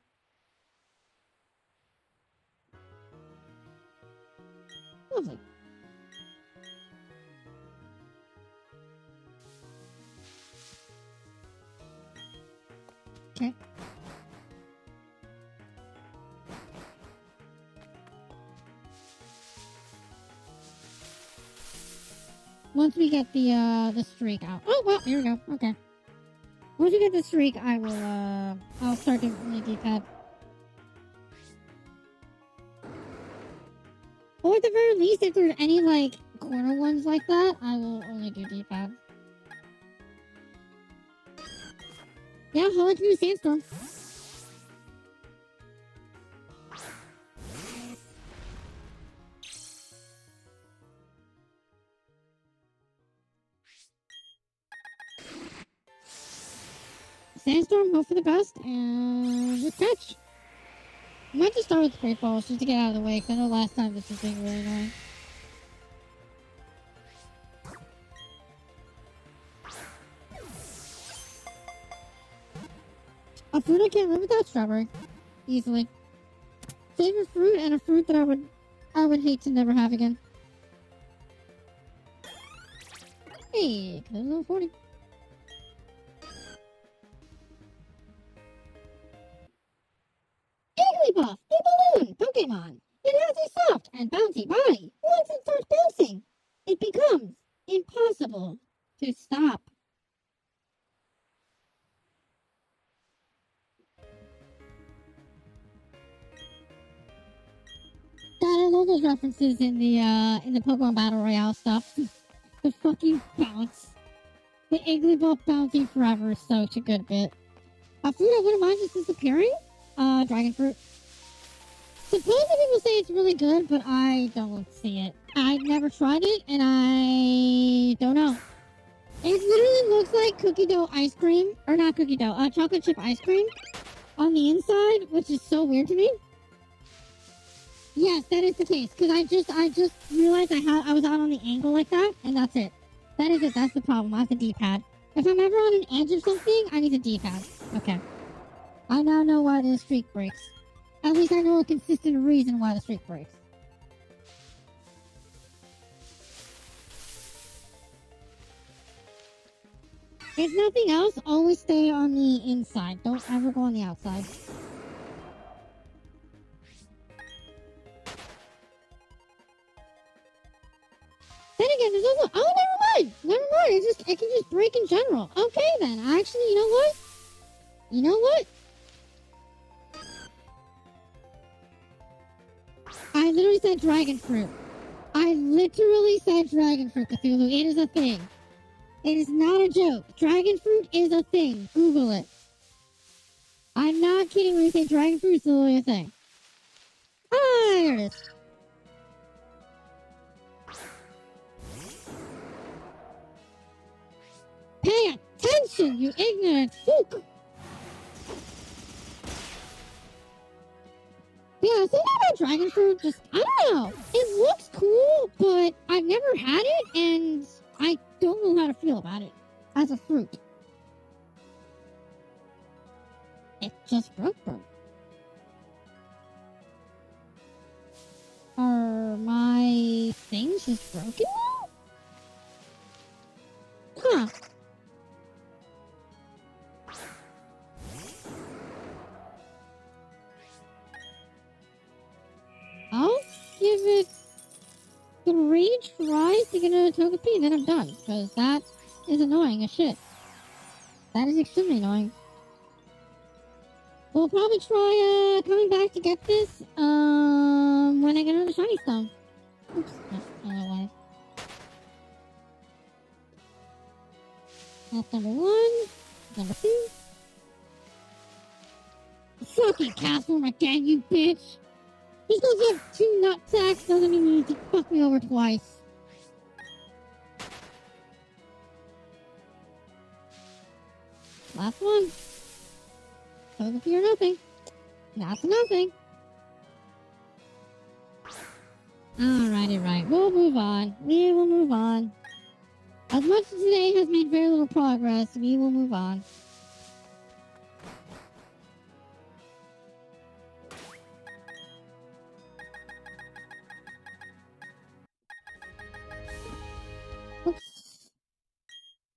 Lovely. Okay. Once we get the streak out. Oh, well, here we go. Okay. Once we get the streak, I will, I'll start doing the D-pad. Or at the very least, if there's any, like, corner ones like that, I will only do D-pad. Yeah, I'll let you do Sandstorm. Sandstorm, hope for the best, and just catch. I might just start with Great Balls just to get out of the way, because I know last time this was being really annoying. A fruit I can't live without, strawberry. Easily. Favorite fruit, and a fruit that I would hate to never have again. Hey, cause level 40. Jigglypuff, the balloon Pokemon. It has a soft and bouncy body. Once it starts bouncing, it becomes impossible to stop. God, I love those references in the Pokemon Battle Royale stuff. The fucking bounce. The Igglybuff bouncing forever is such a good bit. A fruit I wouldn't mind just disappearing? Dragon fruit. Supposedly people say it's really good, but I don't see it. I've never tried it, and I don't know. It literally looks like cookie dough ice cream, or not cookie dough, chocolate chip ice cream on the inside, which is so weird to me. Yes, that is the case, because I just realized I was out on the angle like that, and that's it. That is it, that's the problem, I have the D-pad. If I'm ever on an edge of something, I need a D-pad. Okay. I now know why the streak breaks. At least I know a consistent reason why the streak breaks. If nothing else, always stay on the inside. Don't ever go on the outside. Then again, there's also... Oh, never mind! Never mind, it can just break in general. Okay, then. Actually, you know what? You know what? I literally said dragon fruit. I literally said dragon fruit, Cthulhu. It is a thing. It is not a joke. Dragon fruit is a thing. Google it. I'm not kidding when you say dragon fruit is literally a thing. Ah, there it is. Pay attention, you ignorant fook! Yeah, something about dragon fruit, just, I don't know. It looks cool, but I've never had it, and I don't know how to feel about it as a fruit. It just broke. Are my things just broken now? Huh. I'll give it 3 tries to get a Togepi, and then I'm done, because that is annoying as shit. That is extremely annoying. We'll probably try coming back to get this when I get another shiny stone. Oops, no, another one. That's number 1. Number 2. Fucking castle again, you bitch! Just because you have 2 nut sacks doesn't mean you need to fuck me over twice. Last one. Togepi or nothing. That's nothing. Alrighty, right. We'll move on. We will move on. As much as today has made very little progress, we will move on.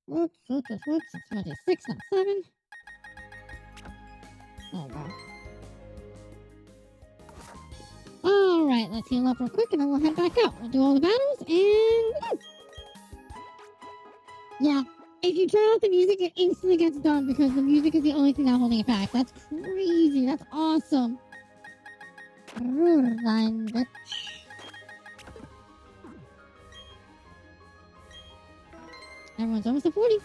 Whoops. It's 26, not 7. Oh, wow. Alright, let's heal up real quick and then we'll head back out. We'll do all the battles and... Yeah, if you turn off the music, it instantly gets done because the music is the only thing not holding it back. That's crazy. That's awesome. Run, bitch. Everyone's almost at 40.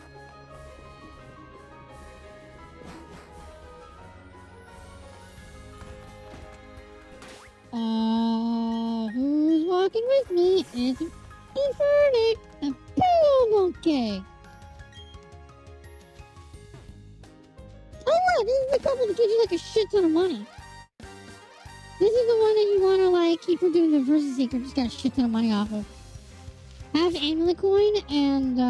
Who's walking with me? It's Infernic, the pillow monkey. this is the couple that gives you like a shit ton of money. This is the one that you want to like keep from doing the versus secret. Just got a shit ton of money off of. Have amulet coin and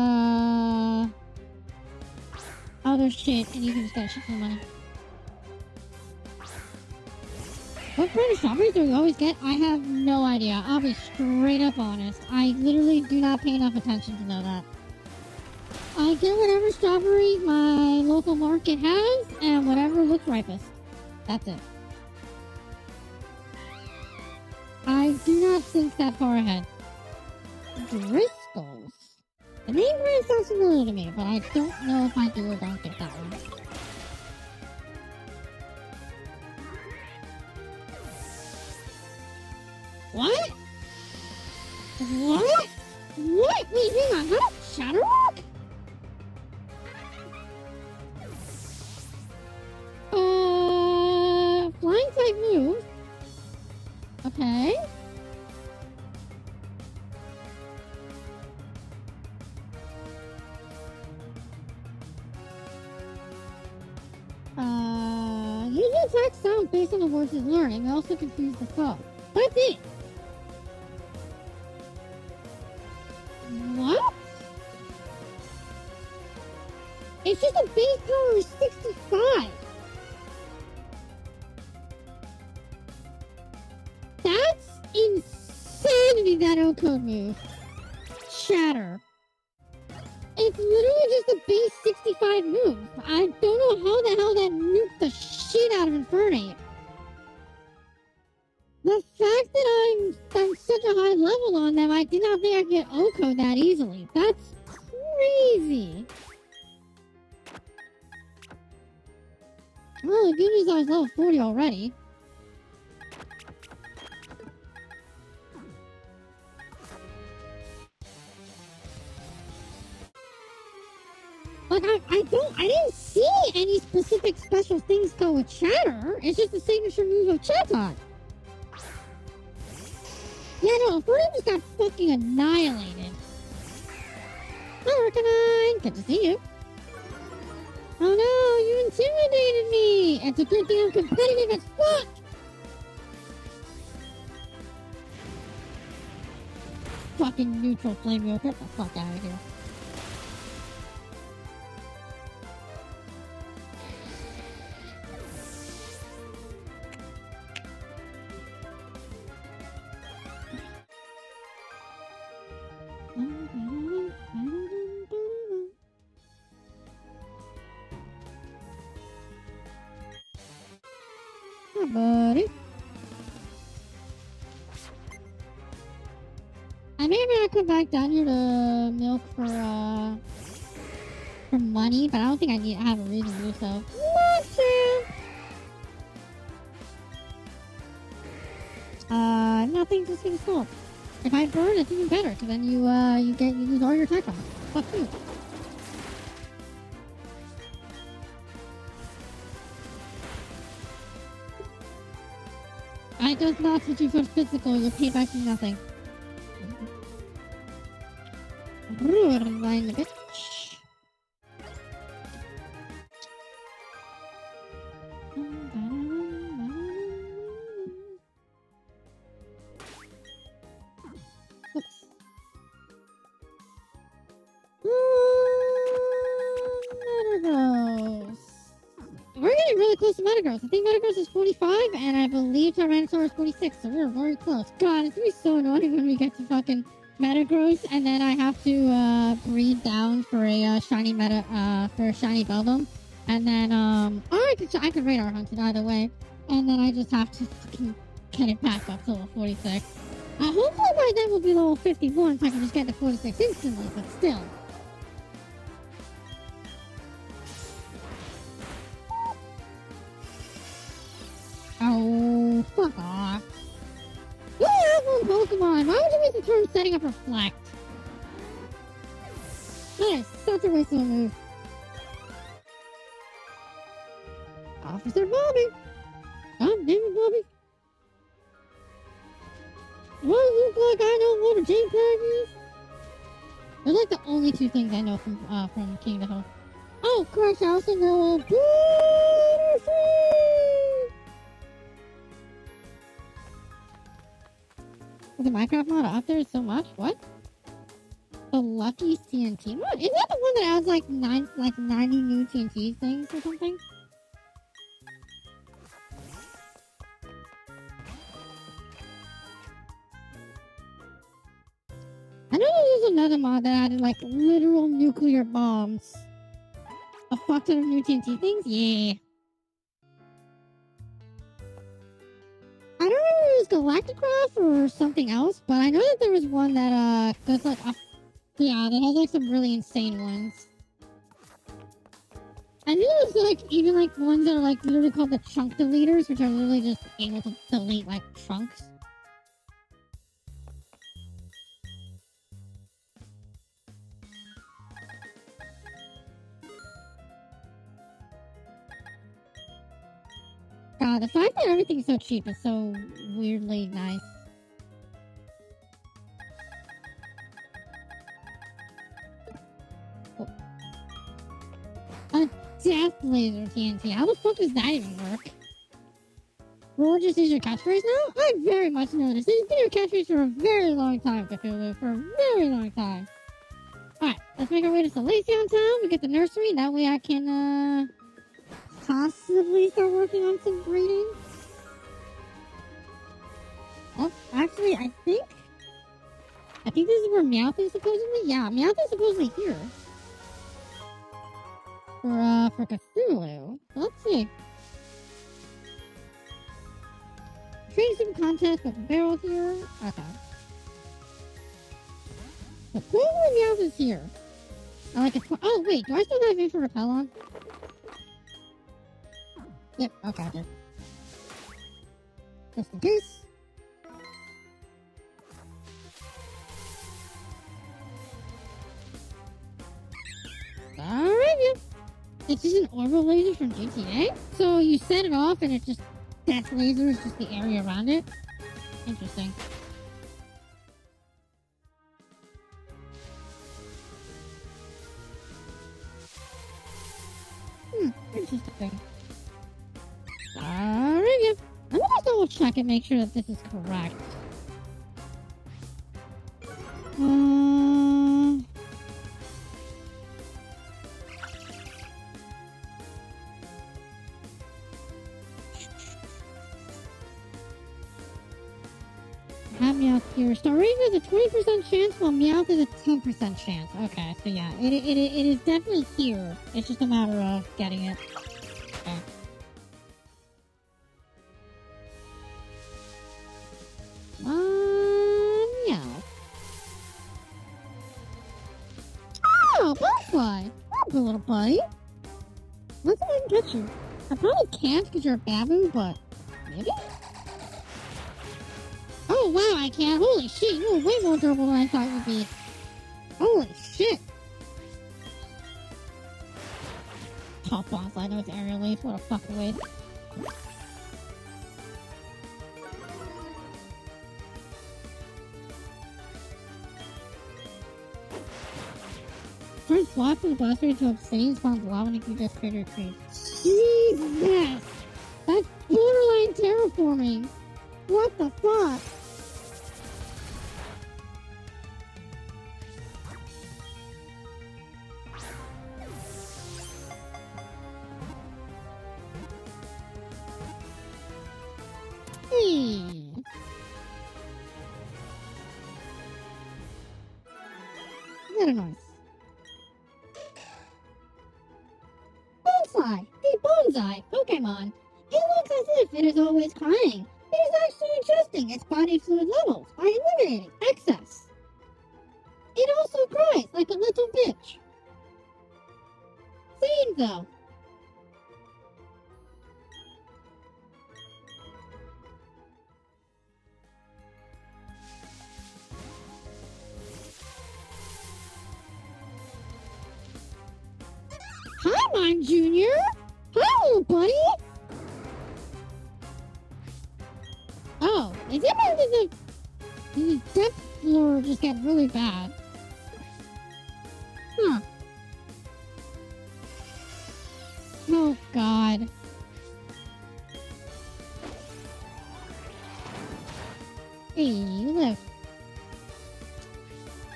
other shit, and you can just get a shit ton of money. What brand of strawberries do we always get? I have no idea. I'll be straight up honest. I literally do not pay enough attention to know that. I get whatever strawberries my local market has and whatever looks ripest. That's it. I do not think that far ahead. Driscoll's. The name brand sounds familiar to me, but I don't know if I do or don't get that one. What? What? What? Wait, hang on. How? Shatterrock? Flying type move. Okay. Usually attack sound based on the words it's learning. It also confuses the foe. That's it. What? It's just a base power of 65. That's insanity, that O-code move. Shatter. It's literally just a base 65 move. I don't know how the hell that nuked the shit out of Infernape. The fact that I'm such a high level on them, I did not think I could get O-code that easily. That's crazy. Well, the good news is I was level 40 already. Like, I didn't see any specific special things go with Shatter. It's just the signature move of Chatot. Yeah, no, Inferno just got fucking annihilated. Hi, Arcanine! Good to see you. Oh no, you intimidated me! It's a good thing I'm competitive as fuck! Fucking neutral flame wheel, get the fuck out of here. Hi, buddy. I may or may not come back down here to milk for money, but I don't think I have a reason to do so. Nothing, just gonna stop. If I burn, it's even better, because then you lose all your attack on. Fuck you. I does not put you for physical, you're paid back for nothing. Line the bitch. Metagross. We're getting really close to Metagross. I think Metagross is 45, and I believe Tyrannosaurus is 46, so we're very close. God, it's gonna be so annoying when we get to fucking Metagross, and then I have to breed down for a shiny for a shiny Beldum, and then or I could radar hunt it either way, and then I just have to fucking get it back up to level 46. Hopefully by then we'll be level 51, so I can just get to 46 instantly, but still. Oh, fuck off. You have one Pokemon! Why would you waste the turn setting up Reflect? That is such a waste of a move. Officer Bobby! God damn it, Bobby. What does it look like I know what a JPEG is? They're like the only two things I know from King of the Hill. Oh, of course, I also know The Minecraft mod out there so much? What? The Lucky TNT mod? Is that the one that adds like 90 new TNT things or something? I know there's another mod that added like literal nuclear bombs. A fuck ton of new TNT things? Yeah. I don't know if it was Galacticraft or something else, but I know that there was one that goes like up. Yeah, that has like some really insane ones. I knew there was like even like ones that are like literally called the chunk deleters, which are literally just able to delete like chunks. God, the fact that everything's so cheap is so weirdly nice. A death laser TNT. How the fuck does that even work? Roar just is your catchphrase now? I very much noticed. It's been your catchphrase for a very long time, Cthulhu. For a very long time. Alright, let's make our way to Salacion Town. We get the nursery. That way I can, possibly start working on some breeding. Oh, actually, I think this is where Meowth is supposedly. Yeah, Meowth is supposedly here. For Cthulhu. Let's see. Training some contest with the barrel here. Okay. Cthulhu Meowth is here. I like it. Oh, wait, do I still have info repel on? Yep, okay, I did. Just in case. Alright, yeah. It's just an orbital laser from GTA? So you set it off and it just death lasers just the area around it? Interesting. Interesting. Alright, yeah. I'm gonna double check and make sure that this is correct. Have Meowth here. Starring is a 20% chance, while Meowth is a 10% chance. Okay, so yeah, it is definitely here. It's just a matter of getting it. Okay. Meowth. Oh, butterfly! Hello, little buddy. Let's see if I can catch you. I probably can't because you're a baboon, but maybe? Oh, wow, I can. Holy shit, you were way more durable than I thought you'd be. Holy shit. Top boss, I know it's aerial leaf. What a fucking waste. Turn swap from the boss rate to obsidian spawns lava and you just critter creep. Jesus! That's borderline terraforming! What the fuck? Very nice. Bonsai! The bonsai Pokemon! It looks as if it is always crying. It is actually adjusting its body fluid levels by eliminating excess. It also cries like a little bitch. Same though. Hi, Mime Junior. Hi, little buddy. Oh, is it because the depth floor just got really bad? Huh. Oh, God. Hey, you live.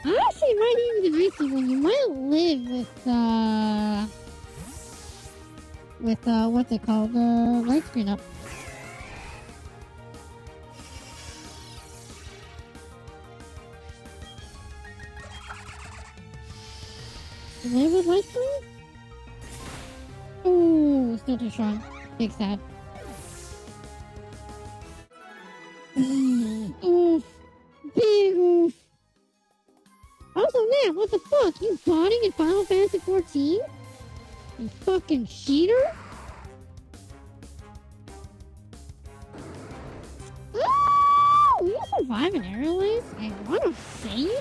I actually might even be racing when you might live what's it called? The light screen up. You live with light screen? Ooh, still too strong. Big sad. Oof. Big oof. Also, man, what the fuck? You botting in Final Fantasy 14? You fucking cheater? Oh, you survive an aerial ace? I want to say you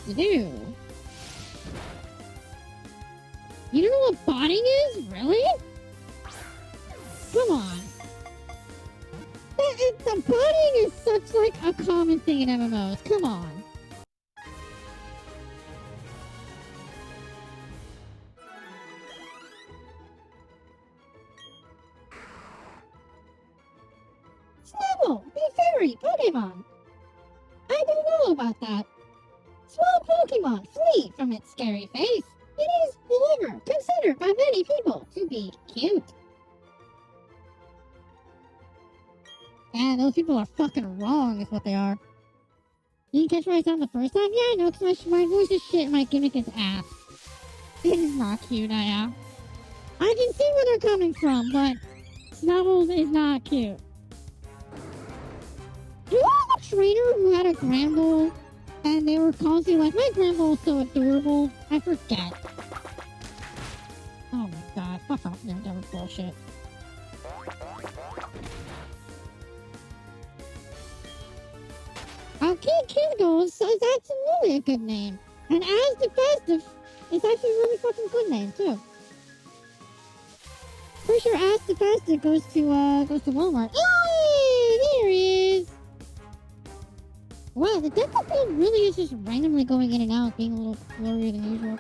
do? You do. You don't know what botting is? Really? Come on. The botting is such like a common thing in MMOs. Come on. Snubble, be fairy, Pokemon. I don't know about that. Small Pokemon flee from its scary face. It is, however, considered by many people to be cute. Yeah, those people are fucking wrong, is what they are. You didn't catch what I said the first time? Yeah, I know, because my voice is shit and my gimmick is ass. It is not cute, I am. I can see where they're coming from, but Snubbles is not cute. Do you know the trainer who had a Granbull? And they were constantly like, my Granbull is so adorable. I forget. Oh my god, fuck off, no, that was bullshit. Kid Kindles is absolutely a good name. And As the Festive is actually a really fucking good name, too. Pretty sure As the Festive goes to Walmart. Yay! There he is! Wow, the depth of field really is just randomly going in and out, being a little blurrier than usual.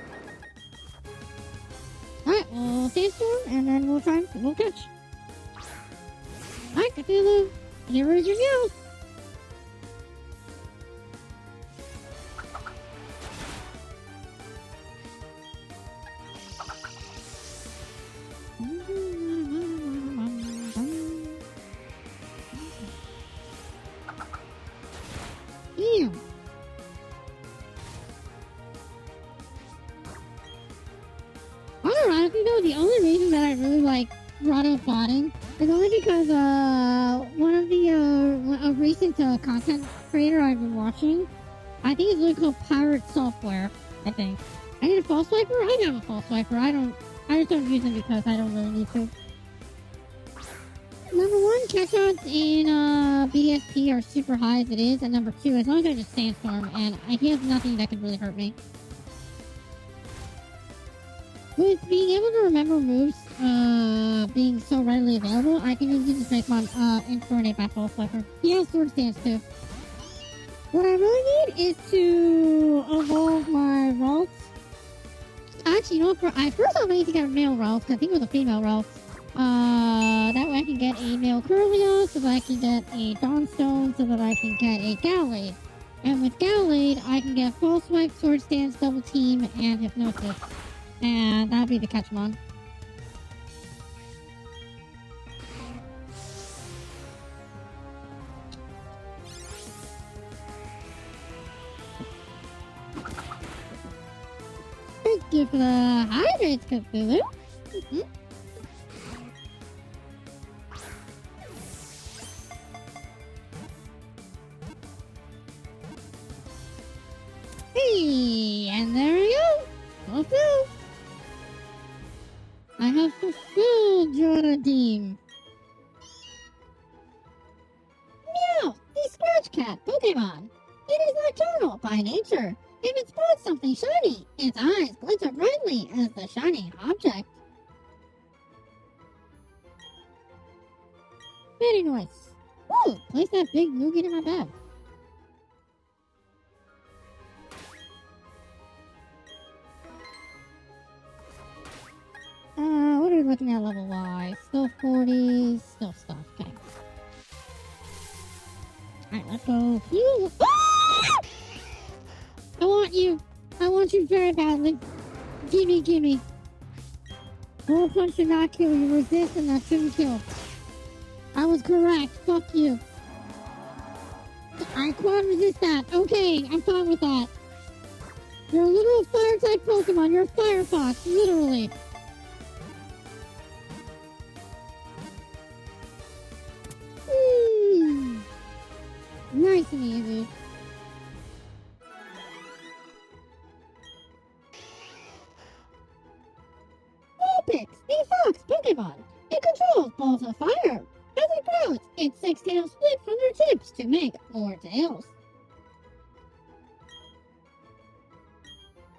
Alright, we'll sandstorm, and then we'll catch. Alright, Cthulhu, here is your meow. Damn. Ironically though, the only reason that I really like brought up botting is only because one of the a recent content creator I've been watching, I think it's really called Pirate Software. I think I need a false swiper. I have a false swiper. I just don't use them because I don't really need to. Number one, catch odds in BDSP are super high as it is, and number two, as long as I just sandstorm, and he has nothing that could really hurt me. With being able to remember moves being so readily available, I can easily just make one incarnate by False Swiper. He has Sword Stance too. What I really need is to evolve my Ralts. Actually, you know what? First I need to get a male Ralts, because I think it was a female Ralts. That way I can get a male Curlio, so that I can get a Dawnstone, so that I can get a Gallade. And with Gallade, I can get False Swipe, Sword Stance, Double Team, and Hypnosis. And that'll be the Catchmon. Thank you for the hydrates, Cthulhu. Hey, and there we go. Fulfilled. I have fulfilled your redeem. Meow, the Scratch Cat Pokemon. It is nocturnal by nature. If it spots something shiny, its eyes glitter brightly as the shining object. Very nice. Ooh, place that big nougat in my bag. What are we looking at level-wise? Still 40s, still stuff. Okay. Alright, let's go. You. Ah! I want you. I want you very badly. Gimme, gimme. Roll punch should not kill. You resist and that shouldn't kill. I was correct. Fuck you. I quad resist that. Okay, I'm fine with that. You're a little fire type Pokemon. You're a Firefox, literally. Nice and easy. Vulpix, the fox Pokemon. It controls balls of fire. As it grows, its 6 tails split from their tips to make more tails.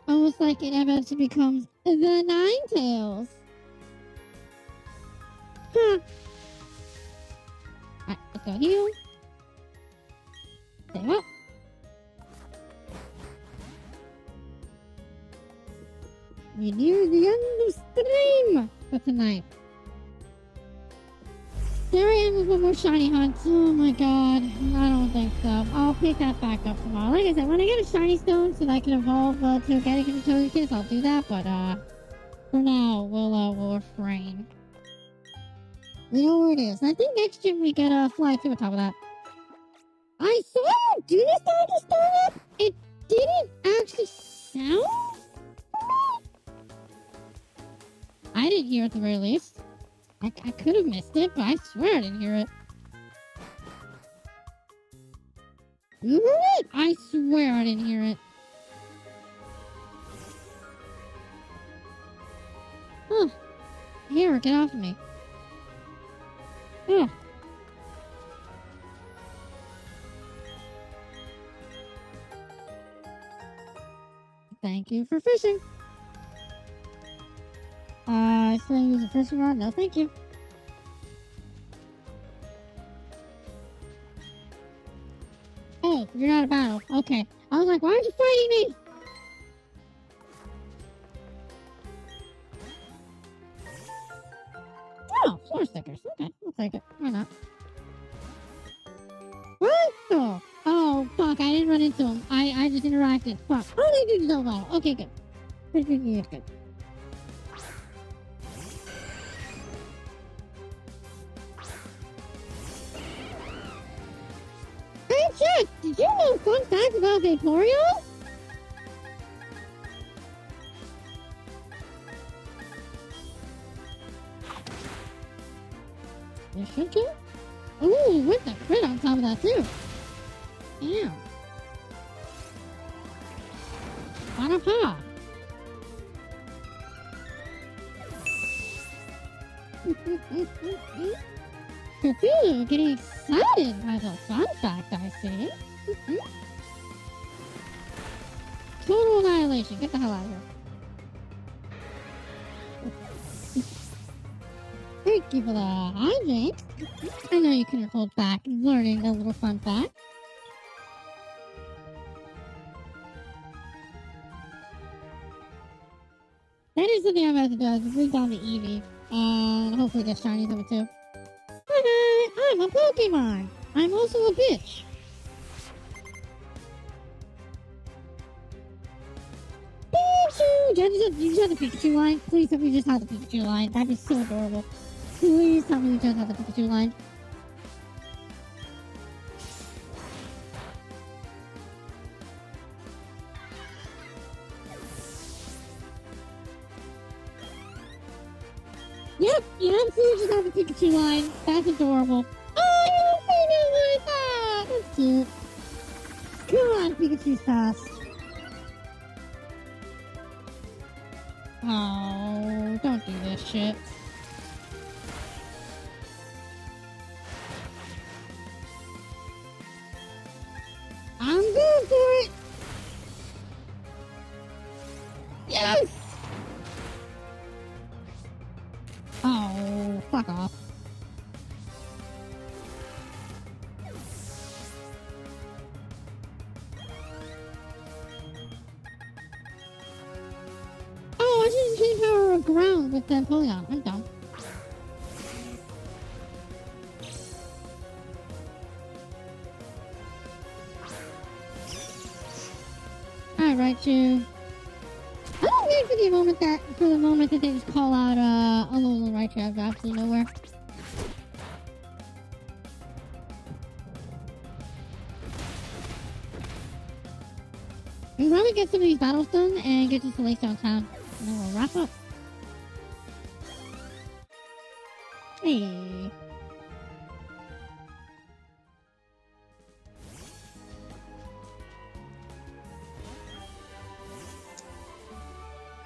Almost like it eventually becomes the 9 tails. Huh. Alright, let's go heal. Stay up. We're near the end of stream for tonight. There I am with one more shiny hunt. Oh my god. I don't think so. I'll pick that back up tomorrow. Like I said, when I get a shiny stone so that I can evolve to getting into Togekiss, I'll do that. But for now, we'll refrain. We know where it is. And I think next gym we get a fly through on top of that. I saw do this time to start up. It didn't actually sound. I didn't hear it at the very least. I could have missed it, but I swear I didn't hear it. You heard it? I swear I didn't hear it. Huh. Here, get off of me. Ugh. Thank you for fishing. Still use a fishing rod? No, thank you. Oh, you're not a battle. Okay. I was like, why aren't you fighting me? Oh, floor stickers. Okay, I'll take it. Why not? What? Oh, fuck. I didn't run into him. I just interacted. Fuck. Oh, they did so well. Okay, good. Good. Hey, Chick! Did you know fun fact about Vaporeon? You should you? Ooh, with the crit on top of that, too. Damn. Ba-da-pa. Ooh, getting excited by the fun fact, I see. Total annihilation. Get the hell out of here. Thank you for the hydrate. I know you couldn't hold back learning a little fun fact. That is something I'm about to do. I'll bring down the Eevee. And hopefully get shinies of it too. Hi, I'm a Pokemon. I'm also a bitch. Pikachu! Did you just have the Pikachu line? Please tell me you just had the Pikachu line. That'd be so adorable. Please tell me you just had the Pikachu line. Yep, so you just have the Pikachu line. That's adorable. Oh, you don't say no like that. That's cute. Come on, Pikachu sauce. Oh, don't do this shit. I'm going for it. Yes! Oh, fuck off. Oh, I shouldn't change power of ground with the Empoleon. I'm dumb. Raichu. I don't wait for the moment that they just call out a Alolan Raichu out of absolutely nowhere. We can probably get some of these battles done and get to Lacedown Town. And then we'll wrap up. Hey.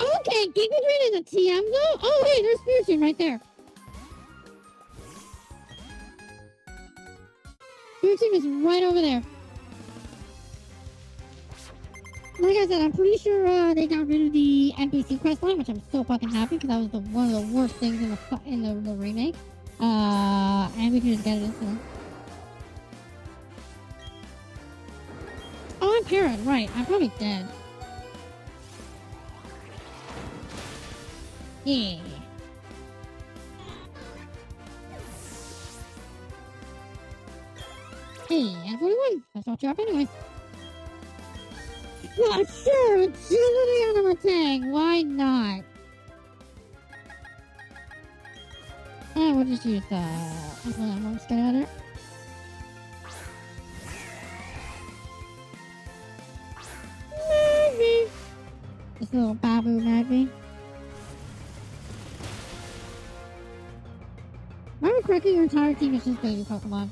Okay, Giga Drain is a TM though? Oh hey, there's Spiritomb right there. Spiritomb is right over there. Like I said, I'm pretty sure they got rid of the NPC quest line, which I'm so fucking happy because that was one of the worst things in the remake. And we can just get it instantly. Oh, I'm parrot, right? I'm probably dead. Yeah. Hey, and 41. That's what you're up anyways. Well, sure, agility on a tag. Why not? And we'll just use hold on, let's get out of there. Maybe. This little babu maybe. Remember correctly, your entire team is just baby Pokemon.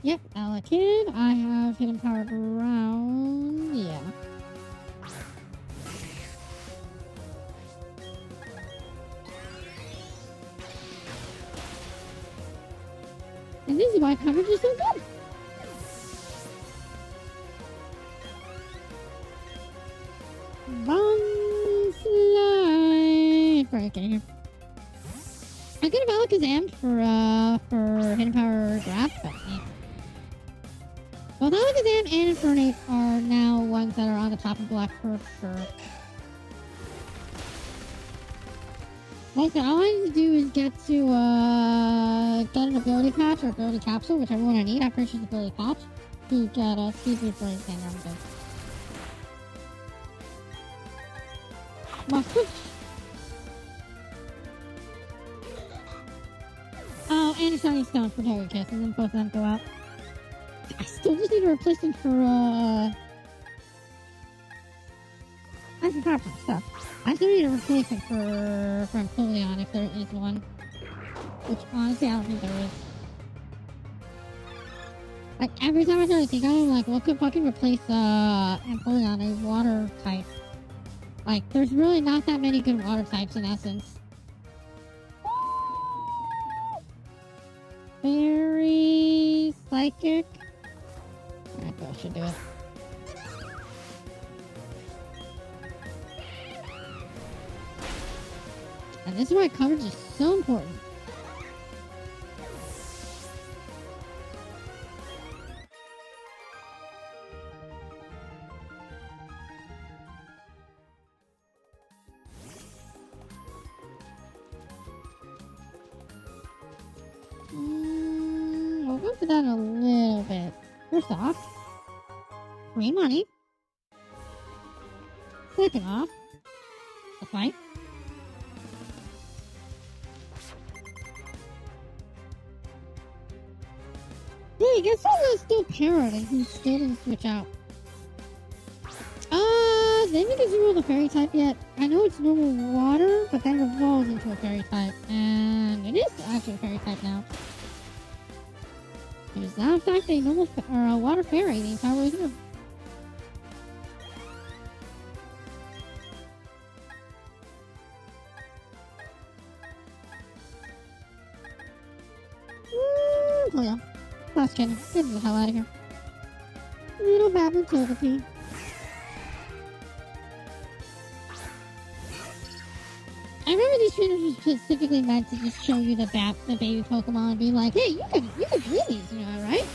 Yep, Alakid. I have Hidden Power Ground. Yeah. And this is why coverage is so good. Bomb slide. Right, get in here. I could have Alakazam for Hidden Power Grab, but yeah. Both Alakazam and Infernape are now ones that are on the top of Black for sure. Like I said, all I need to do is get get an ability patch or ability capsule, whichever one I need. I purchased ability patch to get a speed boost for Alexander. I'm good. Well, oh, and a shiny stone for Terry Kiss, and then both of them go out. I still just need a replacement for, I forgot some stuff. I still need a replacement for Empoleon if there is one. Which, honestly, I don't think there is. Like, every time I try to think of it, I'm like, what could fucking replace, Empoleon, a water type? Like, there's really not that many good water types in essence. Fairy... Psychic... I should do it. And this is why coverage is so important. We'll go for that a little bit. First off, free money. Second off, a fight. Hey, guess who's still parrot and who still didn't switch out? They haven't disabled the fairy type yet. I know it's normal water, but then it evolves into a fairy type. And it is actually a fairy type now. It is now, in fact, a normal or a water fairy the entire way through. Oh yeah. Last gen. Get the hell out of here. Little Babu Togepi. I remember these trainers were specifically meant to just show you the baby Pokemon and be like, hey, you can do these, you know, right?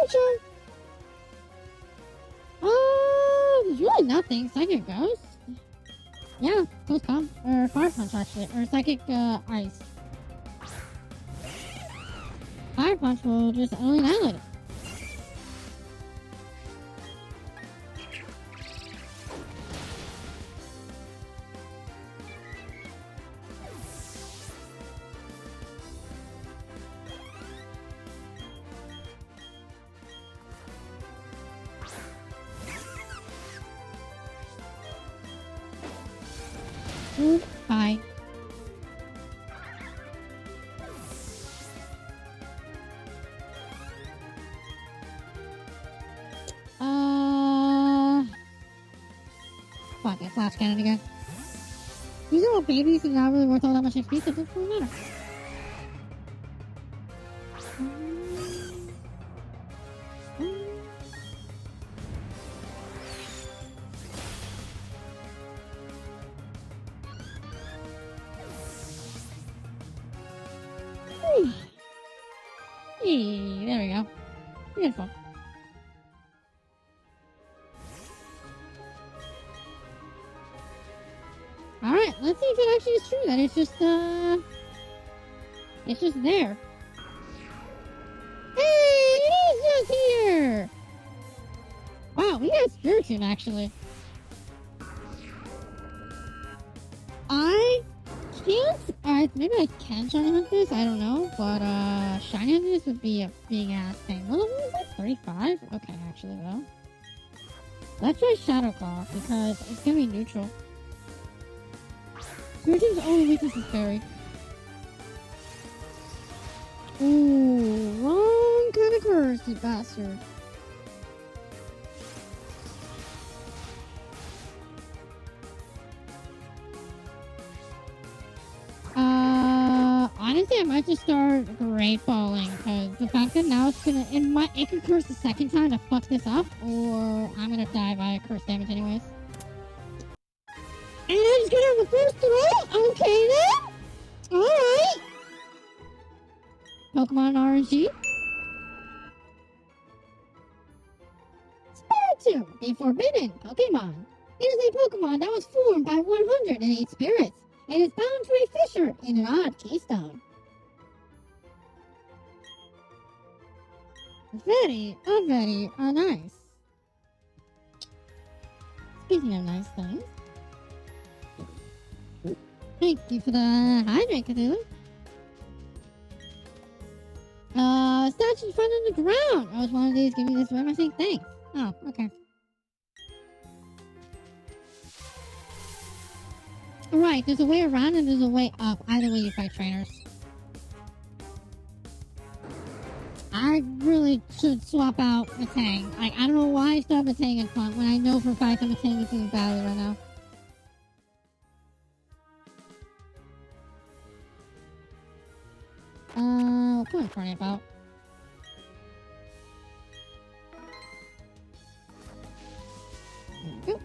Pikachu! There's really nothing. Psychic Ghost? Yeah, Ghost Pump. Or Fire Punch, actually. Or Psychic, Ice. Fire Punch will just only annihilate it. Bye. Fuck it, Flash Cannon again. These are all babies and not really worth all that much XP, so it doesn't really matter. Hey, there we go. Beautiful. Alright, let's see if it actually is true that it's just there. Hey, it is just here! Wow, we got Spiritomb actually. Maybe I can shiny hunt this, I don't know, but shiny hunt this would be a big ass thing. What level is that? 35? Okay, actually though. Let's try Shadow Claw because it's gonna be neutral. Spiritomb's only weakness is Fairy. Ooh, wrong kind of curse, you bastard. Honestly, I might just start Great Balling, because the fact that now it could curse the second time to fuck this up, or I'm gonna die by curse damage anyways. And I just gonna have the first throw? Okay then! Alright! Pokemon RNG. Spiritomb, the Forbidden Pokemon. It is a Pokemon that was formed by 108 spirits. It is bound to a fissure in an odd keystone. Very nice. Speaking of nice things, thank you for the hydrate, Cthulhu. Statue found on the ground. I was one of these. Give me this room. I think thanks. Oh, okay. Right, there's a way around and there's a way up. Either way you fight trainers. I really should swap out Matang. Like, I don't know why I still have Matang in front when I know for a fact that Matang is doing badly right now. What am I crying about? There we go.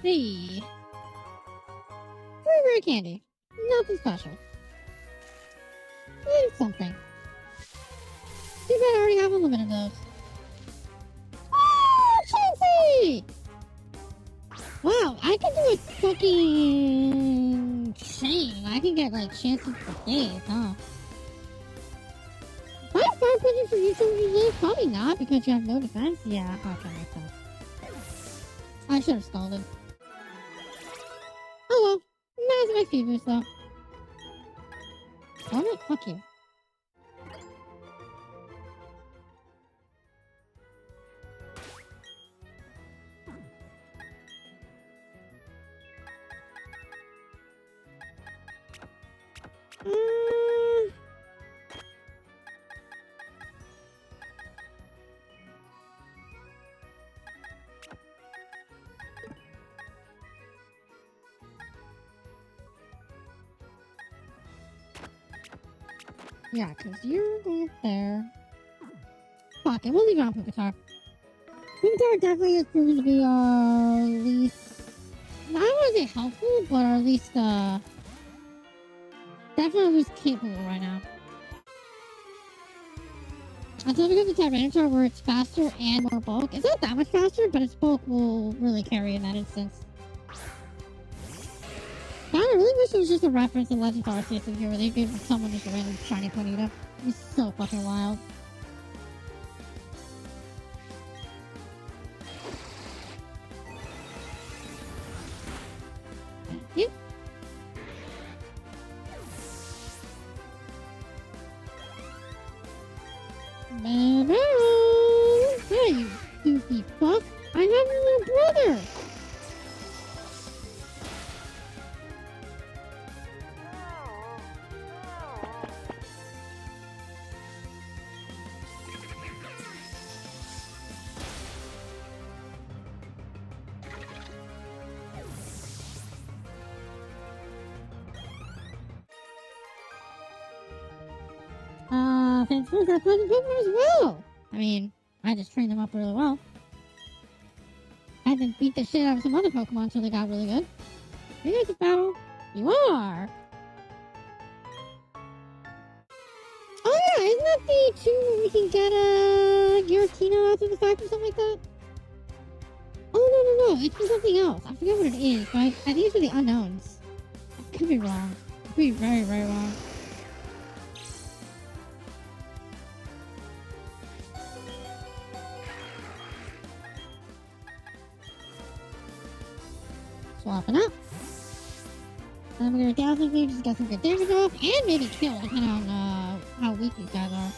Hey. Very rare candy. Nothing special. Maybe something. Too bad I already have a limit of those. Oh, Chansey! Wow, I can do a fucking chain. I can get like chances for days, huh? Am I fire punching for neutral usually? Probably not because you have no defense. Yeah, okay, makes sense. I should have stalled him. Oh well, that's my fevers though. Damn it, fuck you. Yeah, because you're going there. fuck it. We'll leave it on Pupitar. Pupitar definitely is proving to be our least... I don't want to say helpful, but our least, definitely our least capable right now. Until we get the Tyranitar where it's faster and more bulk. It's not that much faster, but its bulk will really carry in that instance. God, I really wish it was just a reference to Legends Arceus in here where they gave someone just a random shiny Ponyta. It's so fucking wild. Thank you. Hey, you goofy fuck! I have your little brother! Thanks for that pleasant Pokemon as well! I mean, I just trained them up really well. I had to beat the shit out of some other Pokemon until they got really good. Are you guys a battle? You are! Oh yeah, isn't that the two where we can get a Giratina after the fact or something like that? Oh no, it's for something else. I forget what it is, but I think it's for the unknowns. I could be wrong. I could be very, very wrong. Swapping up. And we're gonna Dazzling Gleam just get some good damage off, and maybe kill, depending on how weak these guys are.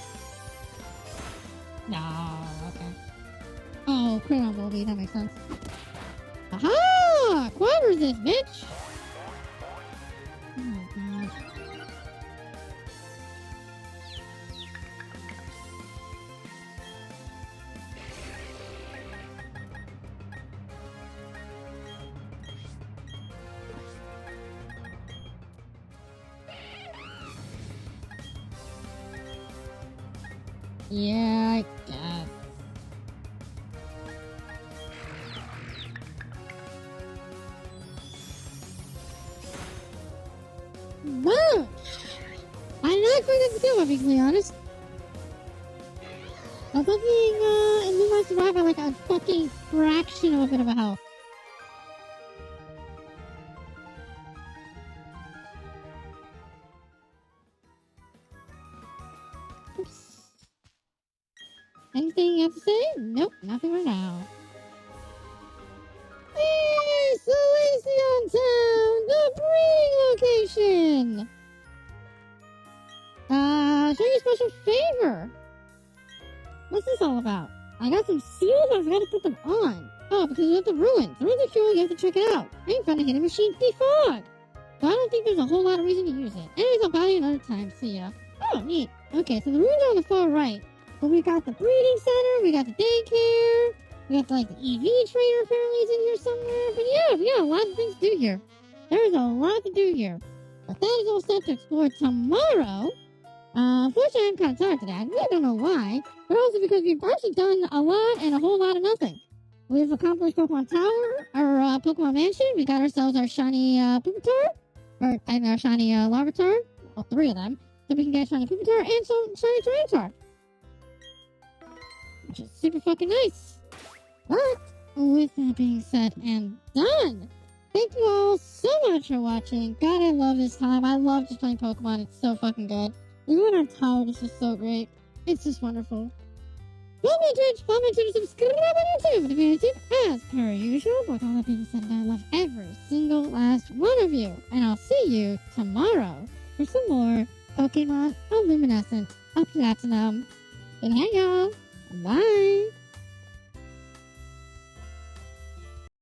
No, okay. Oh, crit on Volbeat, that makes sense. Aha! Quad resist, bitch! Oh god. Yeah, I guess. Whoa! I'm not going to do it, to be completely honest. I was looking, and we might survive at like a fucking fraction of a bit of a health. Oops. Anything you have to say? Nope, nothing right now. Hey, Salacion Town, the breeding location! Show you a special favor. What's this all about? I got some seals, I forgot to put them on. Oh, because it's at the ruins. The ruins are cool, you have to check it out. I ain't found a hidden machine defog. So I don't think there's a whole lot of reason to use it. Anyways, I'll buy you another time. See ya. Oh, neat. Okay, so the ruins are on the far right. But we got the breeding center, we got the daycare, we got like the EV trainer apparently is in here somewhere. But yeah, we got a lot of things to do here. There's a lot to do here. But that is all set to explore tomorrow. Unfortunately, I'm kind of tired today. I really don't know why. But also because we've actually done a lot and a whole lot of nothing. We've accomplished Pokemon Tower, our Pokemon Mansion. We got ourselves our shiny Pupitar, and our shiny Larvitar. Well, 3 of them. So we can get a shiny Pupitar and some shiny Tyranitar. Which is super fucking nice. But with that being said and done, thank you all so much for watching. God, I love this time. I love just playing Pokemon. It's so fucking good. Even when I'm tired, it's just so great. It's just wonderful. Follow me on Twitch, follow me on Twitter, subscribe on YouTube if you're on YouTube, as per usual. With all that being said, I love every single last one of you. And I'll see you tomorrow for some more Pokemon Luminescent up Platinum. Good night, y'all. Bye.